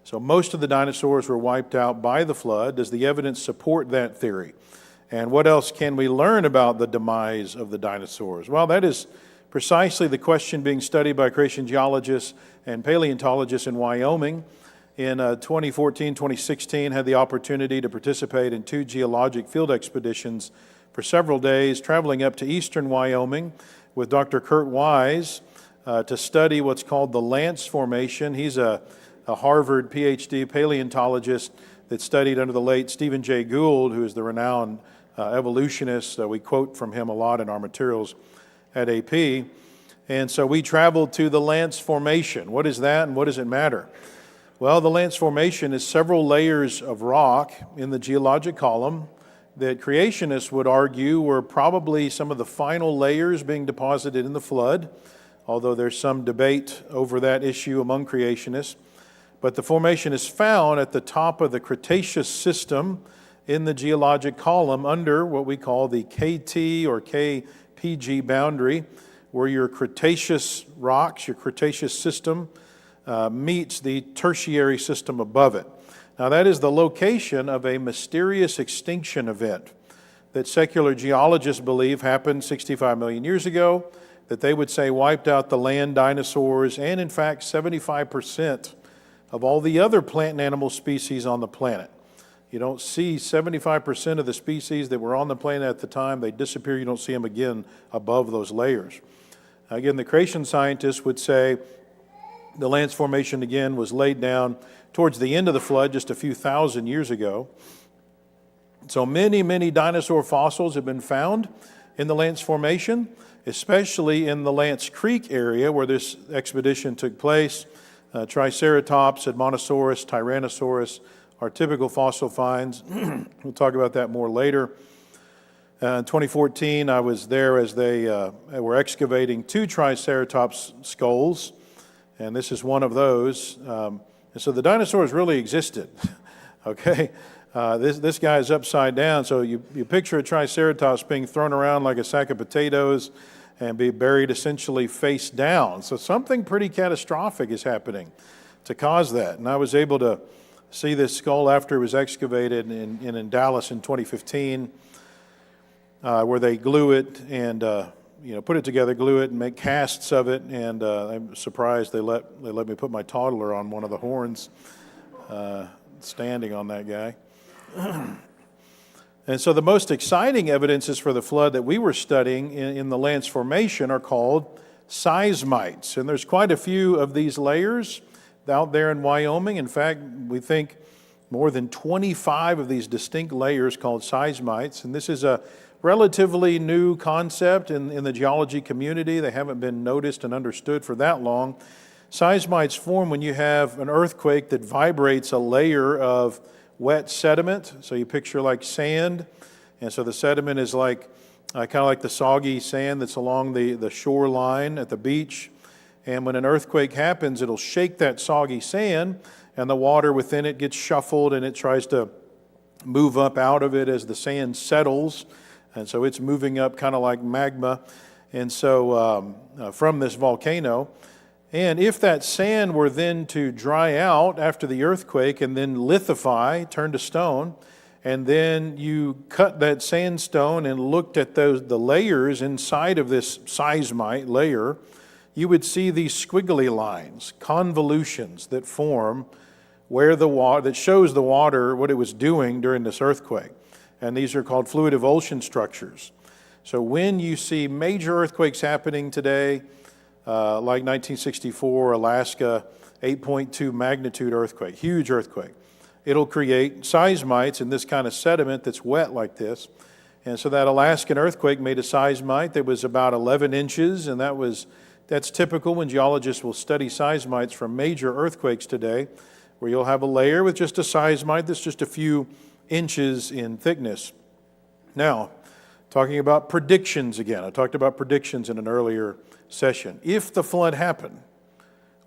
So most of the dinosaurs were wiped out by the flood. Does the evidence support that theory? And what else can we learn about the demise of the dinosaurs? Well, that is precisely the question being studied by creation geologists and paleontologists in Wyoming. In 2014, 2016, had the opportunity to participate in 2 geologic field expeditions for several days, traveling up to eastern Wyoming with Dr. Kurt Wise to study what's called the Lance Formation. He's a Harvard PhD paleontologist that studied under the late Stephen Jay Gould, who is the renowned evolutionist. We quote from him a lot in our materials at AP. And so we traveled to the Lance Formation. What is that and what does it matter? Well, the Lance Formation is several layers of rock in the geologic column that creationists would argue were probably some of the final layers being deposited in the flood, although there's some debate over that issue among creationists. But the formation is found at the top of the Cretaceous system in the geologic column under what we call the KT or KPG boundary, where your Cretaceous rocks, your Cretaceous system, meets the tertiary system above it. Now, that is the location of a mysterious extinction event that secular geologists believe happened 65 million years ago, that they would say wiped out the land dinosaurs and, in fact, 75% of all the other plant and animal species on the planet. You don't see 75% of the species that were on the planet at the time. They disappear. You don't see them again above those layers. Again, the creation scientists would say the Lance Formation, again, was laid down towards the end of the flood just a few thousand years ago. So many, many dinosaur fossils have been found in the Lance Formation, especially in the Lance Creek area where this expedition took place. Triceratops, Admonosaurus, Tyrannosaurus are typical fossil finds. We'll talk about that more later. In 2014, I was there as they were excavating 2 Triceratops skulls, and this is one of those. And so the dinosaurs really existed, okay? This guy is upside down, so you picture a Triceratops being thrown around like a sack of potatoes and be buried essentially face down. So something pretty catastrophic is happening to cause that. And I was able to see this skull after it was excavated in Dallas in 2015, where they glue it and put it together, glue it, and make casts of it. And I'm surprised they let me put my toddler on one of the horns, standing on that guy. And so the most exciting evidences for the flood that we were studying in the Lance Formation are called seismites. And there's quite a few of these layers out there in Wyoming. In fact, we think more than 25 of these distinct layers called seismites. And this is a relatively new concept in the geology community. They haven't been noticed and understood for that long. Seismites form when you have an earthquake that vibrates a layer of wet sediment. So you picture like sand, and so the sediment is like kind of like the soggy sand that's along the shoreline at the beach. And when an earthquake happens, it'll shake that soggy sand, and the water within it gets shuffled, and it tries to move up out of it as the sand settles. And so it's moving up kind of like magma, and so from this volcano. And if that sand were then to dry out after the earthquake and then lithify, turn to stone, and then you cut that sandstone and looked at the layers inside of this seismite layer, you would see these squiggly lines, convolutions that form where the water, that shows the water what it was doing during this earthquake. And these are called fluid avulsion structures. So when you see major earthquakes happening today, like 1964 Alaska 8.2 magnitude earthquake, huge earthquake, it'll create seismites in this kind of sediment that's wet like this. And so that Alaskan earthquake made a seismite that was about 11 inches, and that's typical when geologists will study seismites from major earthquakes today, where you'll have a layer with just a seismite that's just a few inches in thickness. Now, talking about predictions again. I talked about predictions in an earlier session. If the flood happened,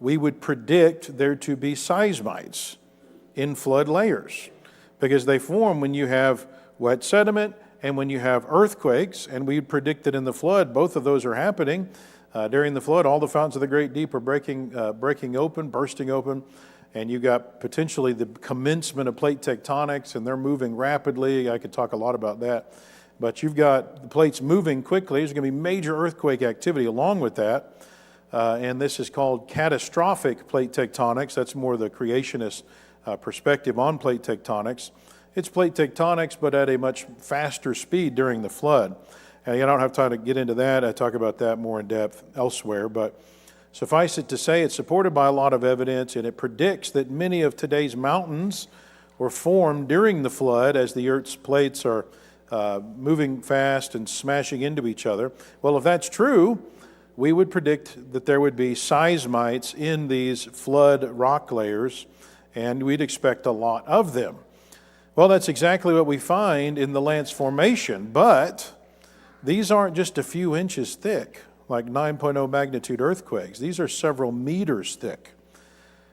we would predict there to be seismites in flood layers because they form when you have wet sediment and when you have earthquakes. And we predict that in the flood, both of those are happening. During the flood, all the fountains of the great deep are bursting open, and you got potentially the commencement of plate tectonics, and they're moving rapidly. I could talk a lot about that. But you've got the plates moving quickly. There's going to be major earthquake activity along with that. And this is called catastrophic plate tectonics. That's more the creationist perspective on plate tectonics. It's plate tectonics, but at a much faster speed during the flood. And I don't have time to get into that. I talk about that more in depth elsewhere. But suffice it to say, it's supported by a lot of evidence, and it predicts that many of today's mountains were formed during the flood as the Earth's plates are moving fast and smashing into each other. Well, if that's true, we would predict that there would be seismites in these flood rock layers, and we'd expect a lot of them. Well, that's exactly what we find in the Lance Formation, but these aren't just a few inches thick, like 9.0 magnitude earthquakes. These are several meters thick.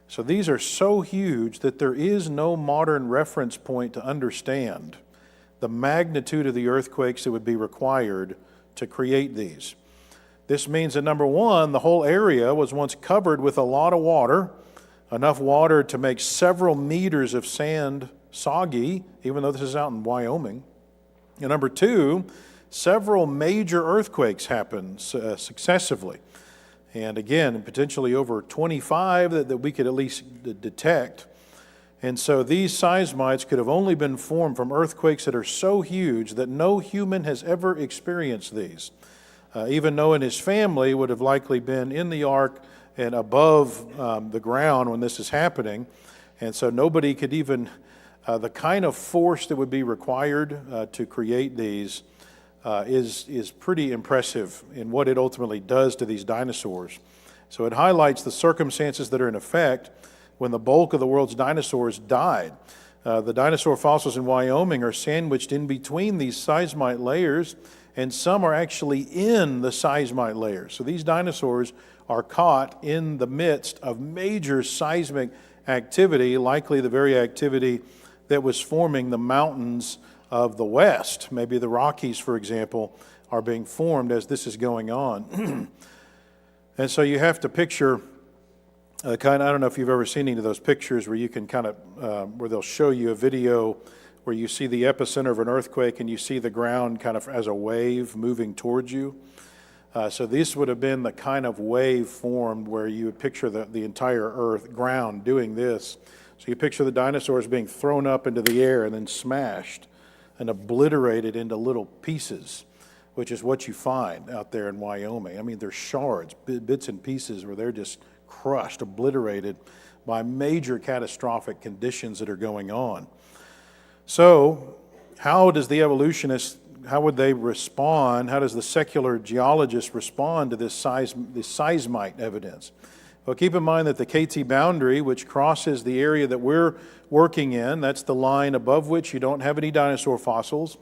So these are so huge that there is no modern reference point to understand the magnitude of the earthquakes that would be required to create these. This means that, number one, the whole area was once covered with a lot of water, enough water to make several meters of sand soggy, even though this is out in Wyoming. And number two, several major earthquakes happened successively. And again, potentially over 25 that we could at least detect. And so these seismites could have only been formed from earthquakes that are so huge that no human has ever experienced these. Even Noah and his family would have likely been in the ark and above the ground when this is happening. And so nobody could even, the kind of force that would be required to create these is pretty impressive in what it ultimately does to these dinosaurs. So it highlights the circumstances that are in effect when the bulk of the world's dinosaurs died. The dinosaur fossils in Wyoming are sandwiched in between these seismite layers, and some are actually in the seismite layers. So these dinosaurs are caught in the midst of major seismic activity, likely the very activity that was forming the mountains of the West. Maybe the Rockies, for example, are being formed as this is going on. And so you have to picture I don't know if you've ever seen any of those pictures where you can where they'll show you a video where you see the epicenter of an earthquake and you see the ground kind of as a wave moving towards you. So this would have been the kind of wave formed where you would picture the entire ground doing this. So you picture the dinosaurs being thrown up into the air and then smashed and obliterated into little pieces, which is what you find out there in Wyoming. I mean, they're shards, bits and pieces where they're just crushed, obliterated by major catastrophic conditions that are going on. So how does the evolutionist, how would they respond? How does the secular geologist respond to this seismite evidence? Well, keep in mind that the KT boundary, which crosses the area that we're working in, that's the line above which you don't have any dinosaur fossils.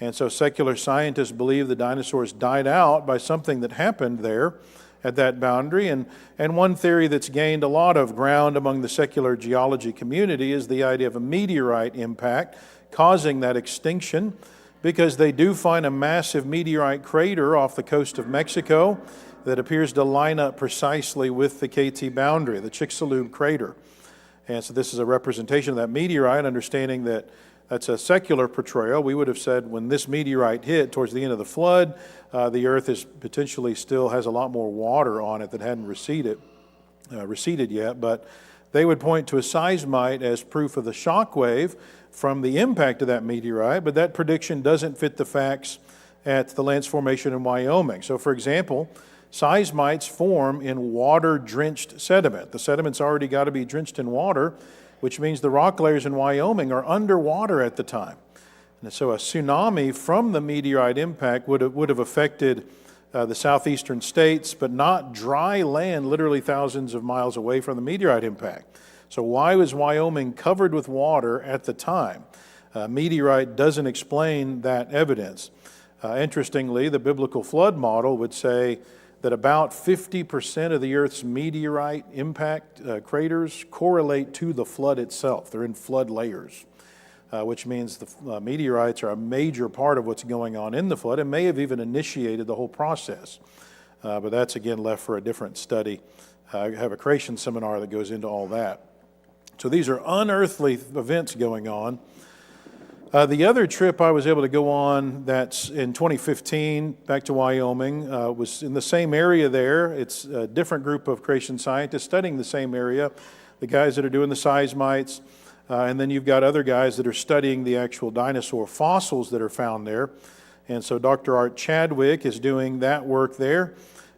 And so secular scientists believe the dinosaurs died out by something that happened there at that boundary. And one theory that's gained a lot of ground among the secular geology community is the idea of a meteorite impact causing that extinction, because they do find a massive meteorite crater off the coast of Mexico that appears to line up precisely with the KT boundary, the Chicxulub crater. And so this is a representation of that meteorite, understanding that that's a secular portrayal. We would have said when this meteorite hit towards the end of the flood, the earth is potentially still has a lot more water on it that hadn't receded yet, but they would point to a seismite as proof of the shock wave from the impact of that meteorite, but that prediction doesn't fit the facts at the Lance Formation in Wyoming. So for example, seismites form in water-drenched sediment. The sediment's already got to be drenched in water, which means the rock layers in Wyoming are underwater at the time. And so a tsunami from the meteorite impact would have affected the southeastern states, but not dry land literally thousands of miles away from the meteorite impact. So why was Wyoming covered with water at the time? Meteorite doesn't explain that evidence. Interestingly, the biblical flood model would say that about 50% of the Earth's meteorite impact craters correlate to the flood itself. They're in flood layers, which means the meteorites are a major part of what's going on in the flood and may have even initiated the whole process. But that's, again, left for a different study. I have a creation seminar that goes into all that. So these are unearthly events going on. The other trip I was able to go on that's in 2015 back to Wyoming was in the same area there. It's a different group of creation scientists studying the same area, the guys that are doing the seismites, and then you've got other guys that are studying the actual dinosaur fossils that are found there. And so Dr. Art Chadwick is doing that work there,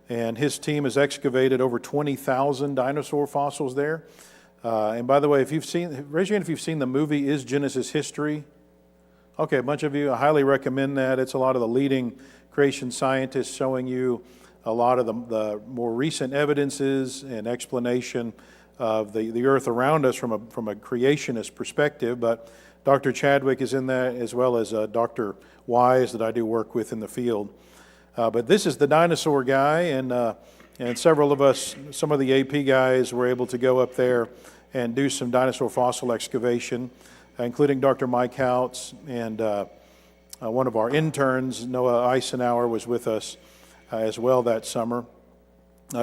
and his team has excavated over 20,000 dinosaur fossils there. And by the way, if you've seen, raise your hand if you've seen the movie Is Genesis History? Okay, a bunch of you, I highly recommend that. It's a lot of the leading creation scientists showing you a lot of the more recent evidences and explanation of the earth around us from a creationist perspective. But Dr. Chadwick is in that, as well as Dr. Wise that I do work with in the field. But this is the dinosaur guy, and several of us, some of the AP guys, were able to go up there and do some dinosaur fossil excavation, including Dr. Mike Houts, and one of our interns, Noah Eisenhower, was with us as well that summer.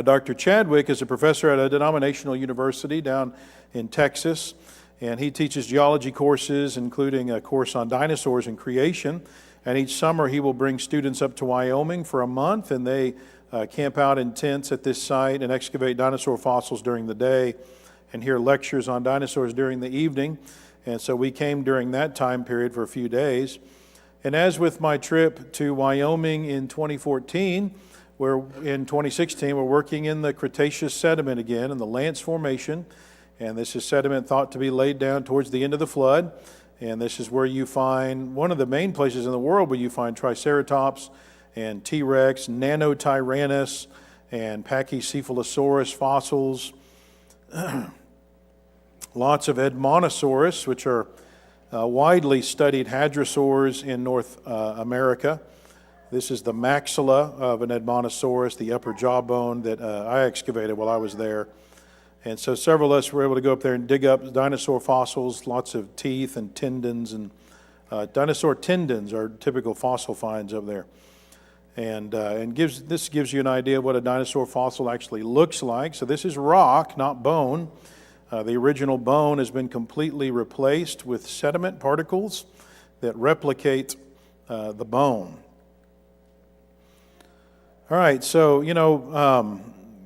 Dr. Chadwick is a professor at a denominational university down in Texas, and he teaches geology courses, including a course on dinosaurs and creation. And each summer he will bring students up to Wyoming for a month, and they camp out in tents at this site and excavate dinosaur fossils during the day and hear lectures on dinosaurs during the evening. And so we came during that time period for a few days. And as with my trip to Wyoming in 2014, in 2016, we're working in the Cretaceous sediment again, in the Lance Formation. And this is sediment thought to be laid down towards the end of the flood. And this is where you find one of the main places in the world where you find Triceratops and T-Rex, Nanotyrannus, and Pachycephalosaurus fossils. Lots of Edmontosaurus, which are widely studied hadrosaurs in North America. This is the maxilla of an Edmontosaurus, the upper jawbone that I excavated while I was there. And so several of us were able to go up there and dig up dinosaur fossils, lots of teeth and tendons. And dinosaur tendons are typical fossil finds up there. And this gives you an idea of what a dinosaur fossil actually looks like. So this is rock, not bone. The original bone has been completely replaced with sediment particles that replicate the bone. All right, so,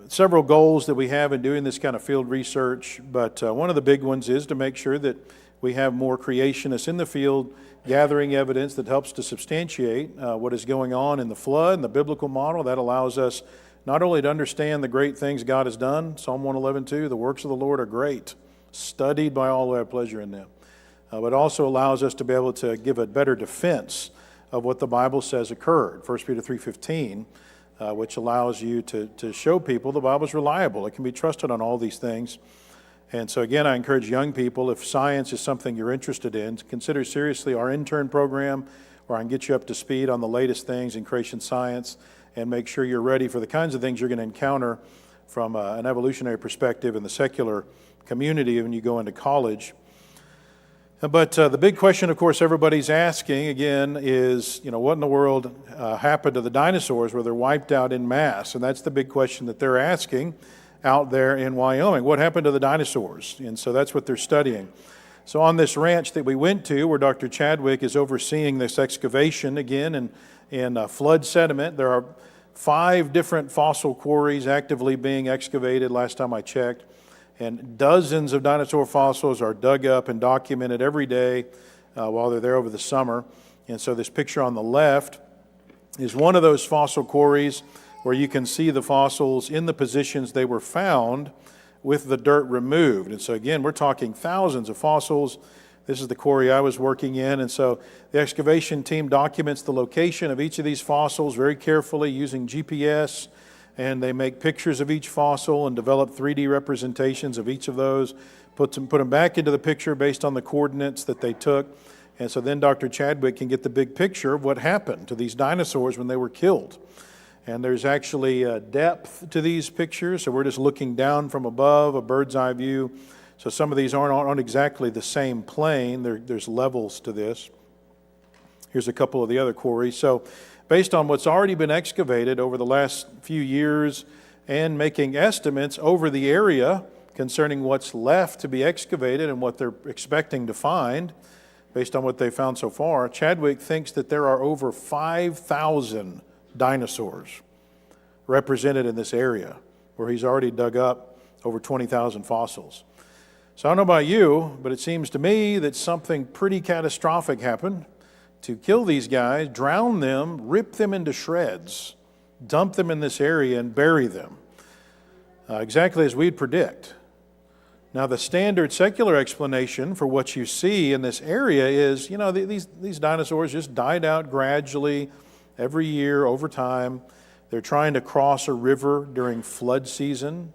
several goals that we have in doing this kind of field research, but one of the big ones is to make sure that we have more creationists in the field gathering evidence that helps to substantiate what is going on in the flood and the biblical model. That allows us not only to understand the great things God has done, Psalm 111:2, the works of the Lord are great, studied by all who have pleasure in them, but also allows us to be able to give a better defense of what the Bible says occurred. 1 Peter 3:15, which allows you to show people the Bible is reliable. It can be trusted on all these things. And so again, I encourage young people, if science is something you're interested in, to consider seriously our intern program, where I can get you up to speed on the latest things in creation science and make sure you're ready for the kinds of things you're going to encounter from an evolutionary perspective in the secular community when you go into college. But the big question, of course, everybody's asking, again, is, what in the world happened to the dinosaurs where they're wiped out in mass? And that's the big question that they're asking out there in Wyoming. What happened to the dinosaurs? And so that's what they're studying. So on this ranch that we went to, where Dr. Chadwick is overseeing this excavation, again, in flood sediment, there are 5 different fossil quarries actively being excavated last time I checked. And dozens of dinosaur fossils are dug up and documented every day while they're there over the summer. And so this picture on the left is one of those fossil quarries where you can see the fossils in the positions they were found with the dirt removed. And so again, we're talking thousands of fossils. This is the quarry I was working in. And so the excavation team documents the location of each of these fossils very carefully using GPS. And they make pictures of each fossil and develop 3D representations of each of those, put them back into the picture based on the coordinates that they took. And so then Dr. Chadwick can get the big picture of what happened to these dinosaurs when they were killed. And there's actually depth to these pictures, so we're just looking down from above, a bird's eye view. So some of these aren't on exactly the same plane. There's levels to this. Here's a couple of the other quarries. So based on what's already been excavated over the last few years and making estimates over the area concerning what's left to be excavated and what they're expecting to find, based on what they found so far, Chadwick thinks that there are over 5,000 dinosaurs represented in this area, where he's already dug up over 20,000 fossils. So I don't know about you, but it seems to me that something pretty catastrophic happened to kill these guys, drown them, rip them into shreds, dump them in this area, and bury them, exactly as we'd predict. Now, the standard secular explanation for what you see in this area is, these dinosaurs just died out gradually every year over time. They're trying to cross a river during flood season,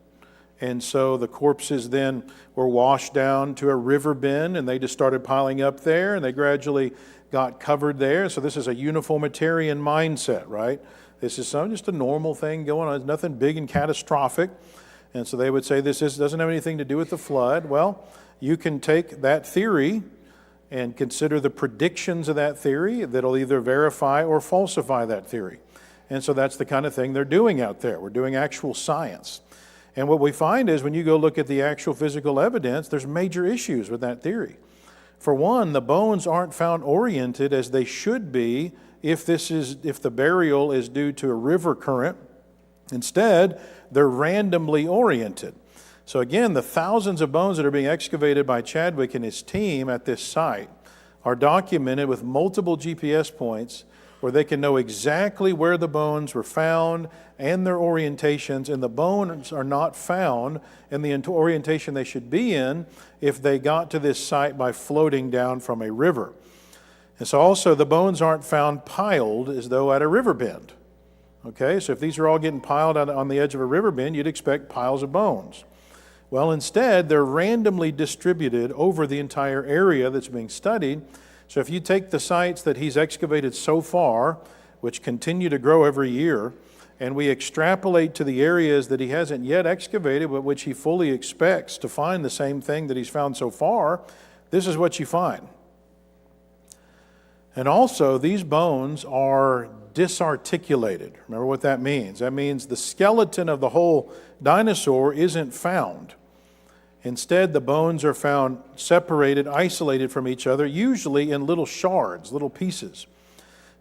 and so the corpses then were washed down to a river bend, and they just started piling up there, and they gradually got covered there. So this is a uniformitarian mindset, right? This is just a normal thing going on. It's nothing big and catastrophic. And so they would say doesn't have anything to do with the flood. Well, you can take that theory and consider the predictions of that theory that'll either verify or falsify that theory. And so that's the kind of thing they're doing out there. We're doing actual science. And what we find is when you go look at the actual physical evidence, there's major issues with that theory. For one, the bones aren't found oriented as they should be if the burial is due to a river current. Instead, they're randomly oriented. So again, the thousands of bones that are being excavated by Chadwick and his team at this site are documented with multiple GPS points where they can know exactly where the bones were found and their orientations, and the bones are not found in the orientation they should be in if they got to this site by floating down from a river. And so also the bones aren't found piled as though at a river bend. Okay, so if these are all getting piled out on the edge of a river bend, you'd expect piles of bones. Well, instead, they're randomly distributed over the entire area that's being studied. So if you take the sites that he's excavated so far, which continue to grow every year, and we extrapolate to the areas that he hasn't yet excavated, but which he fully expects to find the same thing that he's found so far, this is what you find. And also, these bones are disarticulated. Remember what that means. That means the skeleton of the whole dinosaur isn't found. Instead, the bones are found separated, isolated from each other, usually in little shards, little pieces.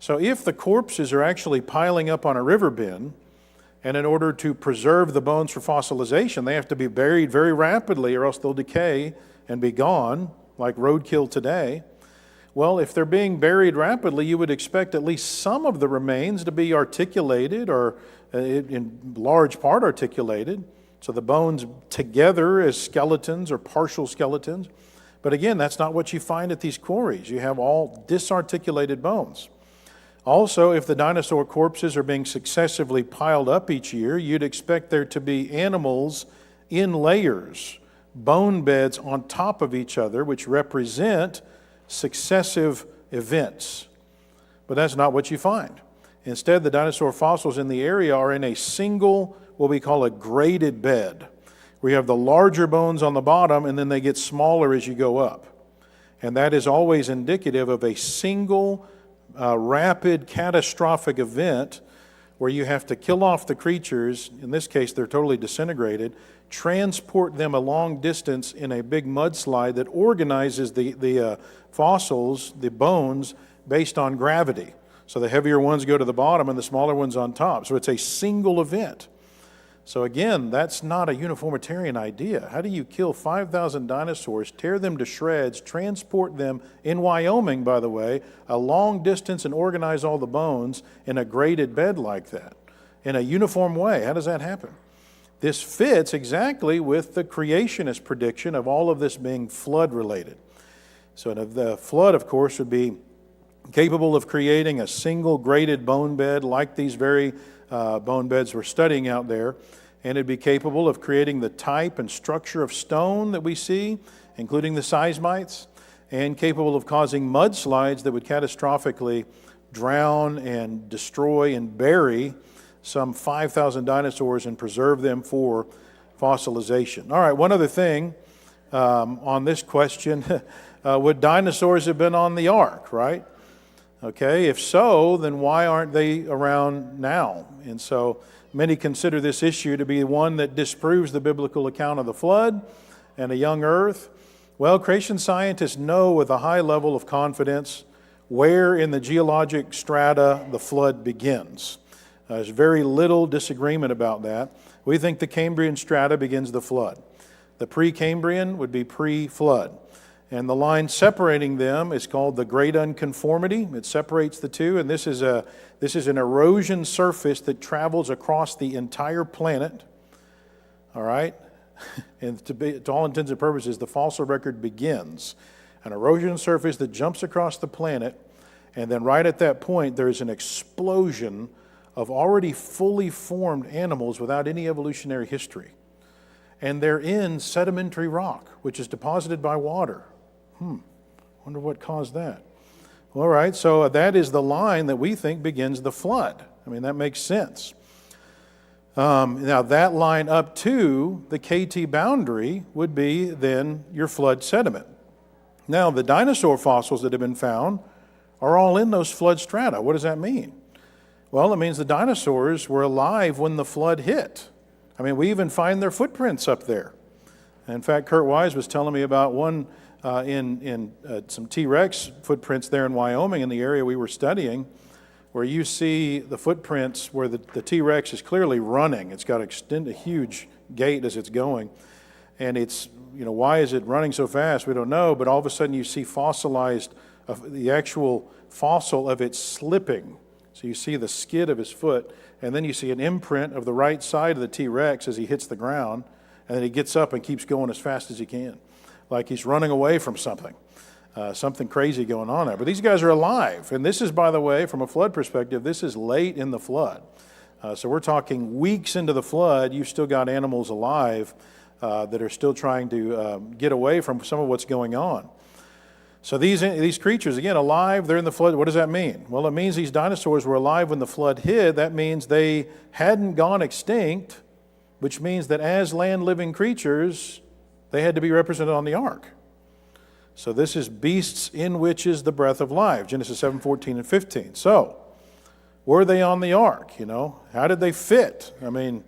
So if the corpses are actually piling up on a river bend, and in order to preserve the bones for fossilization, they have to be buried very rapidly or else they'll decay and be gone, like roadkill today. Well, if they're being buried rapidly, you would expect at least some of the remains to be articulated or in large part articulated. So the bones together as skeletons or partial skeletons. But again, that's not what you find at these quarries. You have all disarticulated bones. Also, if the dinosaur corpses are being successively piled up each year, you'd expect there to be animals in layers, bone beds on top of each other, which represent successive events. But that's not what you find. Instead, the dinosaur fossils in the area are in a single, what we call a graded bed, where you have the larger bones on the bottom and then they get smaller as you go up. And that is always indicative of a single rapid catastrophic event where you have to kill off the creatures. In this case, they're totally disintegrated, transport them a long distance in a big mudslide that organizes the fossils, the bones, based on gravity. So the heavier ones go to the bottom and the smaller ones on top. So it's a single event. So again, that's not a uniformitarian idea. How do you kill 5,000 dinosaurs, tear them to shreds, transport them, in Wyoming, by the way, a long distance and organize all the bones in a graded bed like that, in a uniform way? How does that happen? This fits exactly with the creationist prediction of all of this being flood-related. So the flood, of course, would be capable of creating a single graded bone bed like these very bone beds we're studying out there, and it'd be capable of creating the type and structure of stone that we see, including the seismites, and capable of causing mudslides that would catastrophically drown and destroy and bury some 5,000 dinosaurs and preserve them for fossilization. All right, one other thing on this question, would dinosaurs have been on the ark, right? Okay, if so, then why aren't they around now? And so many consider this issue to be one that disproves the biblical account of the flood and a young earth. Well, creation scientists know with a high level of confidence where in the geologic strata the flood begins. There's very little disagreement about that. We think the Cambrian strata begins the flood. The Precambrian would be pre-flood. And the line separating them is called the Great Unconformity. It separates the two, and this is an erosion surface that travels across the entire planet. All right? And to all intents and purposes, the fossil record begins. An erosion surface that jumps across the planet, and then right at that point, there's an explosion of already fully formed animals without any evolutionary history. And they're in sedimentary rock, which is deposited by water. Wonder what caused that. All right, so that is the line that we think begins the flood. I mean, that makes sense. Now, that line up to the KT boundary would be then your flood sediment. Now, the dinosaur fossils that have been found are all in those flood strata. What does that mean? Well, it means the dinosaurs were alive when the flood hit. I mean, we even find their footprints up there. In fact, Kurt Wise was telling me about one in some T-Rex footprints there in Wyoming in the area we were studying, where you see the footprints where the T-Rex is clearly running. It's got a huge gait as it's going. And it's, why is it running so fast? We don't know, but all of a sudden you see fossilized, the actual fossil of it slipping. So you see the skid of his foot, and then you see an imprint of the right side of the T-Rex as he hits the ground, and then he gets up and keeps going as fast as he can, like he's running away from something. Something crazy going on there. But these guys are alive. And this is, by the way, from a flood perspective, this is late in the flood. So we're talking weeks into the flood, you've still got animals alive that are still trying to get away from some of what's going on. So these creatures, again, alive, they're in the flood. What does that mean? Well, it means these dinosaurs were alive when the flood hit. That means they hadn't gone extinct, which means that as land-living creatures, they had to be represented on the ark. So this is beasts in which is the breath of life, Genesis 7:14 and 15. So, were they on the ark, How did they fit? I mean,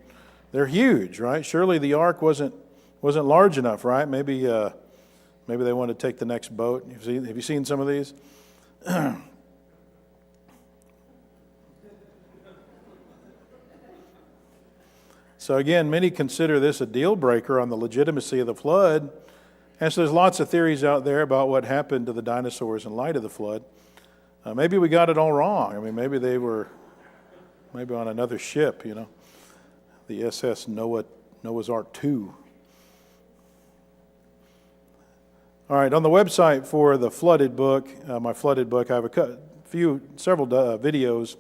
they're huge, right? Surely the ark wasn't large enough, right? Maybe they wanted to take the next boat. Have you seen some of these? So again, many consider this a deal breaker on the legitimacy of the flood. And so there's lots of theories out there about what happened to the dinosaurs in light of the flood. Maybe we got it all wrong. I mean, maybe they were on another ship, the SS Noah's Ark 2. All right, on the website for the flooded book, my flooded book, I have several videos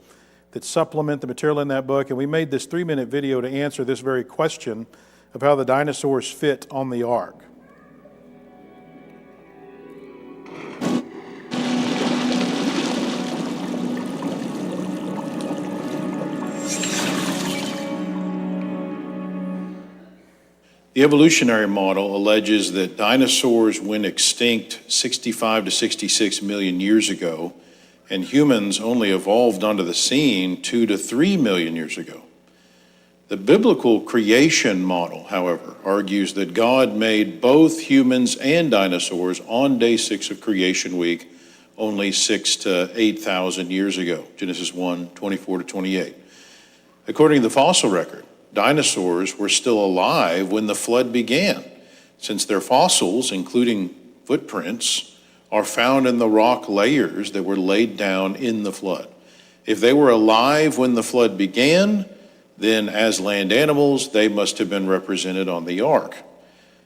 that supplement the material in that book, and we made this 3-minute video to answer this very question of how the dinosaurs fit on the ark. The evolutionary model alleges that dinosaurs went extinct 65 to 66 million years ago, and humans only evolved onto the scene 2 to 3 million years ago. The biblical creation model, however, argues that God made both humans and dinosaurs on day 6 of creation week only 6 to 8,000 years ago, Genesis 1:24 to 28. According to the fossil record, dinosaurs were still alive when the flood began, since their fossils, including footprints, are found in the rock layers that were laid down in the flood. If they were alive when the flood began, then as land animals, they must have been represented on the ark.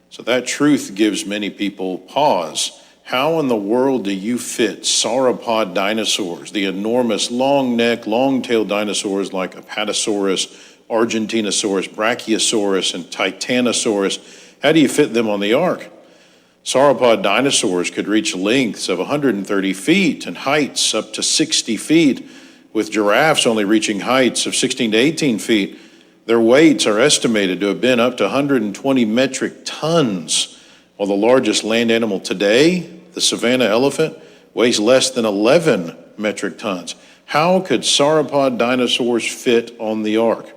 So that truth gives many people pause. How in the world do you fit sauropod dinosaurs, the enormous long-necked, long-tailed dinosaurs like Apatosaurus, Argentinosaurus, Brachiosaurus, and Titanosaurus? How do you fit them on the ark? Sauropod dinosaurs could reach lengths of 130 feet and heights up to 60 feet. with giraffes only reaching heights of 16 to 18 feet. Their weights are estimated to have been up to 120 metric tons, while the largest land animal today, the savanna elephant, weighs less than 11 metric tons. How could sauropod dinosaurs fit on the ark?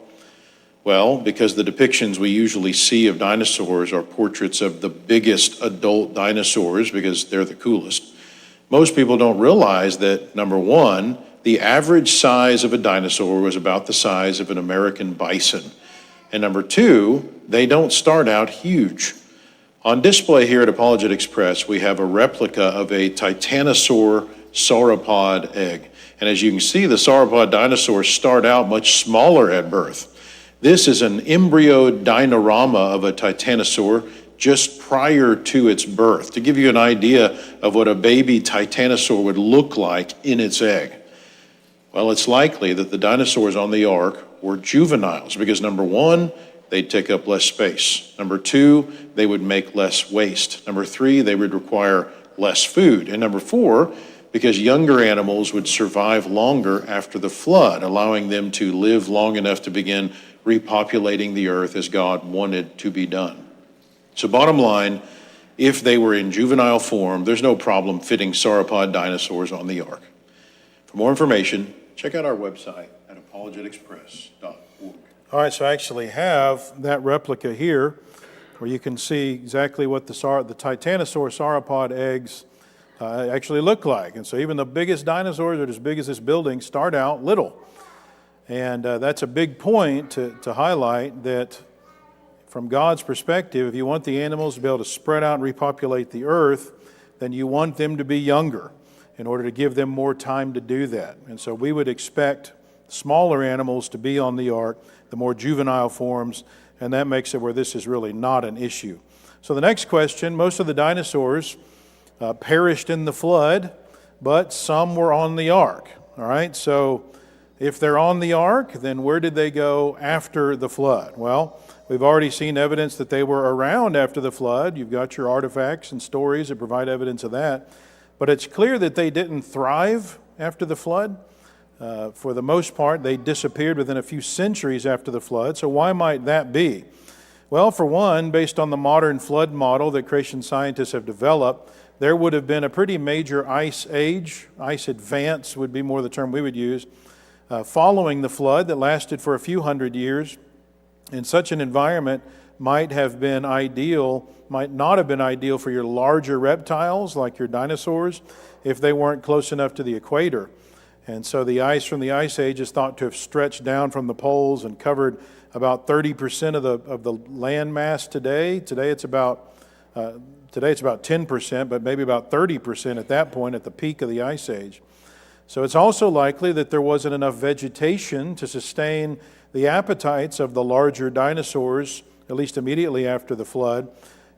Well, because the depictions we usually see of dinosaurs are portraits of the biggest adult dinosaurs because they're the coolest. Most people don't realize that, number one, the average size of a dinosaur was about the size of an American bison. And number two, they don't start out huge. On display here at Apologetic Express, we have a replica of a titanosaur sauropod egg. And as you can see, the sauropod dinosaurs start out much smaller at birth. This is an embryo dinorama of a titanosaur just prior to its birth, to give you an idea of what a baby titanosaur would look like in its egg. Well, it's likely that the dinosaurs on the ark were juveniles because, number one, they'd take up less space. Number two, they would make less waste. Number three, they would require less food. And number four, because younger animals would survive longer after the flood, allowing them to live long enough to begin repopulating the earth as God wanted to be done. So bottom line, if they were in juvenile form, there's no problem fitting sauropod dinosaurs on the ark. For more information, check out our website at apologeticexpress.org. All right, so I actually have that replica here where you can see exactly what the titanosaur sauropod eggs actually look like. And so even the biggest dinosaurs that are as big as this building start out little. And that's a big point to highlight that from God's perspective, if you want the animals to be able to spread out and repopulate the earth, then you want them to be younger in order to give them more time to do that. And so we would expect smaller animals to be on the ark, the more juvenile forms, and that makes it where this is really not an issue. So the next question, most of the dinosaurs perished in the flood, but some were on the ark. All right, so if they're on the ark, then where did they go after the flood? Well, we've already seen evidence that they were around after the flood. You've got your artifacts and stories that provide evidence of that. But it's clear that they didn't thrive after the flood. For the most part, they disappeared within a few centuries after the flood. So why might that be? Well, for one, based on the modern flood model that creation scientists have developed, there would have been a pretty major ice age. Ice advance would be more the term we would use. Following the flood that lasted for a few hundred years. In such an environment might not have been ideal for your larger reptiles like your dinosaurs if they weren't close enough to the equator. And so the ice from the ice age is thought to have stretched down from the poles and covered about 30% of the land mass today. Today it's about 10%, but maybe about 30% at that point at the peak of the ice age. So it's also likely that there wasn't enough vegetation to sustain the appetites of the larger dinosaurs, at least immediately after the flood.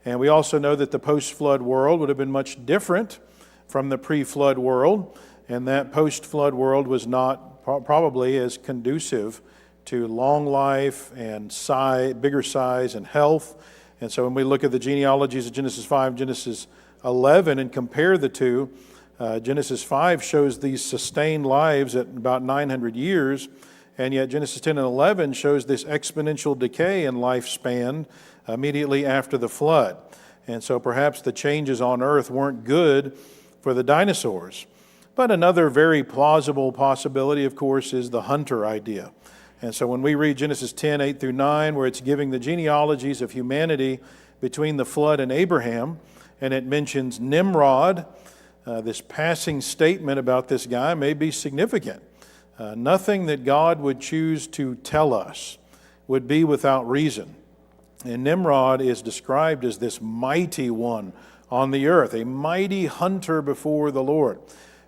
And we also know that the post-flood world would have been much different from the pre-flood world, and that post-flood world was not probably as conducive to long life and bigger size and health. And so when we look at the genealogies of Genesis 5, Genesis 11, and compare the two, Genesis 5 shows these sustained lives at about 900 years, and yet Genesis 10 and 11 shows this exponential decay in lifespan immediately after the flood. And so perhaps the changes on earth weren't good for the dinosaurs. But another very plausible possibility, of course, is the hunter idea. And so when we read Genesis 10, 8 through 9, where it's giving the genealogies of humanity between the flood and Abraham, and it mentions Nimrod, this passing statement about this guy may be significant. Nothing that God would choose to tell us would be without reason. And Nimrod is described as this mighty one on the earth, a mighty hunter before the Lord.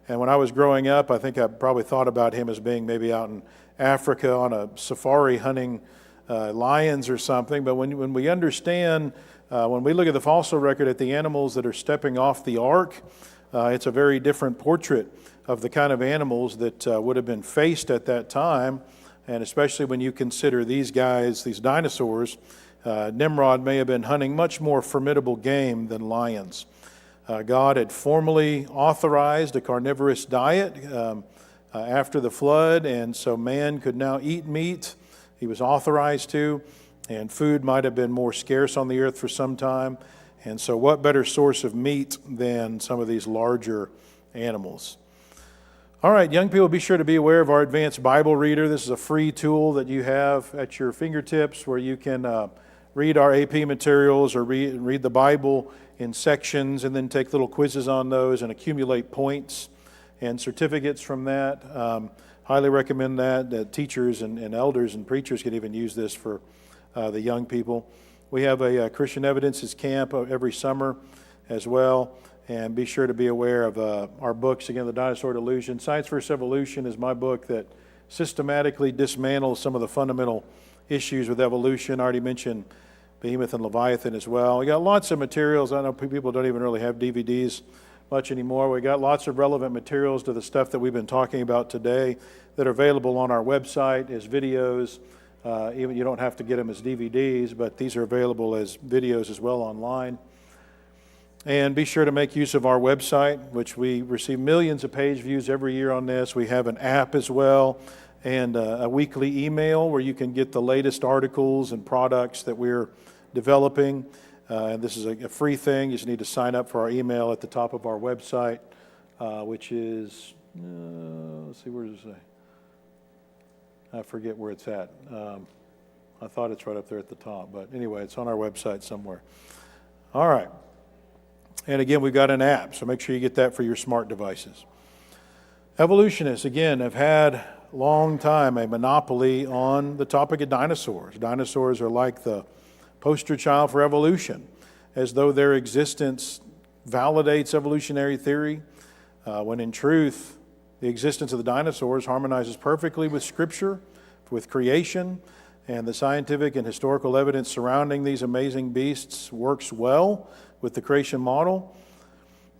And when I was growing up, I think I probably thought about him as being maybe out in Africa on a safari hunting lions or something. But when we understand, when we look at the fossil record at the animals that are stepping off the ark, it's a very different portrait of the kind of animals that would have been faced at that time. And especially when you consider these guys, these dinosaurs, Nimrod may have been hunting much more formidable game than lions. God had formally authorized a carnivorous diet after the flood, and so man could now eat meat. He was authorized to, and food might have been more scarce on the earth for some time. And so what better source of meat than some of these larger animals? All right, young people, be sure to be aware of our advanced Bible reader. This is a free tool that you have at your fingertips where you can read our AP materials or read the Bible in sections and then take little quizzes on those and accumulate points and certificates from that. Highly recommend that. Teachers and elders and preachers can even use this for the young people. We have a Christian Evidences camp every summer as well. And be sure to be aware of our books. Again, The Dinosaur Delusion. Science vs. Evolution is my book that systematically dismantles some of the fundamental issues with evolution. I already mentioned Behemoth and Leviathan as well. We got lots of materials. I know people don't even really have DVDs much anymore. We got lots of relevant materials to the stuff that we've been talking about today that are available on our website as videos. Even you don't have to get them as DVDs, but these are available as videos as well online. And be sure to make use of our website, which we receive millions of page views every year on this. We have an app as well, and a weekly email where you can get the latest articles and products that we're developing. And this is a free thing. You just need to sign up for our email at the top of our website, which is, let's see, where does it say? I forget where it's at. I thought it's right up there at the top, but anyway, it's on our website somewhere. All right. And again, we've got an app, so make sure you get that for your smart devices. Evolutionists, again, have had a long time a monopoly on the topic of dinosaurs. Dinosaurs are like the poster child for evolution, as though their existence validates evolutionary theory, when in truth, the existence of the dinosaurs harmonizes perfectly with Scripture, with creation, and the scientific and historical evidence surrounding these amazing beasts works well with the creation model.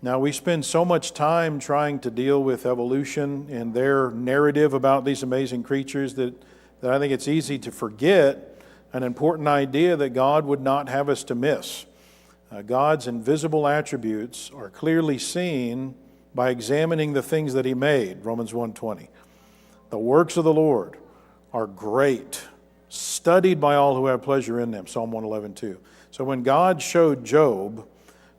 Now, we spend so much time trying to deal with evolution and their narrative about these amazing creatures that I think it's easy to forget an important idea that God would not have us to miss. God's invisible attributes are clearly seen by examining the things that He made, Romans 1:20. The works of the Lord are great, studied by all who have pleasure in them, Psalm 111:2. So when God showed Job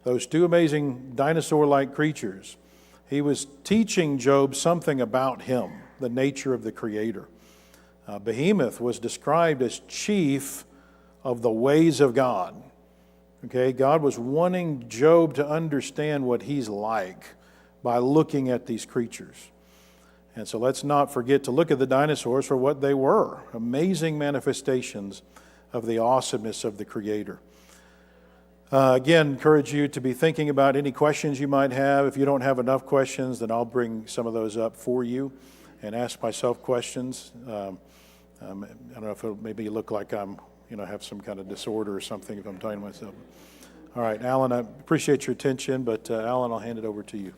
those two amazing dinosaur-like creatures, He was teaching Job something about him, the nature of the Creator. Behemoth was described as chief of the ways of God. Okay, God was wanting Job to understand what he's like by looking at these creatures. And so let's not forget to look at the dinosaurs for what they were, amazing manifestations of the awesomeness of the Creator. Again, encourage you to be thinking about any questions you might have. If you don't have enough questions, then I'll bring some of those up for you and ask myself questions. I don't know if it'll maybe look like I'm, have some kind of disorder or something if I'm talking to myself. All right, Alan, I appreciate your attention, but Alan, I'll hand it over to you.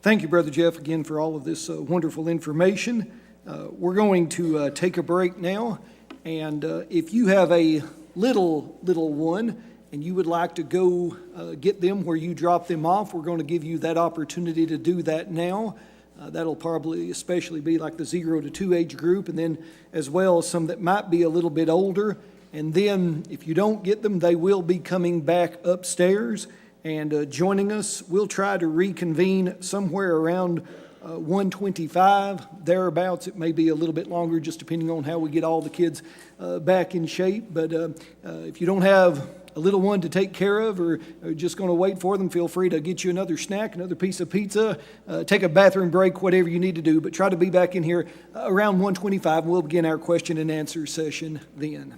Thank you, Brother Jeff, again for all of this wonderful information. We're going to take a break now, and if you have a little one and you would like to go get them where you drop them off, we're going to give you that opportunity to do that now. That'll probably especially be like the 0 to 2 age group, and then as well as some that might be a little bit older. And then if you don't get them, they will be coming back upstairs and joining us. We'll try to reconvene somewhere around 1:25, thereabouts. It may be a little bit longer, just depending on how we get all the kids back in shape. But if you don't have a little one to take care of or just going to wait for them, feel free to get you another snack, another piece of pizza, take a bathroom break, whatever you need to do. But try to be back in here around 1:25, and we'll begin our question and answer session then.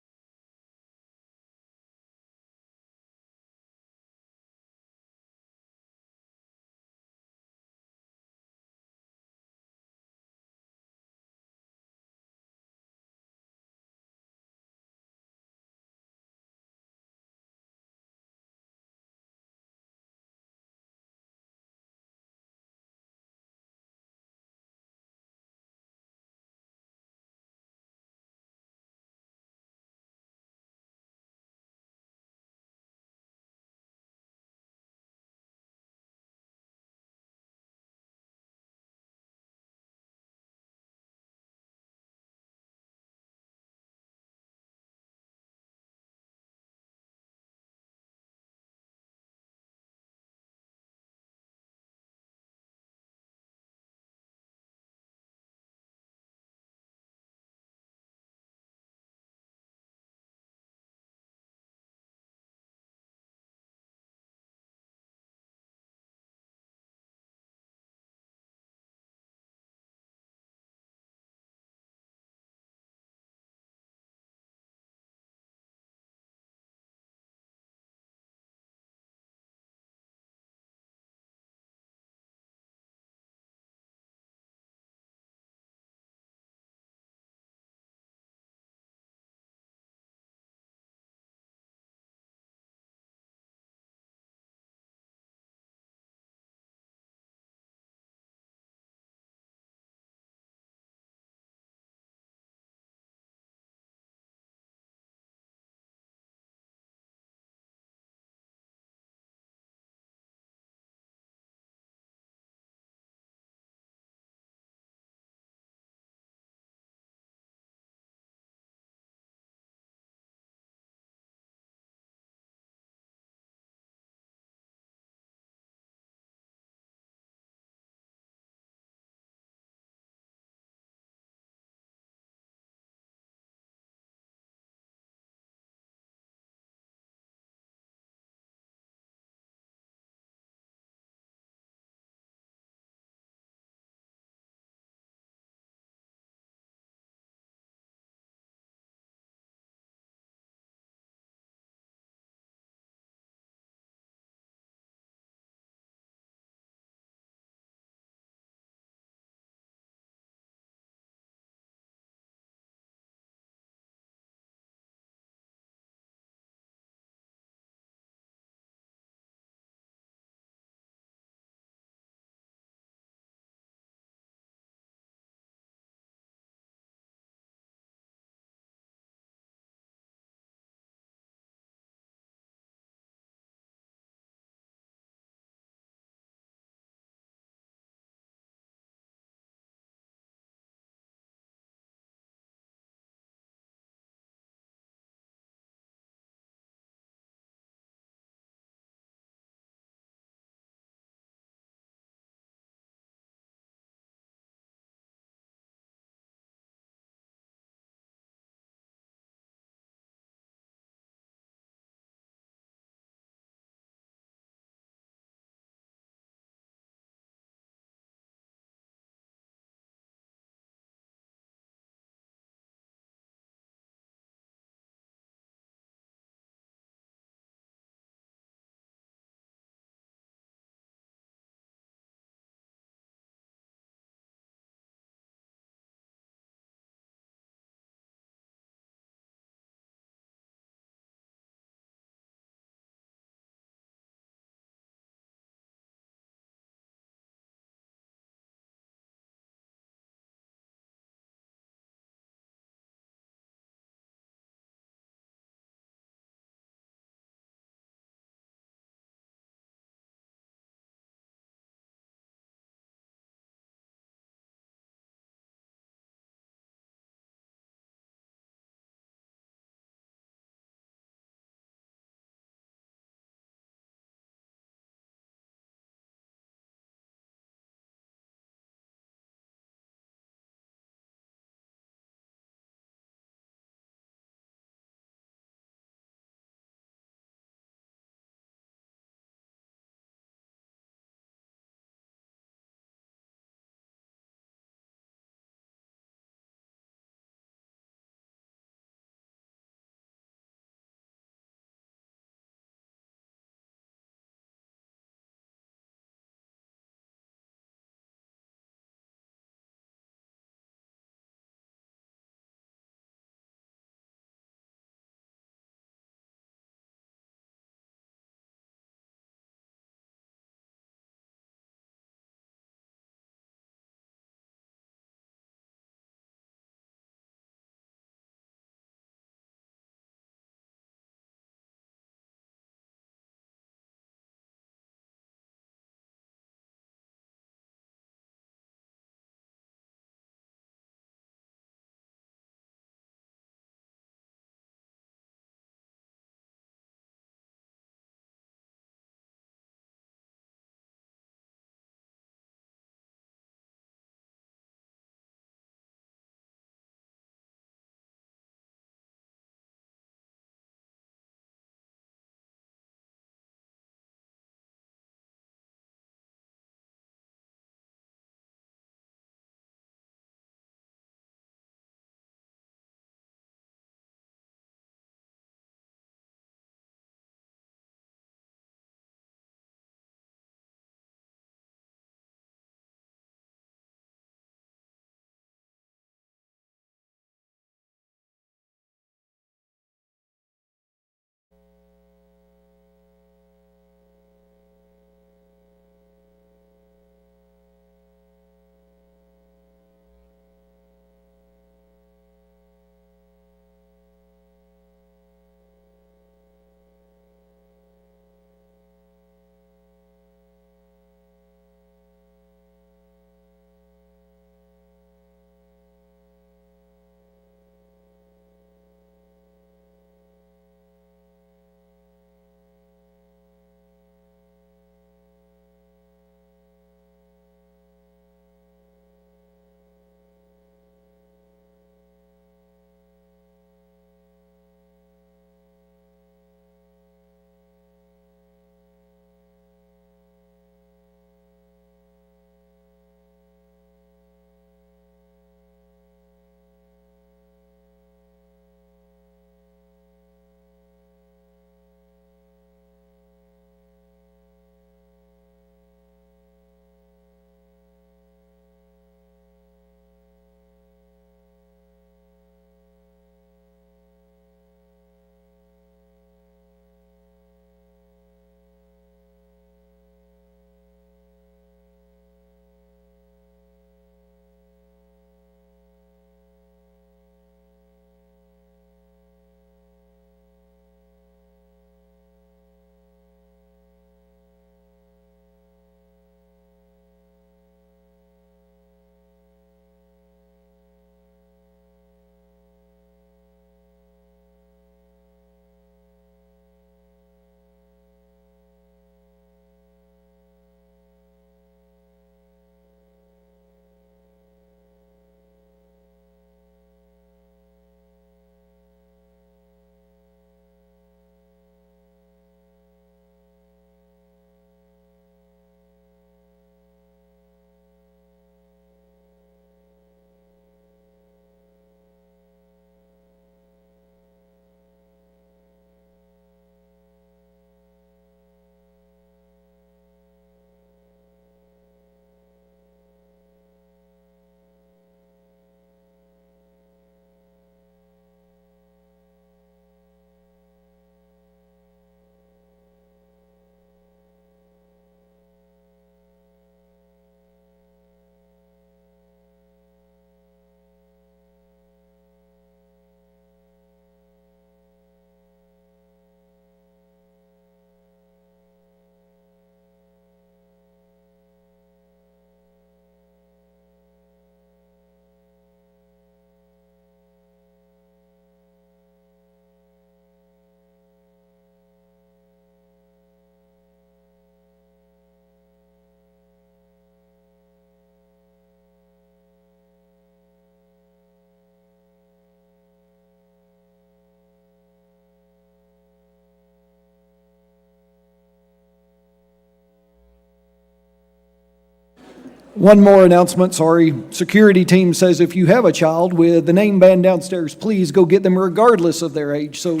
One more announcement, sorry. Security team says if you have a child with the name band downstairs, please go get them regardless of their age. So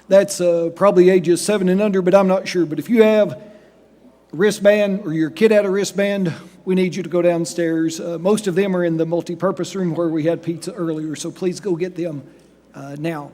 that's probably ages 7 and under, but I'm not sure. But if you have a wristband or your kid had a wristband, we need you to go downstairs. Most of them are in the multipurpose room where we had pizza earlier, so please go get them now.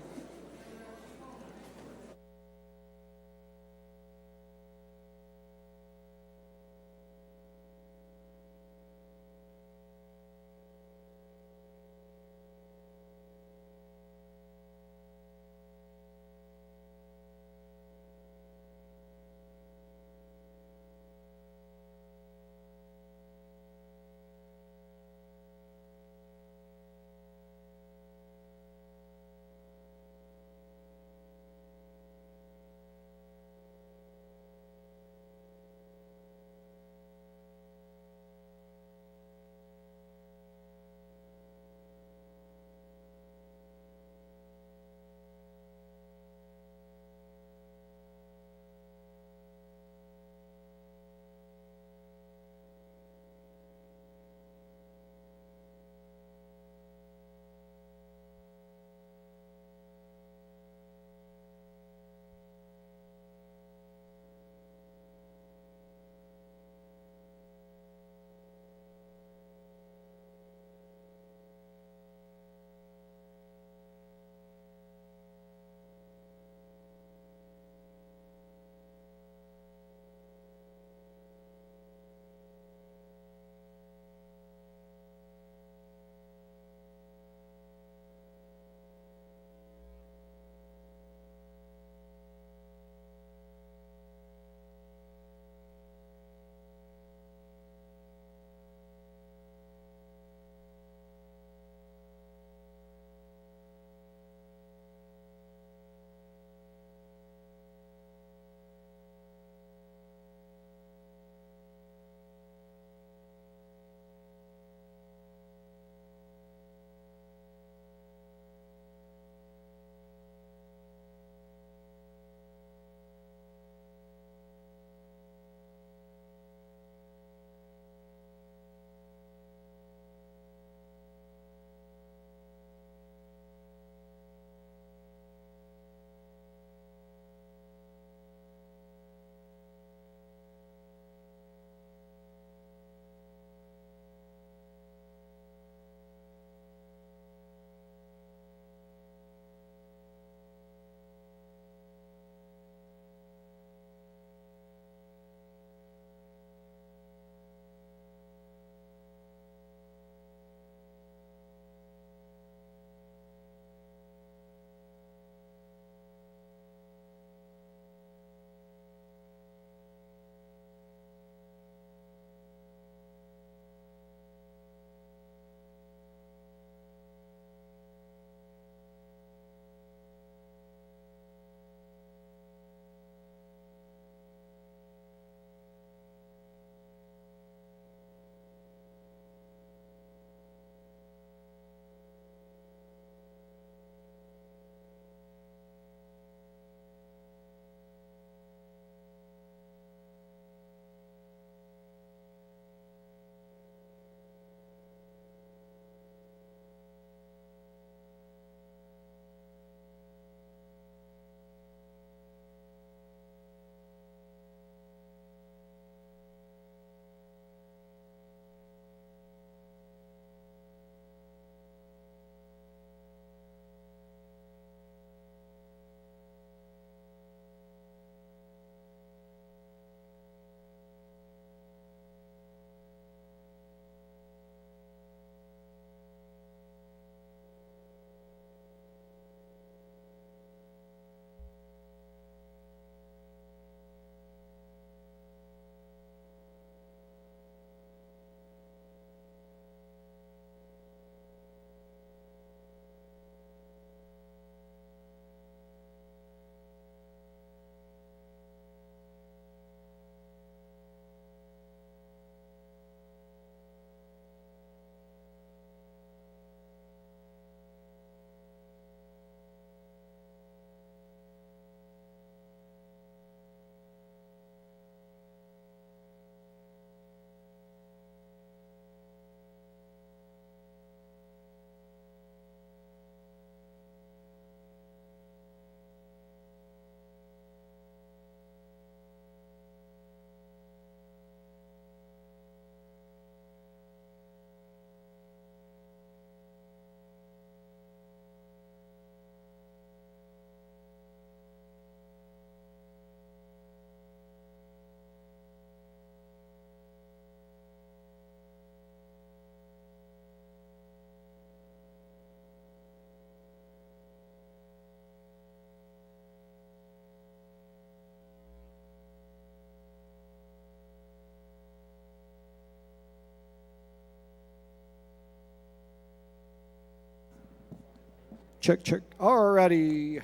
check. All righty.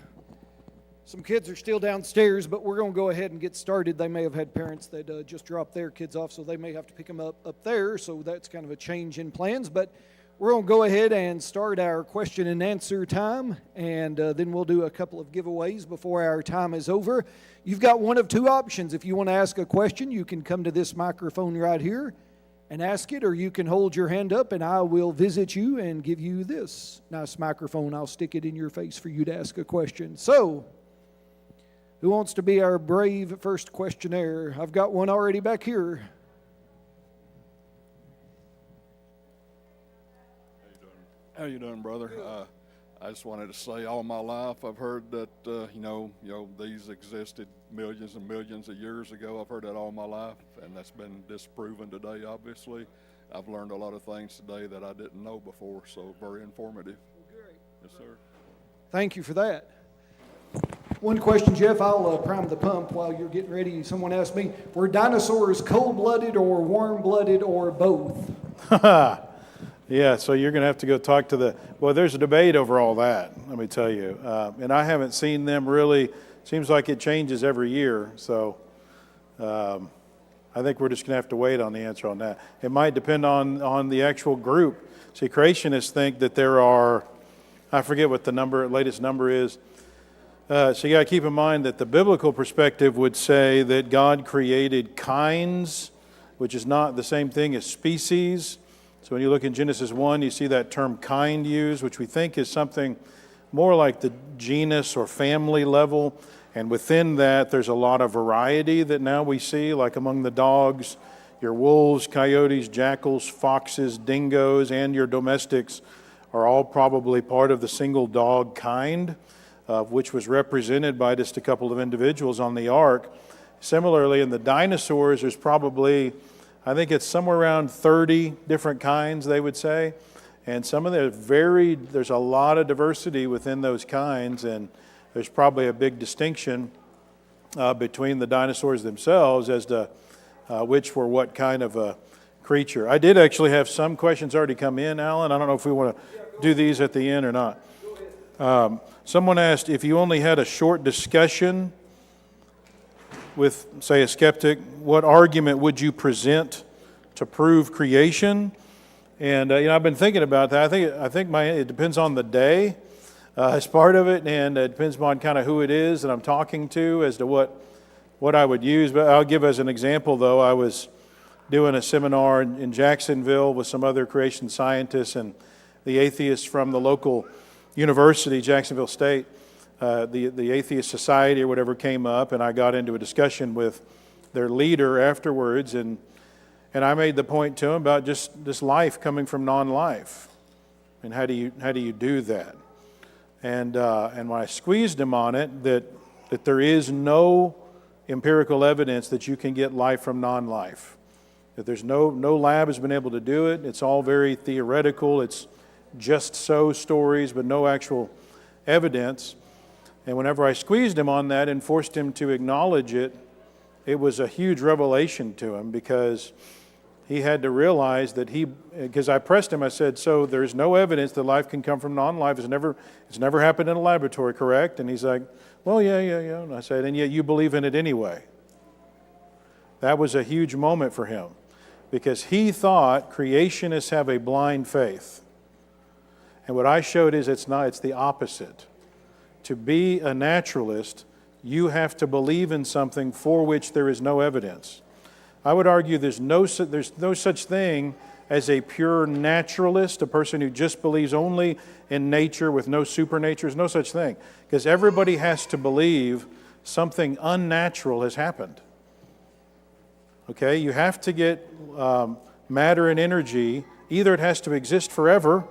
Some kids are still downstairs, but we're going to go ahead and get started. They may have had parents that just dropped their kids off, so they may have to pick them up there. So that's kind of a change in plans. But we're going to go ahead and start our question and answer time, and then we'll do a couple of giveaways before our time is over. You've got one of two options. If you want to ask a question, you can come to this microphone right here and ask it, or you can hold your hand up and I will visit you and give you this nice microphone. I'll stick it in your face for you to ask a question. So, who wants to be our brave first questionnaire? I've got one already back here. How you doing, brother? I just wanted to say, all my life I've heard that these existed millions and millions of years ago. I've heard that all my life, and that's been disproven today. Obviously, I've learned a lot of things today that I didn't know before. So very informative. Great. Yes, sir. Thank you for that. One question, Jeff. I'll prime the pump while you're getting ready. Someone asked me, were dinosaurs cold-blooded or warm-blooded or both? Yeah, so you're going to have to go talk to well, there's a debate over all that, let me tell you. And I haven't seen them really. Seems like it changes every year. So I think we're just going to have to wait on the answer on that. It might depend on the actual group. See, creationists think that there are, I forget what the latest number is. So you got to keep in mind that the biblical perspective would say that God created kinds, which is not the same thing as species. So when you look in Genesis 1, you see that term kind used, which we think is something more like the genus or family level. And within that, there's a lot of variety that now we see, like among the dogs, your wolves, coyotes, jackals, foxes, dingoes, and your domestics are all probably part of the single dog kind, which was represented by just a couple of individuals on the ark. Similarly, in the dinosaurs, there's probably, I think it's somewhere around 30 different kinds, they would say. And some of them there's a lot of diversity within those kinds, and there's probably a big distinction between the dinosaurs themselves as to which were what kind of a creature. I did actually have some questions already come in, Alan. I don't know if we want to do these at the end or not. Someone asked, if you only had a short discussion with, say, a skeptic, what argument would you present to prove creation? And I've been thinking about that. I think it depends on the day as part of it, and it depends on kind of who it is that I'm talking to as to what I would use. But I'll give as an example, though. I was doing a seminar in Jacksonville with some other creation scientists and the atheists from the local university, Jacksonville State. The Atheist Society or whatever came up, and I got into a discussion with their leader afterwards, and I made the point to him about just this life coming from non-life, and how do you do that? And when I squeezed him on it, that there is no empirical evidence that you can get life from non-life, that there's no lab has been able to do it. It's all very theoretical. It's just so stories, but no actual evidence. And whenever I squeezed him on that and forced him to acknowledge it, it was a huge revelation to him, because he had to realize that because I pressed him, I said, so there's no evidence that life can come from non-life. It's never happened in a laboratory, correct? And he's like, well, yeah. And I said, and yet you believe in it anyway. That was a huge moment for him, because he thought creationists have a blind faith. And what I showed is it's not, it's the opposite. To be a naturalist, you have to believe in something for which there is no evidence. I would argue there's no such thing as a pure naturalist, a person who just believes only in nature with no supernature. There's no such thing, because everybody has to believe something unnatural has happened. Okay, you have to get matter and energy. Either it has to exist forever,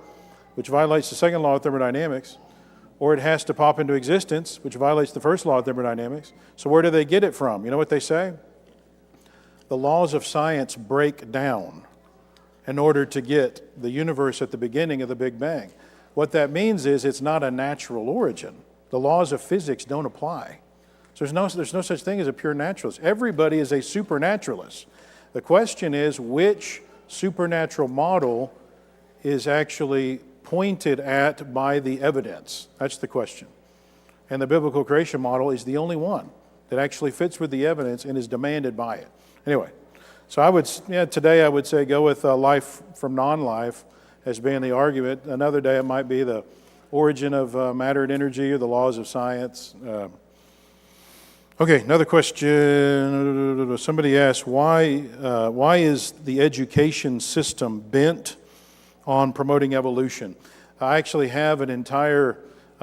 which violates the second law of thermodynamics, or it has to pop into existence, which violates the first law of thermodynamics. So where do they get it from? You know what they say? The laws of science break down in order to get the universe at the beginning of the Big Bang. What that means is it's not a natural origin. The laws of physics don't apply. So there's no such thing as a pure naturalist. Everybody is a supernaturalist. The question is, which supernatural model is actually pointed at by the evidence? That's the question. And the biblical creation model is the only one that actually fits with the evidence and is demanded by it. Anyway, so today I would say go with life from non-life as being the argument. Another day it might be the origin of matter and energy or the laws of science. Okay, another question. Somebody asked, why is the education system bent on promoting evolution? I actually have an entire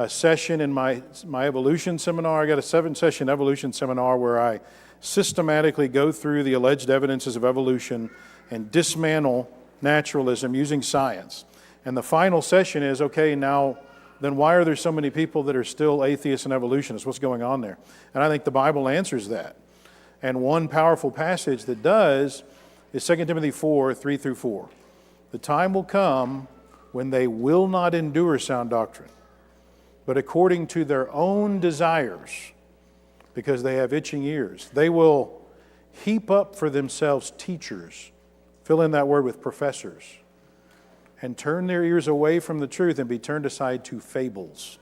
session in my evolution seminar. I got a 7-session evolution seminar where I systematically go through the alleged evidences of evolution and dismantle naturalism using science. And the final session is, okay, now then why are there so many people that are still atheists and evolutionists? What's going on there? And I think the Bible answers that. And one powerful passage that does is 2 Timothy 4, 3 through 4. The time will come when they will not endure sound doctrine, but according to their own desires, because they have itching ears, they will heap up for themselves teachers, fill in that word with professors, and turn their ears away from the truth and be turned aside to fables.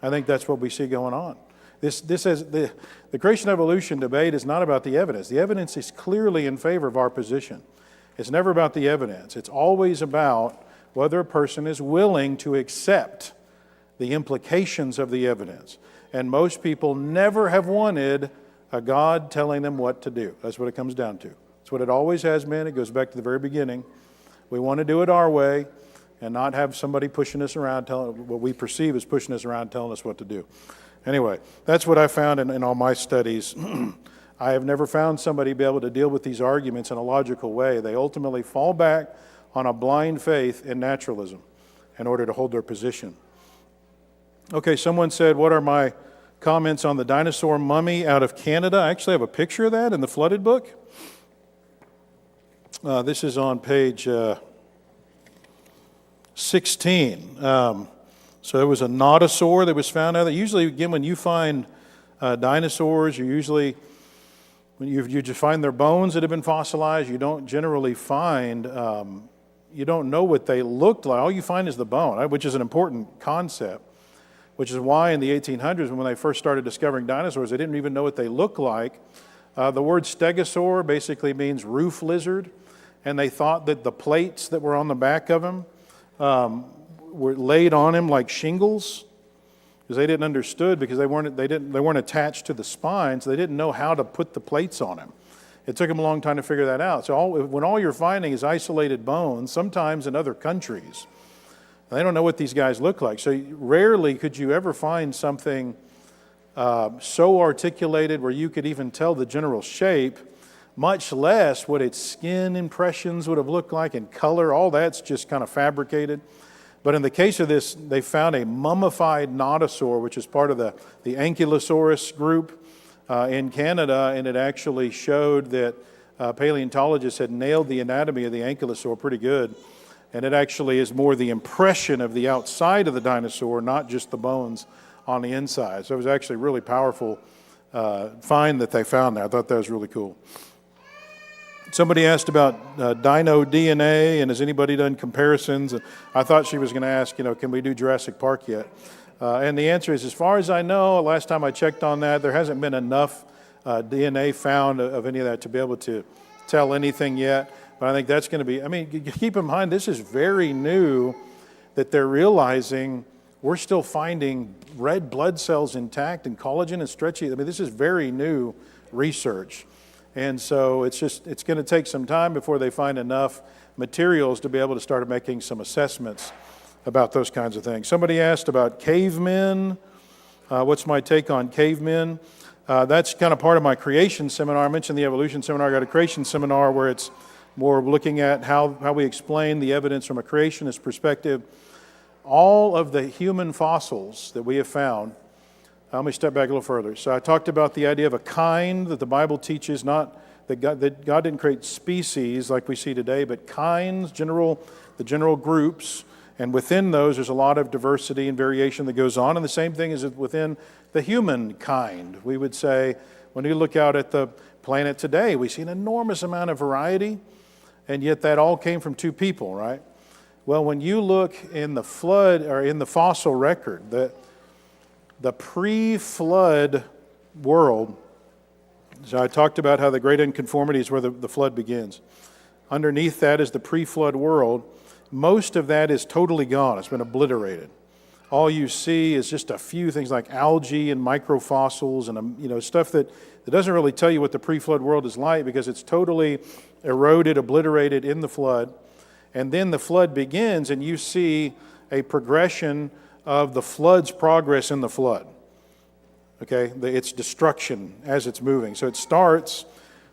I think that's what we see going on. This is the creation evolution debate is not about the evidence. The evidence is clearly in favor of our position. It's never about the evidence. It's always about whether a person is willing to accept the implications of the evidence. And most people never have wanted a God telling them what to do. That's what it comes down to. That's what it always has been. It goes back to the very beginning. We want to do it our way and not have somebody pushing us around, telling what we perceive as pushing us around, telling us what to do. Anyway, that's what I found in all my studies. I have never found somebody be able to deal with these arguments in a logical way. They ultimately fall back on a blind faith in naturalism in order to hold their position. Okay, someone said, what are my comments on the dinosaur mummy out of Canada? I actually have a picture of that in the flooded book. This is on page 16. So there was a nodosaur that was found out. Usually, again, when you find dinosaurs, when you just find their bones that have been fossilized, you don't generally find, you don't know what they looked like. All you find is the bone, which is an important concept, which is why in the 1800s, when they first started discovering dinosaurs, they didn't even know what they looked like. The word stegosaur basically means roof lizard, and they thought that the plates that were on the back of him were laid on him like shingles, because they didn't understood, because they weren't attached to the spine, so they didn't know how to put the plates on him. It took them a long time to figure that out. So when all you're finding is isolated bones, sometimes in other countries, they don't know what these guys look like. So rarely could you ever find something so articulated where you could even tell the general shape, much less what its skin impressions would have looked like and color. All that's just kind of fabricated. But in the case of this, they found a mummified nodosaur, which is part of the Ankylosaurus group in Canada, and it actually showed that paleontologists had nailed the anatomy of the ankylosaur pretty good. And it actually is more the impression of the outside of the dinosaur, not just the bones on the inside. So it was actually a really powerful find that they found there. I thought that was really cool. Somebody asked about dino DNA, and has anybody done comparisons? And I thought she was going to ask, can we do Jurassic Park yet? And the answer is, as far as I know, last time I checked on that, there hasn't been enough DNA found of any of that to be able to tell anything yet. But I think that's going to be, keep in mind, this is very new that they're realizing we're still finding red blood cells intact and collagen and stretchy. This is very new research. And so it's going to take some time before they find enough materials to be able to start making some assessments about those kinds of things. Somebody asked about cavemen. What's my take on cavemen? That's kind of part of my creation seminar. I mentioned the evolution seminar. I got a creation seminar where it's more looking at how we explain the evidence from a creationist perspective. All of the human fossils that we have found, let me step back a little further. So I talked about the idea of a kind that the Bible teaches, not that God didn't create species like we see today, but kinds, the general groups, and within those there's a lot of diversity and variation that goes on, and the same thing is within the human kind. We would say, when we look out at the planet today, we see an enormous amount of variety, and yet that all came from two people, right? Well, when you look in the flood or in the fossil record, the pre-flood world, so I talked about how the great unconformity is where the flood begins. Underneath that is the pre-flood world. Most of that is totally gone. It's been obliterated. All you see is just a few things like algae and microfossils and stuff that doesn't really tell you what the pre-flood world is like because it's totally eroded, obliterated in the flood. And then the flood begins and you see a progression of the flood's progress in the flood. Okay, its destruction as it's moving. So it starts,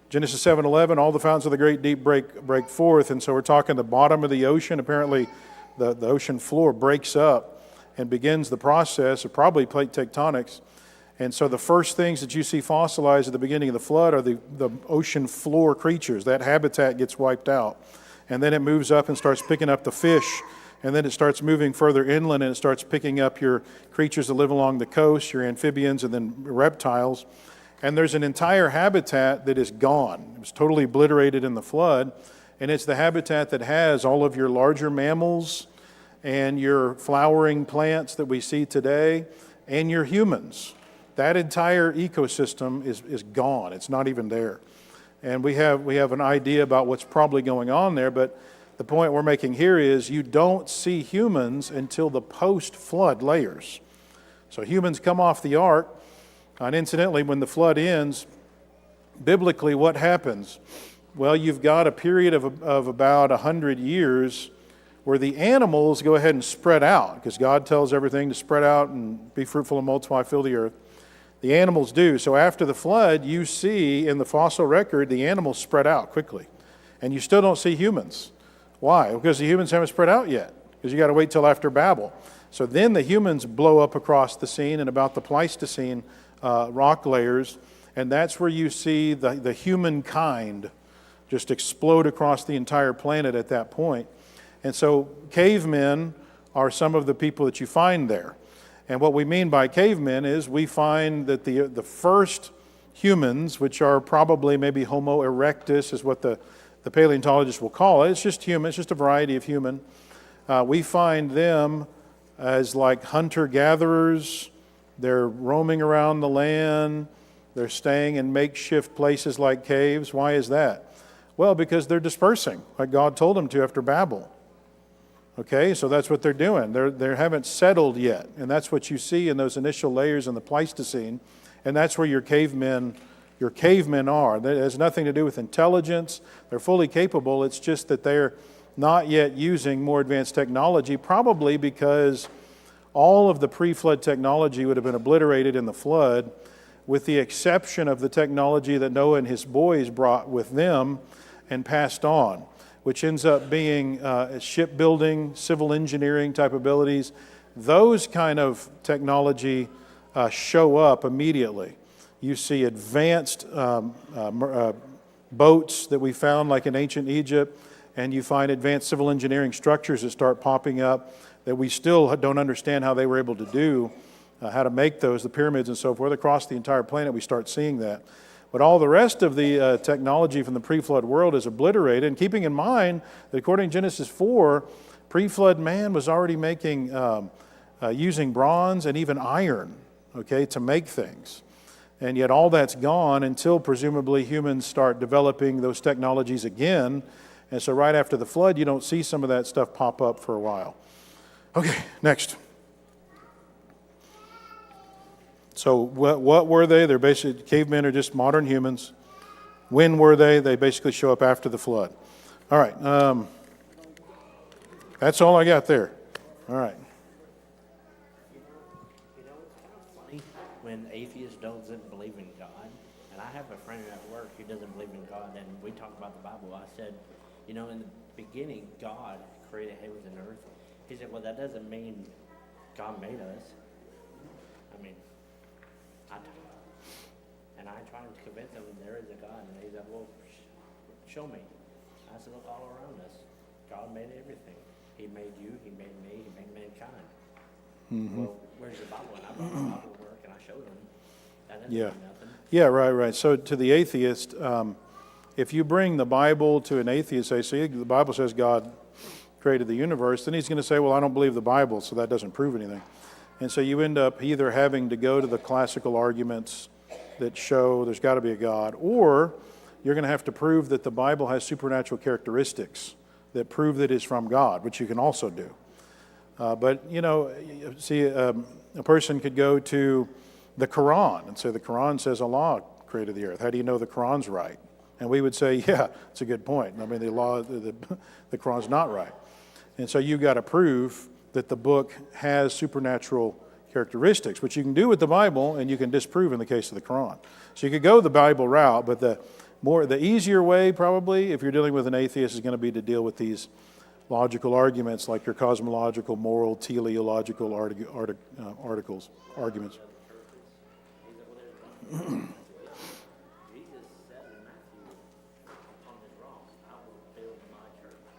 Genesis 7:11, all the fountains of the great deep break forth. And so we're talking the bottom of the ocean. Apparently the ocean floor breaks up and begins the process of probably plate tectonics. And so the first things that you see fossilized at the beginning of the flood are the ocean floor creatures. That habitat gets wiped out. And then it moves up and starts picking up the fish. And then it starts moving further inland and it starts picking up your creatures that live along the coast, your amphibians and then reptiles. And there's an entire habitat that is gone. It was totally obliterated in the flood. And it's the habitat that has all of your larger mammals and your flowering plants that we see today and your humans. That entire ecosystem is gone. It's not even there. And we have an idea about what's probably going on there, but the point we're making here is you don't see humans until the post-flood layers. So humans come off the ark, and incidentally, when the flood ends, biblically what happens? Well, you've got a period of about 100 years where the animals go ahead and spread out, because God tells everything to spread out and be fruitful and multiply, fill the earth. The animals do. So after the flood, you see in the fossil record, the animals spread out quickly. And you still don't see humans. Why? Because the humans haven't spread out yet, because you got to wait till after Babel. So then the humans blow up across the scene and about the Pleistocene rock layers, and that's where you see the humankind just explode across the entire planet at that point. And so cavemen are some of the people that you find there. And what we mean by cavemen is we find that the first humans, which are probably maybe Homo erectus is what the paleontologists will call it. It's just human. It's just a variety of human. We find them as like hunter-gatherers. They're roaming around the land. They're staying in makeshift places like caves. Why is that? Well, because they're dispersing, like God told them to after Babel. Okay, so that's what they're doing. They haven't settled yet. And that's what you see in those initial layers in the Pleistocene. And that's where your cavemen are. That has nothing to do with intelligence. They're fully capable. It's just that they're not yet using more advanced technology, probably because all of the pre-flood technology would have been obliterated in the flood, with the exception of the technology that Noah and his boys brought with them and passed on, which ends up being shipbuilding, civil engineering type abilities. Those kind of technology show up immediately. You see advanced boats that we found like in ancient Egypt, and you find advanced civil engineering structures that start popping up that we still don't understand how they were able to do, how to make those, the pyramids and so forth. Across the entire planet we start seeing that. But all the rest of the technology from the pre-flood world is obliterated. And keeping in mind that according to Genesis 4, pre-flood man was already making, using bronze and even iron, okay, to make things. And yet all that's gone until presumably humans start developing those technologies again. And so right after the flood, you don't see some of that stuff pop up for a while. Okay, next. So what were they? They're basically, cavemen are just modern humans. When were they? They basically show up after the flood. All right, that's all I got there. All right. You know, it's kind of funny when atheists doesn't believe in God. And I have a friend at work who doesn't believe in God, and we talk about the Bible. I said, you know, in the beginning, God created heavens and earth. He said, well, that doesn't mean God made us. I mean, and I tried to convince him there is a God, and he said, well, show me. I said, look all around us. God made everything. He made you, he made me, he made mankind. Mm-hmm. Well, where's the Bible? And I brought the Bible to work, and I showed him. That doesn't mean nothing. Yeah, right. So to the atheist, if you bring the Bible to an atheist, they say the Bible says God created the universe, then he's going to say, well, I don't believe the Bible, so that doesn't prove anything. And so you end up either having to go to the classical arguments that show there's got to be a God, or you're going to have to prove that the Bible has supernatural characteristics that prove that it's from God, which you can also do. But, you know, see, a person could go to the Quran and say the Quran says Allah created the earth. How do you know the Quran's right? And we would say, yeah, it's a good point. I mean, the Quran's not right. And so you've got to prove that the book has supernatural characteristics, which you can do with the Bible and you can disprove in the case of the Quran. So you could go the Bible route, but the easier way probably, if you're dealing with an atheist, is going to be to deal with these logical arguments like your cosmological, moral, teleological arguments.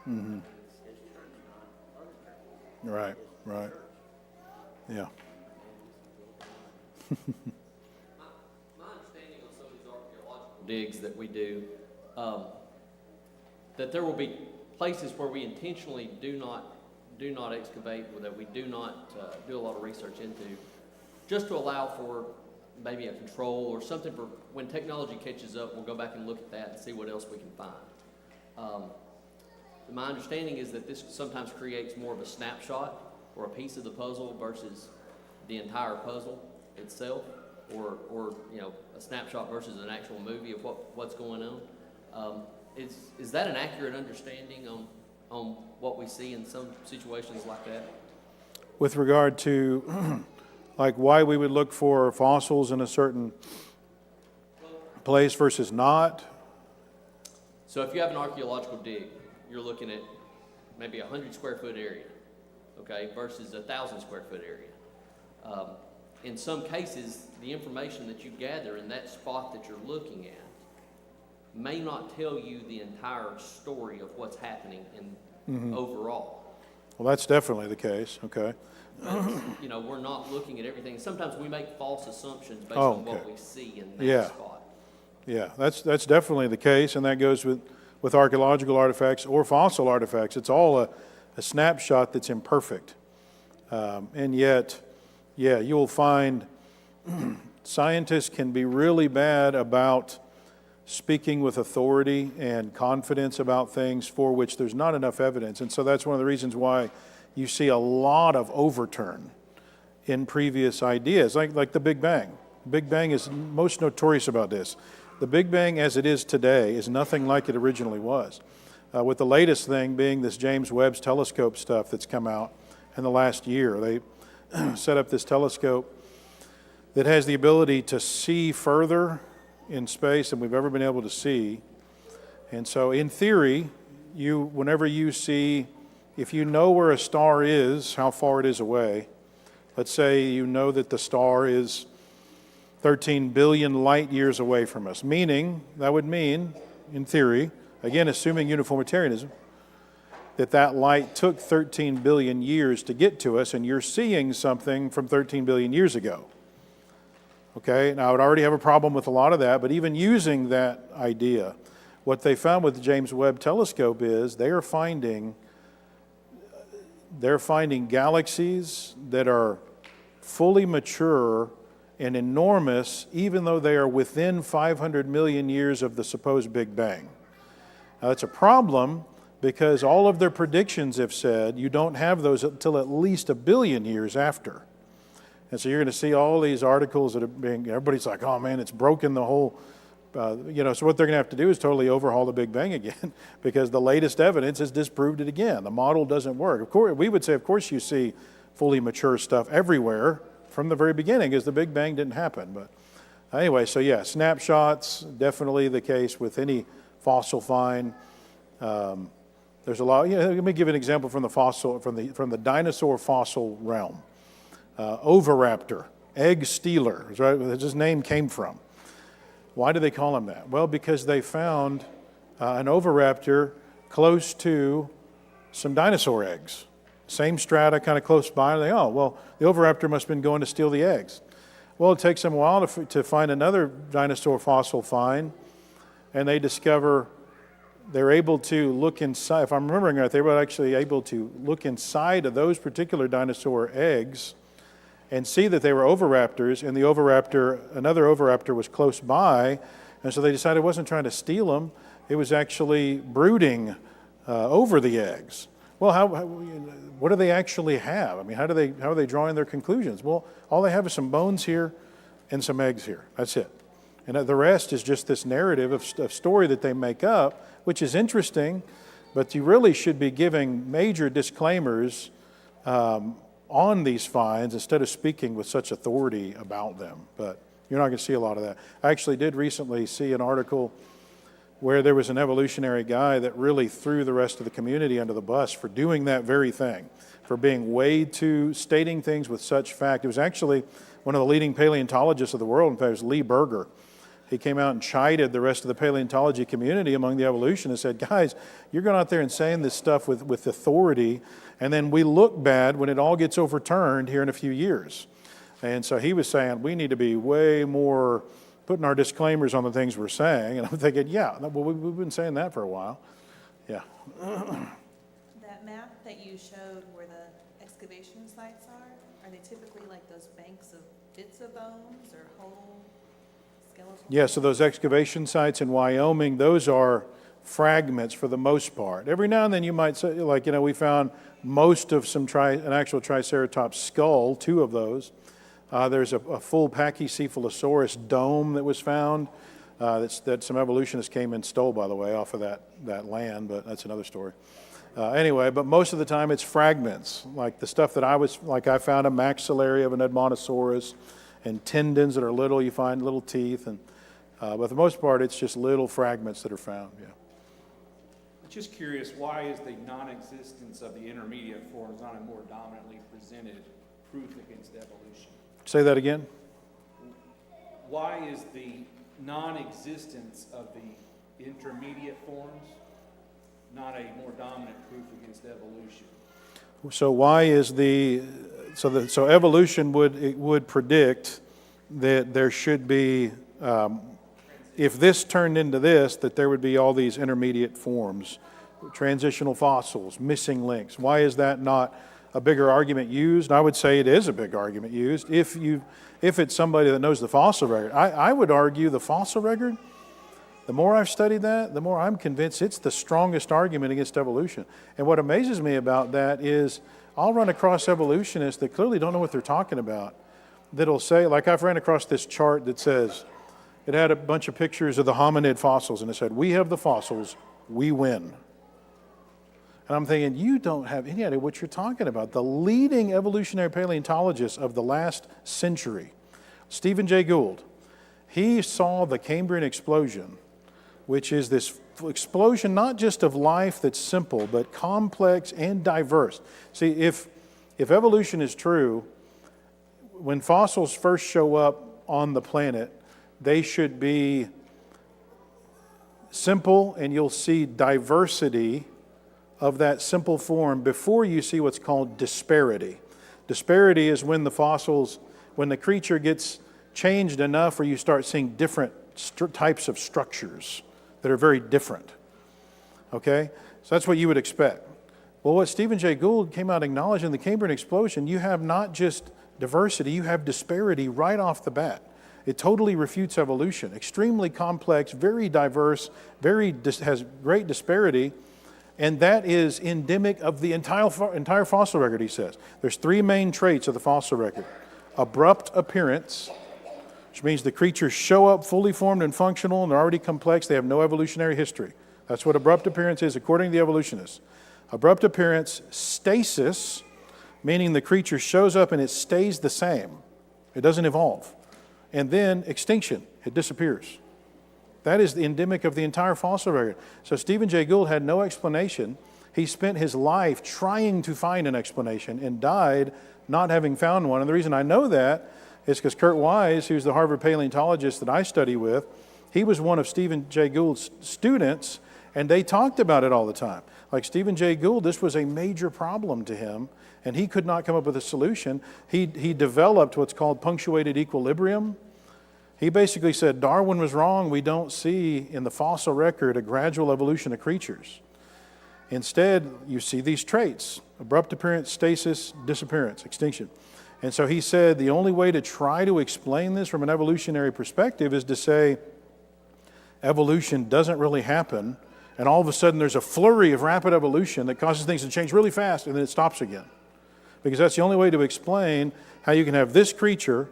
Mm-hmm. Right, right. Yeah. My understanding on some of these archaeological digs that we do, that there will be places where we intentionally do not excavate, or that we do not do a lot of research into, just to allow for maybe a control or something for when technology catches up. We'll go back and look at that and see what else we can find. My understanding is that this sometimes creates more of a snapshot or a piece of the puzzle versus the entire puzzle itself, or you know, a snapshot versus an actual movie of what's going on. Is that an accurate understanding on what we see in some situations like that? With regard to like why we would look for fossils in a certain place versus not? So if you have an archaeological dig, you're looking at maybe 100 square foot area, okay, versus 1,000 square foot area. In some cases, the information that you gather in that spot that you're looking at may not tell you the entire story of what's happening in overall. Well, that's definitely the case, okay. But, you know, we're not looking at everything. Sometimes we make false assumptions based Oh, on what okay. we see in that spot. Yeah, that's definitely the case, and that goes with archaeological artifacts or fossil artifacts. It's all a snapshot that's imperfect. And yet, yeah, you'll find scientists can be really bad about speaking with authority and confidence about things for which there's not enough evidence. And so that's one of the reasons why you see a lot of overturn in previous ideas, like the Big Bang. Big Bang is most notorious about this. The Big Bang as it is today is nothing like it originally was. With the latest thing being this James Webb's telescope stuff that's come out in the last year. They set up this telescope that has the ability to see further in space than we've ever been able to see. And so in theory, whenever you see, if you know where a star is, how far it is away, let's say you know that the star is 13 billion light years away from us, that would mean, in theory, again, assuming uniformitarianism, that light took 13 billion years to get to us, and you're seeing something from 13 billion years ago. Okay, now I would already have a problem with a lot of that, but even using that idea, what they found with the James Webb telescope is they're finding galaxies that are fully mature and enormous, even though they are within 500 million years of the supposed Big Bang. Now, that's a problem because all of their predictions have said you don't have those until at least 1 billion years after. And so you're going to see all these articles that are everybody's like, oh man, it's broken the whole, so what they're going to have to do is totally overhaul the Big Bang again because the latest evidence has disproved it again. The model doesn't work. Of course, we would say, of course you see fully mature stuff everywhere from the very beginning because the Big Bang didn't happen. But anyway, so yeah, snapshots, definitely the case with any fossil find. There's a lot, let me give an example from the dinosaur fossil realm. Oviraptor, egg stealer, is right where his name came from. Why do they call him that? Well, because they found an oviraptor close to some dinosaur eggs. Same strata, kind of close by. The oviraptor must have been going to steal the eggs. Well, it takes them a while to find another dinosaur fossil find, and they discover they're able to look inside, if I'm remembering right, they were actually able to look inside of those particular dinosaur eggs and see that they were oviraptors, and another oviraptor was close by, and so they decided it wasn't trying to steal them, it was actually brooding over the eggs. Well, what do they actually have? I mean, how are they drawing their conclusions? Well, all they have is some bones here and some eggs here. That's it. And the rest is just this narrative of story that they make up, which is interesting, but you really should be giving major disclaimers on these finds instead of speaking with such authority about them. But you're not going to see a lot of that. I actually did recently see an article where there was an evolutionary guy that really threw the rest of the community under the bus for doing that very thing, for being stating things with such fact. It was actually one of the leading paleontologists of the world, in fact, it was Lee Berger. He came out and chided the rest of the paleontology community among the evolutionists, said, guys, you're going out there and saying this stuff with authority, and then we look bad when it all gets overturned here in a few years. And so he was saying, we need to be way more putting our disclaimers on the things we're saying. And I'm thinking, yeah, well, we've been saying that for a while. Yeah. That map that you showed where the excavation sites are they typically like those banks of bits of bones or whole skeletal? Yeah, so those excavation sites in Wyoming, those are fragments for the most part. Every now and then you might say, like, we found most of an actual Triceratops skull, 2 of those. There's a full Pachycephalosaurus dome that was found that some evolutionists came and stole, by the way, off of that land, but that's another story. Anyway, but most of the time it's fragments, like the stuff that I found a maxillary of an Edmontosaurus and tendons that are little, you find little teeth, but for the most part it's just little fragments that are found, yeah. Just curious, why is the non-existence of the intermediate forms not a more dominantly presented proof against evolution? Say that again? Why is the non-existence of the intermediate forms not a more dominant proof against evolution? So why is so evolution would predict that there should be, if this turned into this, that there would be all these intermediate forms, transitional fossils, missing links. Why is that not a bigger argument used? I would say it is a big argument used if it's somebody that knows the fossil record. I would argue the fossil record, the more I've studied that, the more I'm convinced it's the strongest argument against evolution. And what amazes me about that is I'll run across evolutionists that clearly don't know what they're talking about, that'll say, like I've ran across this chart that says, it had a bunch of pictures of the hominid fossils, and it said, we have the fossils, we win. And I'm thinking, you don't have any idea what you're talking about. The leading evolutionary paleontologist of the last century, Stephen Jay Gould, he saw the Cambrian explosion, which is this explosion not just of life that's simple, but complex and diverse. See, if evolution is true, when fossils first show up on the planet, they should be simple, and you'll see diversity of that simple form before you see what's called disparity. Disparity is when when the creature gets changed enough where you start seeing different types of structures that are very different. Okay? So that's what you would expect. Well, what Stephen Jay Gould came out acknowledging in the Cambrian explosion, you have not just diversity, you have disparity right off the bat. It totally refutes evolution. Extremely complex, very diverse, has great disparity, and that is endemic of the entire fossil record, he says. There's 3 main traits of the fossil record. Abrupt appearance, which means the creatures show up fully formed and functional, and they're already complex, they have no evolutionary history. That's what abrupt appearance is, according to the evolutionists. Abrupt appearance, stasis, meaning the creature shows up and it stays the same. It doesn't evolve. And then extinction, it disappears. That is the endemic of the entire fossil record. So Stephen Jay Gould had no explanation. He spent his life trying to find an explanation and died not having found one. And the reason I know that is because Kurt Wise, who's the Harvard paleontologist that I study with, he was one of Stephen Jay Gould's students, and they talked about it all the time. Like Stephen Jay Gould, this was a major problem to him, and he could not come up with a solution. He developed what's called punctuated equilibrium. He basically said Darwin was wrong. We don't see in the fossil record a gradual evolution of creatures. Instead, you see these traits: abrupt appearance, stasis, disappearance, extinction. And so he said the only way to try to explain this from an evolutionary perspective is to say evolution doesn't really happen, and all of a sudden there's a flurry of rapid evolution that causes things to change really fast, and then it stops again. Because that's the only way to explain how you can have this creature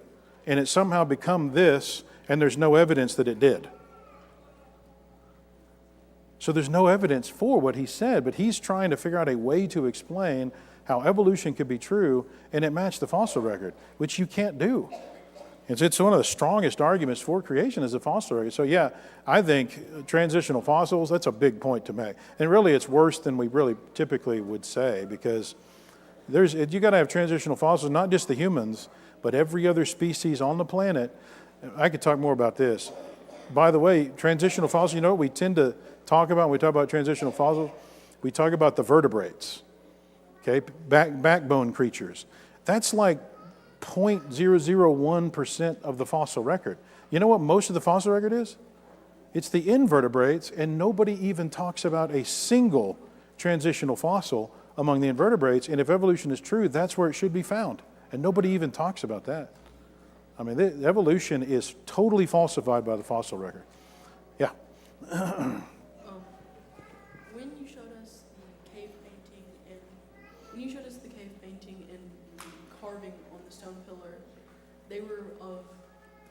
and it somehow become this, and there's no evidence that it did. So there's no evidence for what he said, but he's trying to figure out a way to explain how evolution could be true and it matched the fossil record, which you can't do. It's one of the strongest arguments for creation is the fossil record. So yeah, I think transitional fossils, that's a big point to make. And really it's worse than we really typically would say, because you got to have transitional fossils, not just the humans, but every other species on the planet. I could talk more about this. By the way, transitional fossils, you know what we tend to talk about when we talk about transitional fossils? We talk about the vertebrates, okay, backbone creatures. That's like 0.001% of the fossil record. You know what most of the fossil record is? It's the invertebrates, and nobody even talks about a single transitional fossil among the invertebrates. And if evolution is true, that's where it should be found. And nobody even talks about that. I mean, evolution is totally falsified by the fossil record. Yeah. When you showed us the cave painting and the carving on the stone pillar, they were of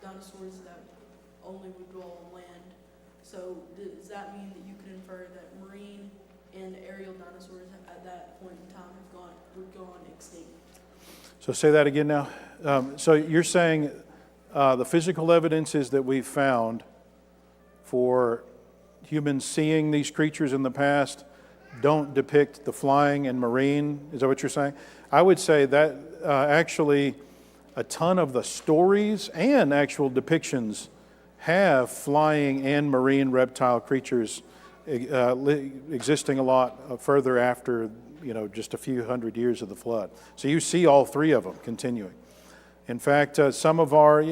dinosaurs that only would dwell on land. So does that mean that you could infer that marine and aerial dinosaurs at that point in time would go on extinct? So say that again now. So you're saying the physical evidences that we've found for humans seeing these creatures in the past don't depict the flying and marine? Is that what you're saying? I would say that actually a ton of the stories and actual depictions have flying and marine reptile creatures existing a lot further after, just a few hundred years of the flood. So you see all three of them continuing. In fact, some of our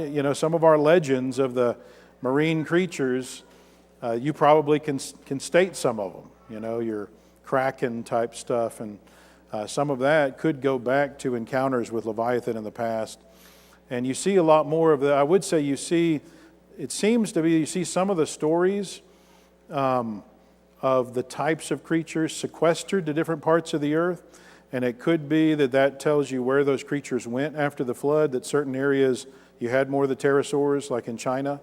legends of the marine creatures, you probably can state some of them. Your Kraken type stuff, and some of that could go back to encounters with Leviathan in the past. And you see a lot more of I would say you see some of the stories of the types of creatures sequestered to different parts of the earth. And it could be that tells you where those creatures went after the flood, that certain areas you had more of the pterosaurs, like in China,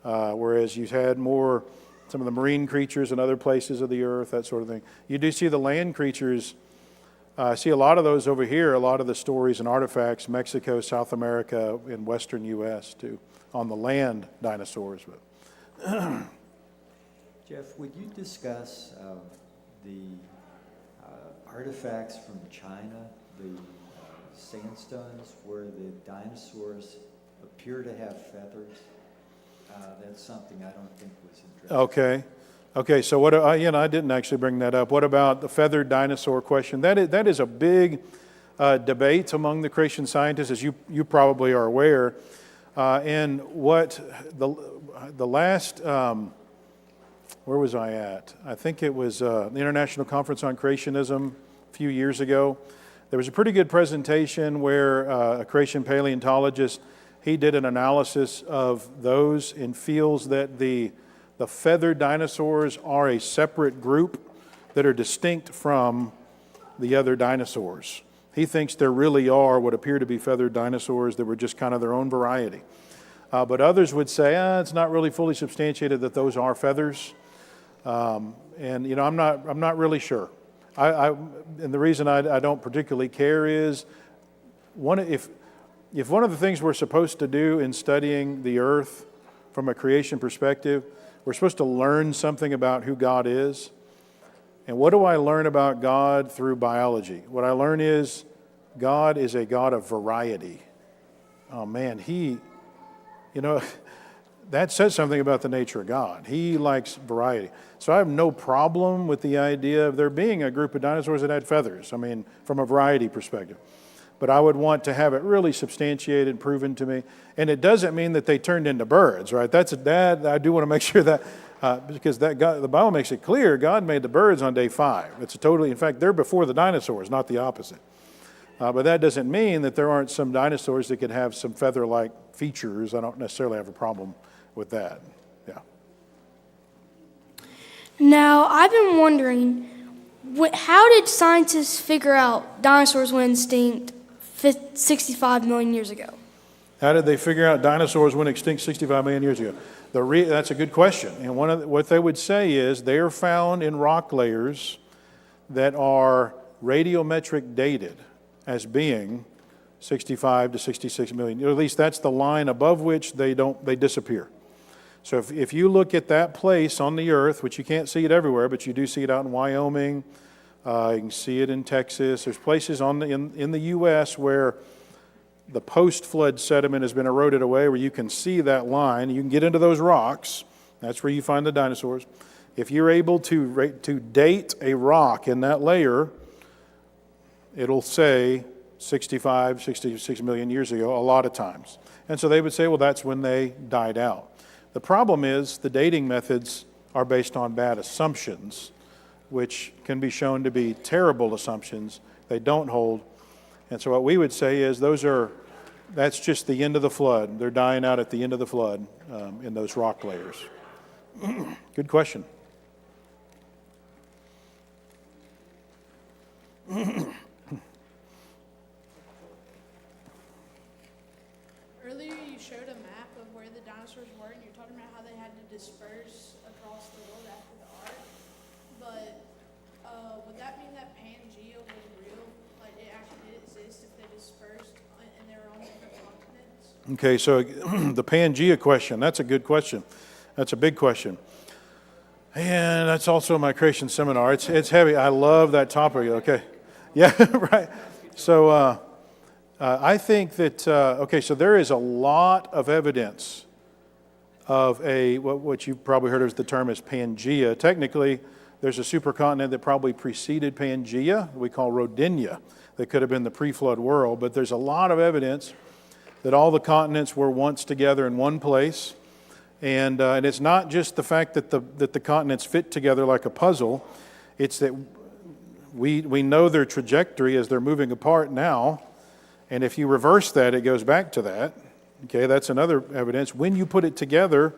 whereas you had more some of the marine creatures in other places of the earth, that sort of thing. You do see the land creatures. I see a lot of those over here, a lot of the stories and artifacts, Mexico, South America, and western U.S. too, on the land dinosaurs. But Jeff, would you discuss the artifacts from China, the sandstones where the dinosaurs appear to have feathers? That's something I don't think was addressed. Okay. So what? I didn't actually bring that up. What about the feathered dinosaur question? That is a big debate among the creation scientists, as you probably are aware. And what the last. Where was I at? I think it was the International Conference on Creationism a few years ago. There was a pretty good presentation where a creation paleontologist, he did an analysis of those and feels that the feathered dinosaurs are a separate group that are distinct from the other dinosaurs. He thinks there really are what appear to be feathered dinosaurs that were just kind of their own variety. But others would say, it's not really fully substantiated that those are feathers. And I'm not really sure. And the reason I don't particularly care is if one of the things we're supposed to do in studying the earth from a creation perspective, we're supposed to learn something about who God is. And what do I learn about God through biology? What I learn is God is a God of variety. Oh man, that says something about the nature of God. He likes variety. So I have no problem with the idea of there being a group of dinosaurs that had feathers, from a variety perspective. but I would want to have it really substantiated, proven to me. And it doesn't mean that they turned into birds, right? I do want to make sure that, because the Bible makes it clear, God made the birds on day 5. In fact, they're before the dinosaurs, not the opposite. But that doesn't mean that there aren't some dinosaurs that could have some feather-like features. I don't necessarily have a problem with that. Yeah. Now, I've been wondering, how did scientists figure out dinosaurs went extinct 65 million years ago? How did they figure out dinosaurs went extinct 65 million years ago? That's a good question. And what they would say is they are found in rock layers that are radiometric dated as being 65 to 66 million. Or at least that's the line above which they disappear. So if you look at that place on the earth, which you can't see it everywhere, but you do see it out in Wyoming, you can see it in Texas. There's places in the U.S. where the post-flood sediment has been eroded away, where you can see that line. You can get into those rocks. That's where you find the dinosaurs. If you're able to date a rock in that layer, it'll say 65, 66 million years ago a lot of times. And so they would say, well, that's when they died out. The problem is the dating methods are based on bad assumptions, which can be shown to be terrible assumptions. They don't hold. And so what we would say is that's just the end of the flood. They're dying out at the end of the flood in those rock layers. Good question. Earlier you showed a map of where the dinosaurs were, and you're talking about how they had to disperse across the world after the ark. But would that mean that Pangea was real? Like it actually did exist if they dispersed and they were on different continents? Okay, so the Pangea question, that's a good question. That's a big question. And that's also my creation seminar. It's heavy. I love that topic. Okay. Yeah, right. So I think that, so there is a lot of evidence of what you've probably heard as the term is Pangea. Technically, there's a supercontinent that probably preceded Pangea, we call Rodinia, that could have been the pre-flood world. But there's a lot of evidence that all the continents were once together in one place. And it's not just the fact that the continents fit together like a puzzle. It's that we know their trajectory as they're moving apart now. And if you reverse that, it goes back to that. Okay, that's another evidence. When you put it together,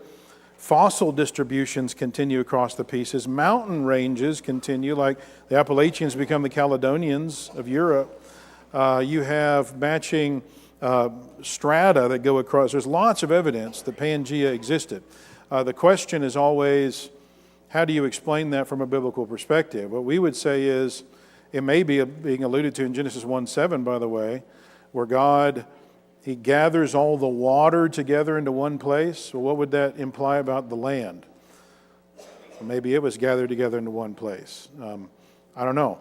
fossil distributions continue across the pieces. Mountain ranges continue, like the Appalachians become the Caledonians of Europe. You have matching strata that go across. There's lots of evidence that Pangea existed. The question is always, how do you explain that from a biblical perspective? What we would say is, it may be being alluded to in Genesis 1:7, by the way, where God, He gathers all the water together into one place. Well, what would that imply about the land? Maybe it was gathered together into one place. I don't know.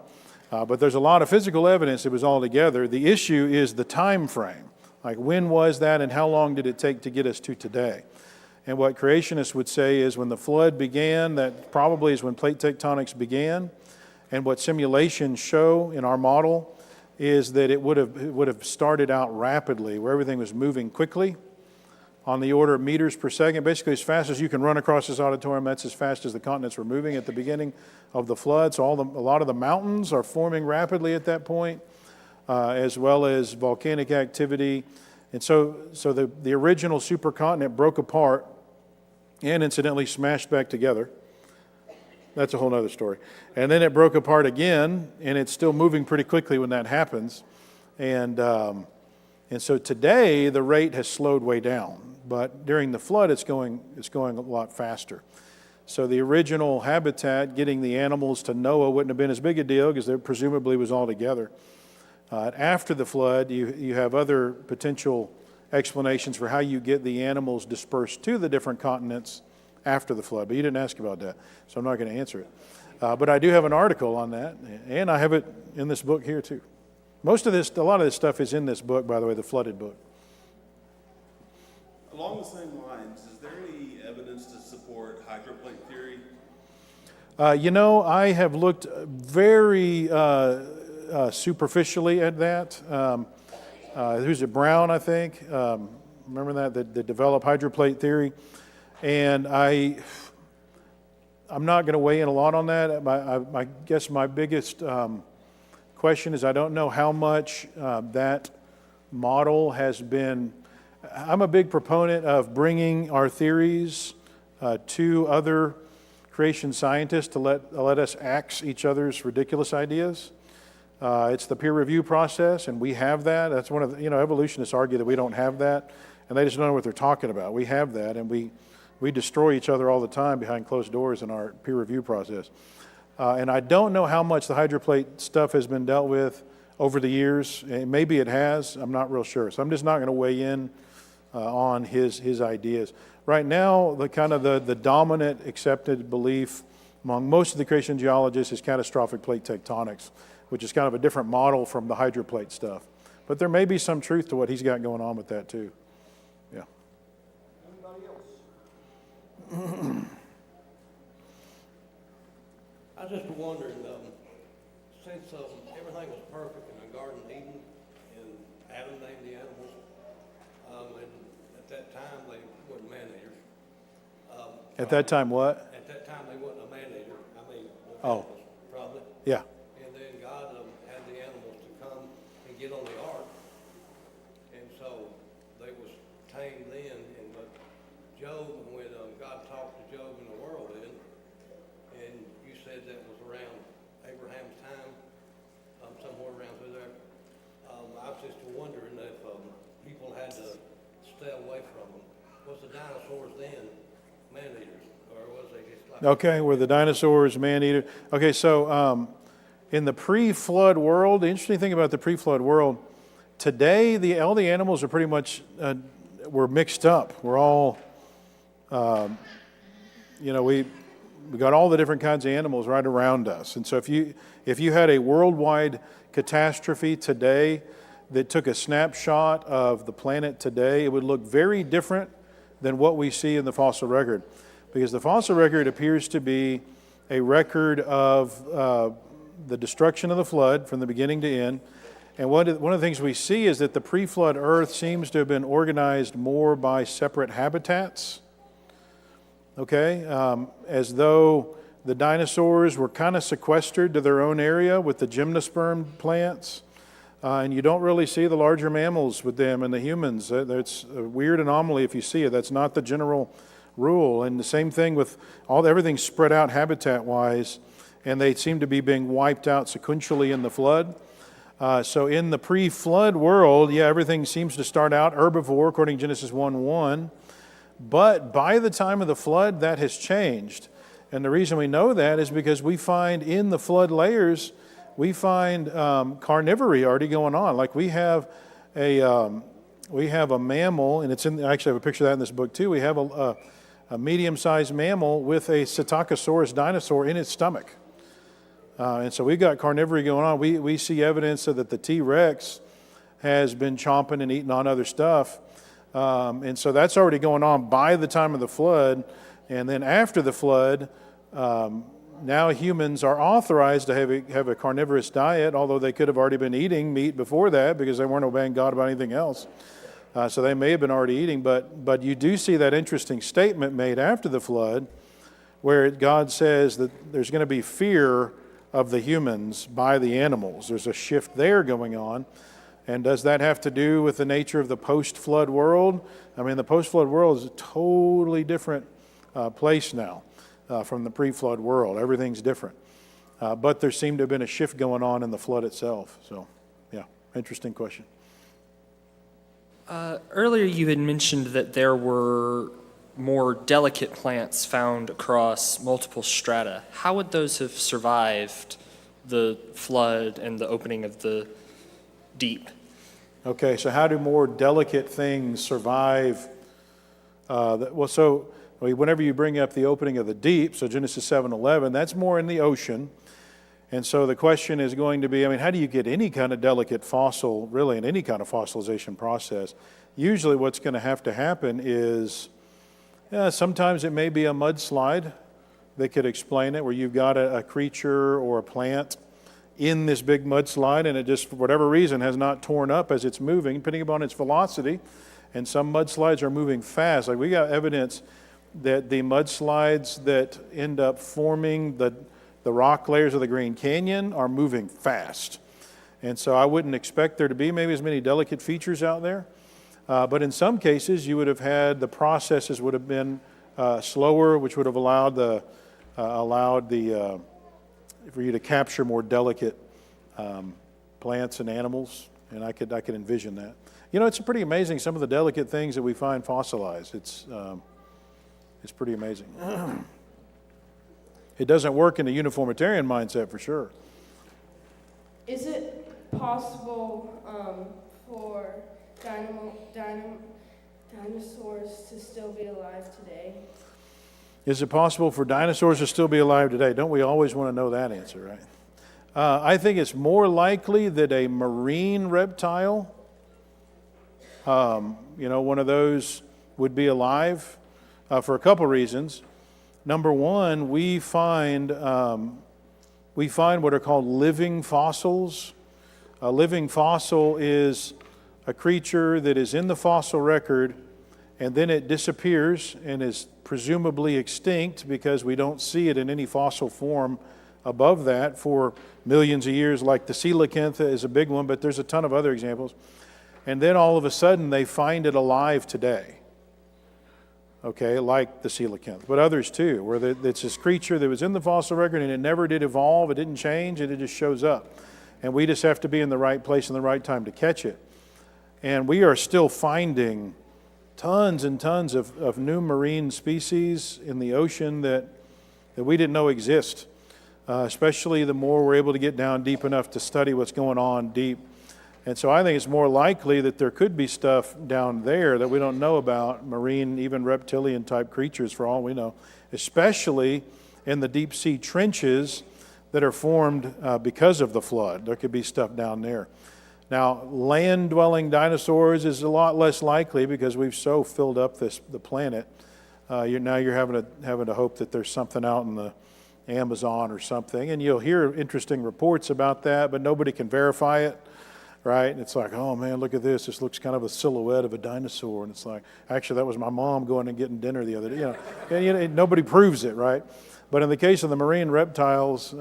But there's a lot of physical evidence it was all together. The issue is the time frame. Like, when was that and how long did it take to get us to today? And what creationists would say is when the flood began, that probably is when plate tectonics began. And what simulations show in our model is that it would have started out rapidly, where everything was moving quickly on the order of meters per second. Basically, as fast as you can run across this auditorium, that's as fast as the continents were moving at the beginning of the flood. So a lot of the mountains are forming rapidly at that point, as well as volcanic activity. And so the original supercontinent broke apart and incidentally smashed back together. That's a whole other story. And then it broke apart again, and it's still moving pretty quickly when that happens. And so today the rate has slowed way down, but during the flood it's going a lot faster. So the original habitat, getting the animals to Noah, wouldn't have been as big a deal because there presumably was all together. After the flood, you have other potential explanations for how you get the animals dispersed to the different continents after the flood. But you didn't ask about that, so I'm not going to answer it. But I do have an article on that, and I have it in this book here too. A lot of this stuff is in this book, by the way, the flooded book. Along the same lines, is there any evidence to support hydroplate theory? I have looked very superficially at that. who's it, Brown, I think, remember that developed hydroplate theory. And I'm not going to weigh in a lot on that. I guess my biggest question is I don't know how much that model has been. I'm a big proponent of bringing our theories to other creation scientists to let us axe each other's ridiculous ideas. It's the peer review process, and we have that. That's one of the, evolutionists argue that we don't have that, and they just don't know what they're talking about. We have that, and we destroy each other all the time behind closed doors in our peer review process. And I don't know how much the hydroplate stuff has been dealt with over the years. Maybe it has. I'm not real sure. So I'm just not going to weigh in on his ideas. Right now, the dominant accepted belief among most of the creation geologists is catastrophic plate tectonics, which is kind of a different model from the hydroplate stuff. But there may be some truth to what he's got going on with that too. Yeah. Anybody else? I was just wondering, since everything was perfect in the Garden of Eden, and Adam named the animals, and at that time they weren't man-eaters. At that time, what? At that time they wasn't a man-eater. I mean, the Oh. animals, probably. Yeah. And then God had the animals to come and get on the ark, and so they was tamed then. And but Job, when God talked to Job in the whirlwind, and you said that was around Abraham's time, somewhere around through there. I was just wondering if people had to stay away from them. Was the dinosaurs then man-eaters, or was they just like... Okay, were the dinosaurs man-eater? Okay, so in the pre-flood world, the interesting thing about the pre-flood world, today all the animals are pretty much, we're mixed up. We're all, we got all the different kinds of animals right around us. And so if you had a worldwide catastrophe today that took a snapshot of the planet today, it would look very different than what we see in the fossil record. Because the fossil record appears to be a record of the destruction of the flood from the beginning to end. And one of the things we see is that the pre-flood earth seems to have been organized more by separate habitats. Okay, as though the dinosaurs were kind of sequestered to their own area with the gymnosperm plants. And you don't really see the larger mammals with them and the humans. It's a weird anomaly if you see it. That's not the general rule. And the same thing with everything spread out habitat-wise, and they seem to be being wiped out sequentially in the flood. So in the pre-flood world, everything seems to start out herbivore, according to Genesis 1:1. But by the time of the flood, that has changed. And the reason we know that is because we find in the flood layers, we find carnivory already going on. Like we have a mammal, and I actually have a picture of that in this book too. We have a medium-sized mammal with a Psittacosaurus dinosaur in its stomach. And so we've got carnivory going on. We see evidence that the T-Rex has been chomping and eating on other stuff. And so that's already going on by the time of the flood. And then after the flood, now humans are authorized to have a carnivorous diet, although they could have already been eating meat before that because they weren't obeying God about anything else. So they may have been already eating, but you do see that interesting statement made after the flood where God says that there's going to be fear of the humans by the animals. There's a shift there going on. And does that have to do with the nature of the post-flood world? I mean, the post-flood world is a totally different place now from the pre-flood world. Everything's different. But there seemed to have been a shift going on in the flood itself. So, interesting question. Earlier you had mentioned that there were more delicate plants found across multiple strata. How would those have survived the flood and the opening of the deep? Okay, so how do more delicate things survive? Whenever you bring up the opening of the deep, so Genesis 7:11, that's more in the ocean. And so the question is going to be, how do you get any kind of delicate fossil, really in any kind of fossilization process? Usually what's going to have to happen is, sometimes it may be a mudslide that could explain it, where you've got a creature or a plant in this big mudslide, and it just, for whatever reason, has not torn up as it's moving, depending upon its velocity. And some mudslides are moving fast. Like, we got evidence that the mudslides that end up forming the rock layers of the Grand Canyon are moving fast. And so I wouldn't expect there to be maybe as many delicate features out there. But in some cases, you would have had, the processes would have been slower, which would have allowed for you to capture more delicate plants and animals. And I could envision that. You know, it's pretty amazing, some of the delicate things that we find fossilized. It's pretty amazing. It doesn't work in the uniformitarian mindset for sure. Is it possible for dinosaurs to still be alive today? Is it possible for dinosaurs to still be alive today? Don't we always want to know that answer, right? I think it's more likely that a marine reptile, one of those would be alive for a couple reasons. Number one, we find what are called living fossils. A living fossil is a creature that is in the fossil record and then it disappears and is presumably extinct because we don't see it in any fossil form above that for millions of years, like the coelacanth is a big one, but there's a ton of other examples. And then all of a sudden they find it alive today. Okay, like the coelacanth, but others too, where it's this creature that was in the fossil record and it never did evolve, it didn't change, and it just shows up. And we just have to be in the right place and the right time to catch it. And we are still finding tons and tons of new marine species in the ocean that we didn't know exist, especially the more we're able to get down deep enough to study what's going on deep. And so I think it's more likely that there could be stuff down there that we don't know about, marine, even reptilian type creatures for all we know, especially in the deep sea trenches that are formed because of the flood. There could be stuff down there. Now, land-dwelling dinosaurs is a lot less likely because we've so filled up the planet. Now you're having to hope that there's something out in the Amazon or something, and you'll hear interesting reports about that, but nobody can verify it. Right? And it's like, oh man, look at this. This looks kind of a silhouette of a dinosaur. And it's like, actually, that was my mom going and getting dinner the other day. And nobody proves it, right? But in the case of the marine reptiles,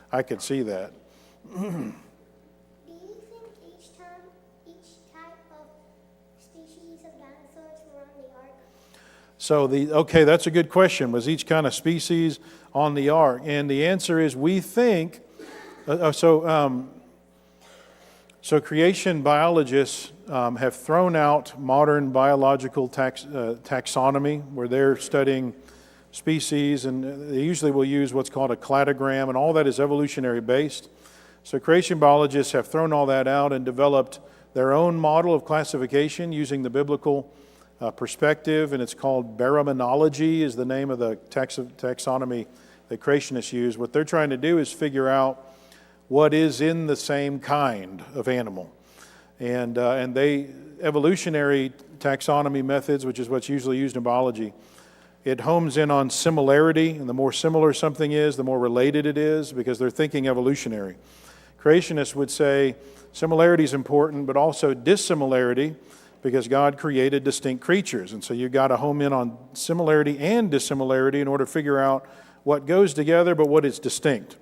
I could see that. Do you think each type of species of dinosaurs were on the ark? So okay, that's a good question. Was each kind of species on the ark? And the answer is we think, So creation biologists have thrown out modern biological taxonomy, where they're studying species, and they usually will use what's called a cladogram, and all that is evolutionary based. So creation biologists have thrown all that out and developed their own model of classification using the biblical perspective, and it's called baraminology is the name of the taxonomy that creationists use. What they're trying to do is figure out what is in the same kind of animal. And evolutionary taxonomy methods, which is what's usually used in biology, it homes in on similarity, and the more similar something is, the more related it is, because they're thinking evolutionary. Creationists would say similarity is important, but also dissimilarity, because God created distinct creatures. And so you've got to home in on similarity and dissimilarity in order to figure out what goes together, but what is distinct.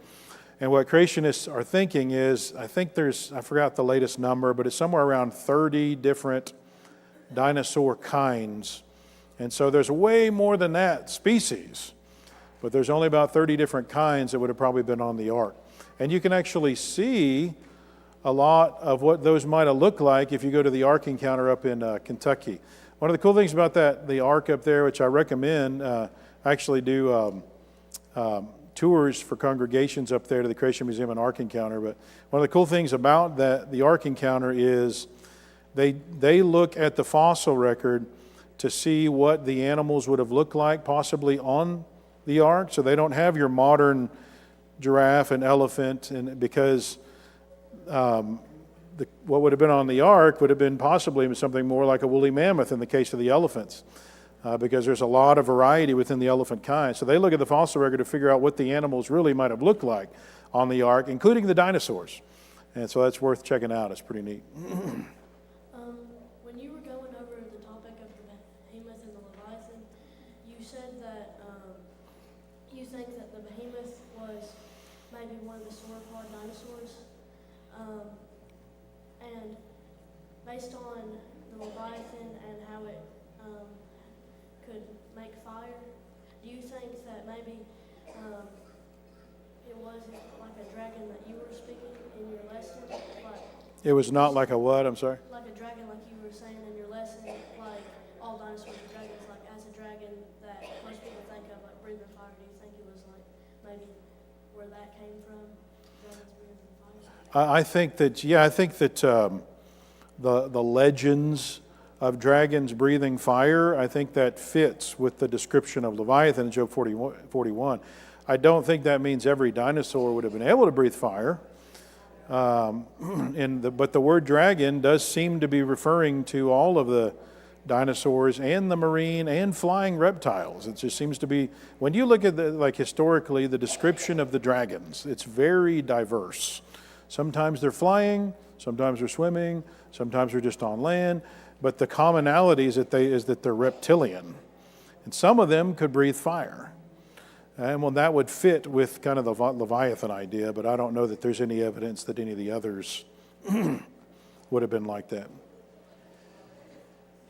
And what creationists are thinking is, I forgot the latest number, but it's somewhere around 30 different dinosaur kinds. And so there's way more than that species, but there's only about 30 different kinds that would have probably been on the ark. And you can actually see a lot of what those might have looked like if you go to the Ark Encounter up in Kentucky. One of the cool things about the ark up there, which I recommend, actually do tours for congregations up there to the Creation Museum and Ark Encounter. But one of the cool things about the Ark Encounter is they look at the fossil record to see what the animals would have looked like possibly on the ark. So they don't have your modern giraffe and elephant, and because what would have been on the ark would have been possibly something more like a woolly mammoth in the case of the elephants. Because there's a lot of variety within the elephant kind. So they look at the fossil record to figure out what the animals really might have looked like on the ark, including the dinosaurs. And so that's worth checking out. It's pretty neat. When you were going over the topic of the behemoth and the Leviathan, you said that you think that the behemoth was maybe one of the sauropod dinosaurs. And based on the Leviathan and how it could make fire, do you think that maybe it was like a dragon that you were speaking in your lesson? Like, It was not like a what? I'm sorry? like a dragon, like you were saying in your lesson, like all dinosaurs are dragons, like as a dragon that most people think of, like breathing fire. Do you think it was like maybe where that came from? Dragons breathing fire? I think that, the legends of dragons breathing fire, I think that fits with the description of Leviathan in Job 41. I don't think that means every dinosaur would have been able to breathe fire. But the word dragon does seem to be referring to all of the dinosaurs and the marine and flying reptiles. It just seems to be, when you look at historically, the description of the dragons, it's very diverse. Sometimes they're flying, sometimes they're swimming, sometimes they're just on land, but the commonality is that they're reptilian. And some of them could breathe fire. And well, that would fit with kind of the Leviathan idea, but I don't know that there's any evidence that any of the others would have been like that.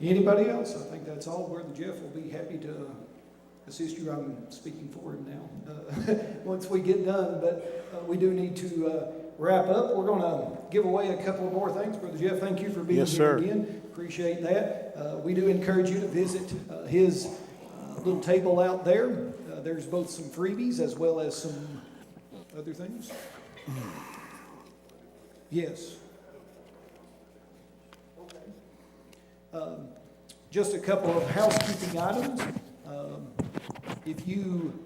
Anybody else? I think that's all. Brother Jeff will be happy to assist you. I'm speaking for him now once we get done, but we do need to wrap up. We're going to give away a couple of more things. Brother Jeff, thank you for being here again. Appreciate that. We do encourage you to visit his little table out there. There's both some freebies as well as some other things. Yes. Just a couple of housekeeping items. If you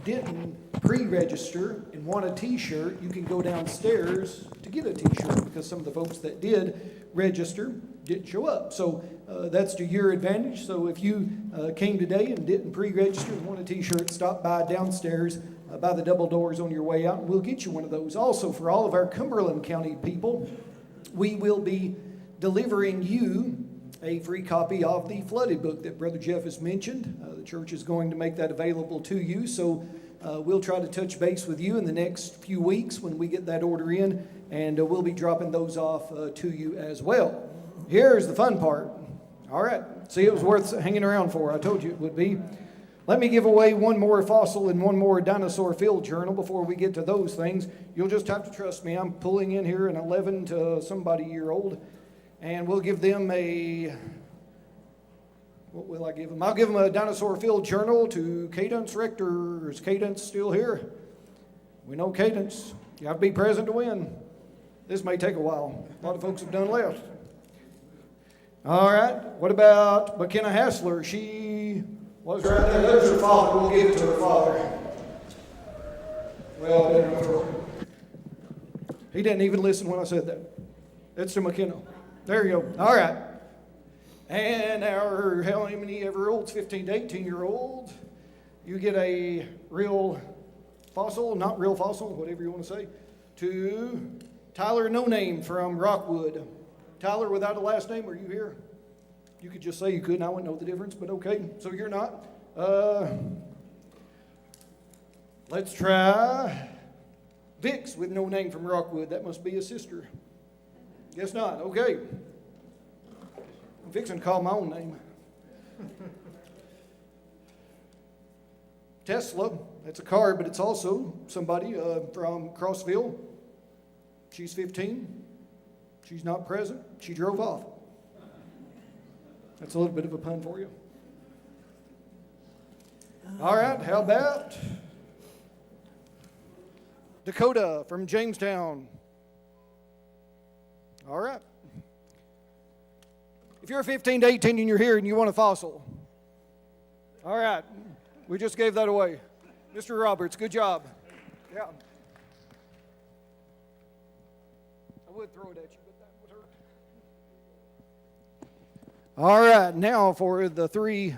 didn't pre-register and want a t-shirt, you can go downstairs to get a t-shirt, because some of the folks that did register didn't show up. So that's to your advantage. So if you came today and didn't pre-register and want a t-shirt, stop by downstairs by the double doors on your way out, and we'll get you one of those. Also, for all of our Cumberland County people, we will be delivering you a free copy of the Flooded book that Brother Jeff has mentioned. The church is going to make that available to you, so we'll try to touch base with you in the next few weeks when we get that order in, and we'll be dropping those off to you as well. Here's the fun part. All right, see, it was worth hanging around for. I told you it would be. Let me give away one more fossil and one more dinosaur field journal before we get to those things. You'll just have to trust me. I'm pulling in here an 11 to somebody year old. And we'll give them what will I give them? I'll give them a dinosaur field journal to Cadence Rector. Is Cadence still here? We know Cadence. You have to be present to win. This may take a while. A lot of folks have done left. All right. What about McKenna Hassler? She was right there. There's her father. We'll give it to her father. Well, he didn't even listen when I said that. It's to McKenna. There you go. All right. And our how many ever olds, 15 to 18-year-olds, you get a real fossil, not real fossil, whatever you want to say, to Tyler No Name from Rockwood. Tyler, without a last name, are you here? You could just say you could, and I wouldn't know the difference, but okay. So you're not. Let's try Vix with No Name from Rockwood. That must be his sister. Guess not. Okay. I'm fixing to call my own name. Tesla. That's a car, but it's also somebody from Crossville. She's 15. She's not present. She drove off. That's a little bit of a pun for you. All right. How about Dakota from Jamestown? All right. If you're 15 to 18 and you're here and you want a fossil, all right, we just gave that away. Mr. Roberts, good job. Yeah. I would throw it at you, but that would hurt. All right, now for the three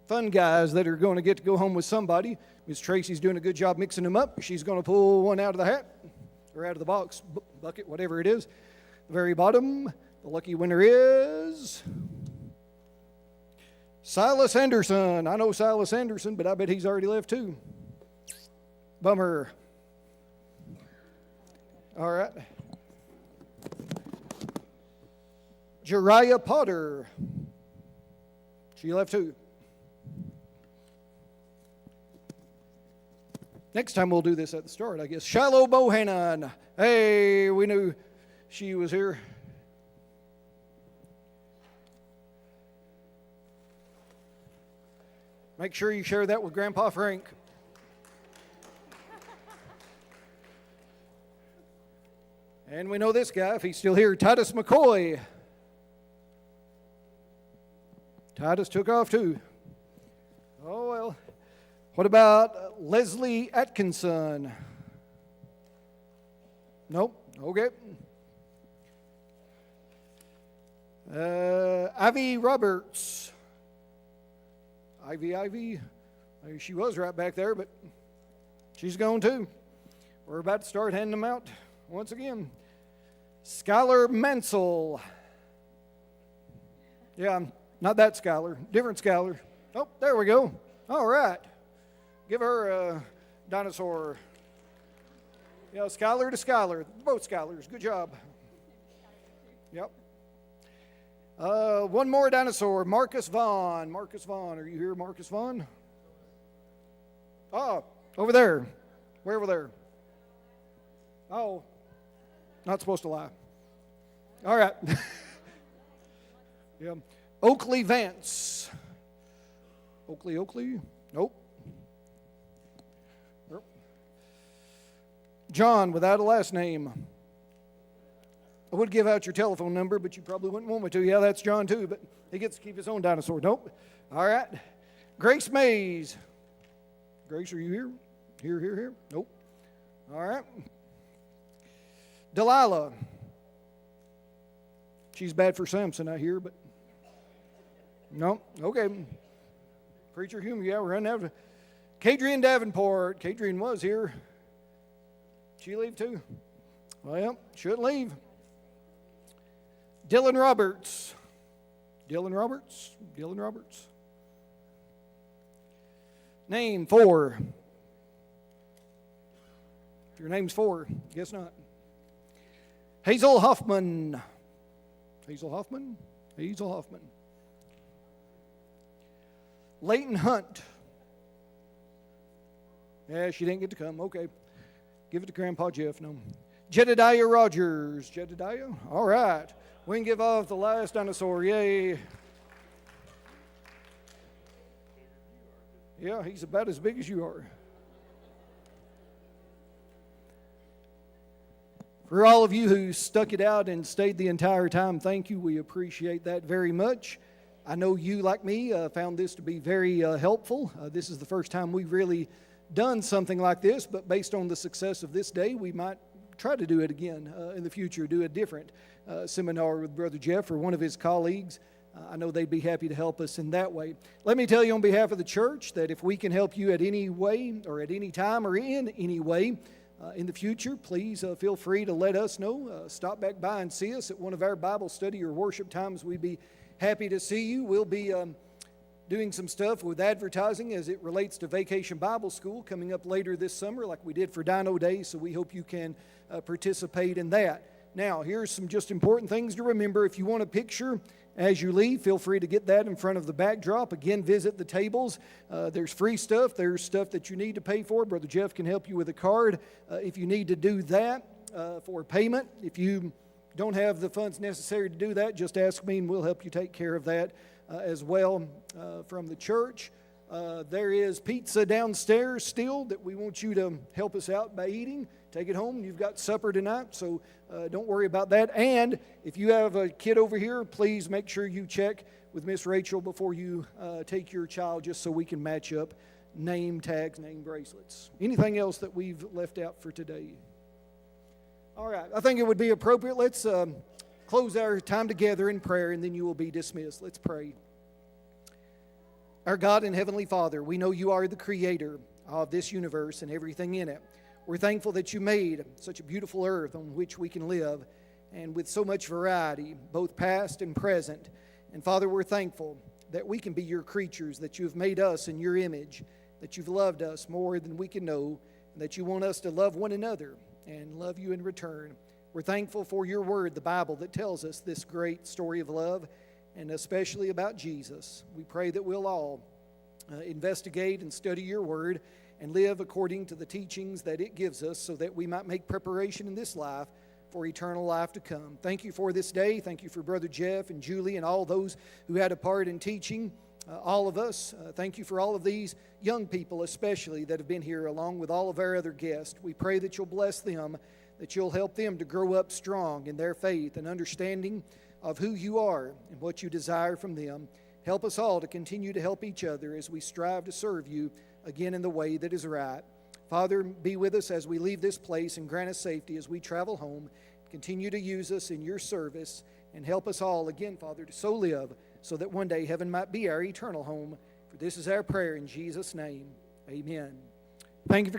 fun guys that are going to get to go home with somebody. Miss Tracy's doing a good job mixing them up. She's going to pull one out of the hat, or out of the box, bucket, whatever it is. The very bottom, the lucky winner is Silas Anderson. I know Silas Anderson, but I bet he's already left too. Bummer. All right. Jeriah Potter. She left too. Next time we'll do this at the start, I guess. Shiloh Bohannon. Hey, we knew she was here. Make sure you share that with Grandpa Frank. And we know this guy, if he's still here, Titus McCoy. Titus took off too. Oh, well. What about Leslie Atkinson? Nope. Okay. Ivy Roberts. Ivy. She was right back there, but she's gone too. We're about to start handing them out once again. Skylar Mansell. Yeah, not that Skylar. Different Skylar. Oh, there we go. All right. Give her a dinosaur. Yeah, Skylar to Skylar. Both Skylars. Good job. Yep. One more dinosaur. Marcus Vaughn. Marcus Vaughn. Are you here, Marcus Vaughn? Oh, over there. Way over there. Oh, not supposed to lie. All right. Yeah. Oakley Vance. Oakley? Nope. John, without a last name. I would give out your telephone number, but you probably wouldn't want me to. Yeah, that's John too, but he gets to keep his own dinosaur. Nope. All right. Grace Mays. Grace, are you here? Here? Nope. All right. Delilah. She's bad for Samson, I hear, but no. Okay. Preacher Hume, yeah, we're running out of. Kadrian Davenport. Kadrian was here. She leave too? Well, shouldn't leave. Dylan Roberts. Name 4. If your name's 4, guess not. Hazel Hoffman. Leighton Hunt. Yeah, she didn't get to come. Okay. Give it to Grandpa Jeff. No. Jedediah Rogers. Jedediah? All right. We can give off the last dinosaur. Yay. Yeah, he's about as big as you are. For all of you who stuck it out and stayed the entire time, thank you. We appreciate that very much. I know you, like me, found this to be very helpful. This is the first time we've really done something like this, but based on the success of this day, we might try to do it again in the future, do a different seminar with Brother Jeff or one of his colleagues. I know they'd be happy to help us in that way. Let me tell you on behalf of the church that if we can help you at any way or at any time or in any way in the future, please feel free to let us know. Stop back by and see us at one of our Bible study or worship times. We'd be happy to see you. We'll be doing some stuff with advertising as it relates to Vacation Bible School coming up later this summer like we did for Dino Day, so we hope you can participate in that. Now, here's some just important things to remember. If you want a picture as you leave, feel free to get that in front of the backdrop. Again, visit the tables. There's free stuff. There's stuff that you need to pay for. Brother Jeff can help you with a card if you need to do that for payment. If you don't have the funds necessary to do that, just ask me and we'll help you take care of that as well from the church. There is pizza downstairs still that we want you to help us out by eating. Take it home. You've got supper tonight, so don't worry about that. And if you have a kid over here, please make sure you check with Miss Rachel before you take your child, just so we can match up name tags, name bracelets. Anything else that we've left out for today? All right, I think it would be appropriate. Let's close our time together in prayer, and then you will be dismissed. Let's pray. Our God and Heavenly Father, we know you are the creator of this universe and everything in it. We're thankful that you made such a beautiful earth on which we can live, and with so much variety, both past and present. And Father, we're thankful that we can be your creatures, that you have made us in your image, that you've loved us more than we can know, and that you want us to love one another and love you in return. We're thankful for your word, the Bible, that tells us this great story of love, and especially about Jesus. We pray that we'll all investigate and study your word and live according to the teachings that it gives us, so that we might make preparation in this life for eternal life to come. Thank you for this day. Thank you for Brother Jeff and Julie and all those who had a part in teaching all of us. Thank you for all of these young people especially that have been here, along with all of our other guests. We pray that you'll bless them, that you'll help them to grow up strong in their faith and understanding of who you are and what you desire from them. Help us all to continue to help each other as we strive to serve you again in the way that is right. Father, be with us as we leave this place, and grant us safety as we travel home. Continue to use us in your service, and help us all again, Father, to so live, so that one day heaven might be our eternal home. For this is our prayer in Jesus' name. Amen. Thank you for coming.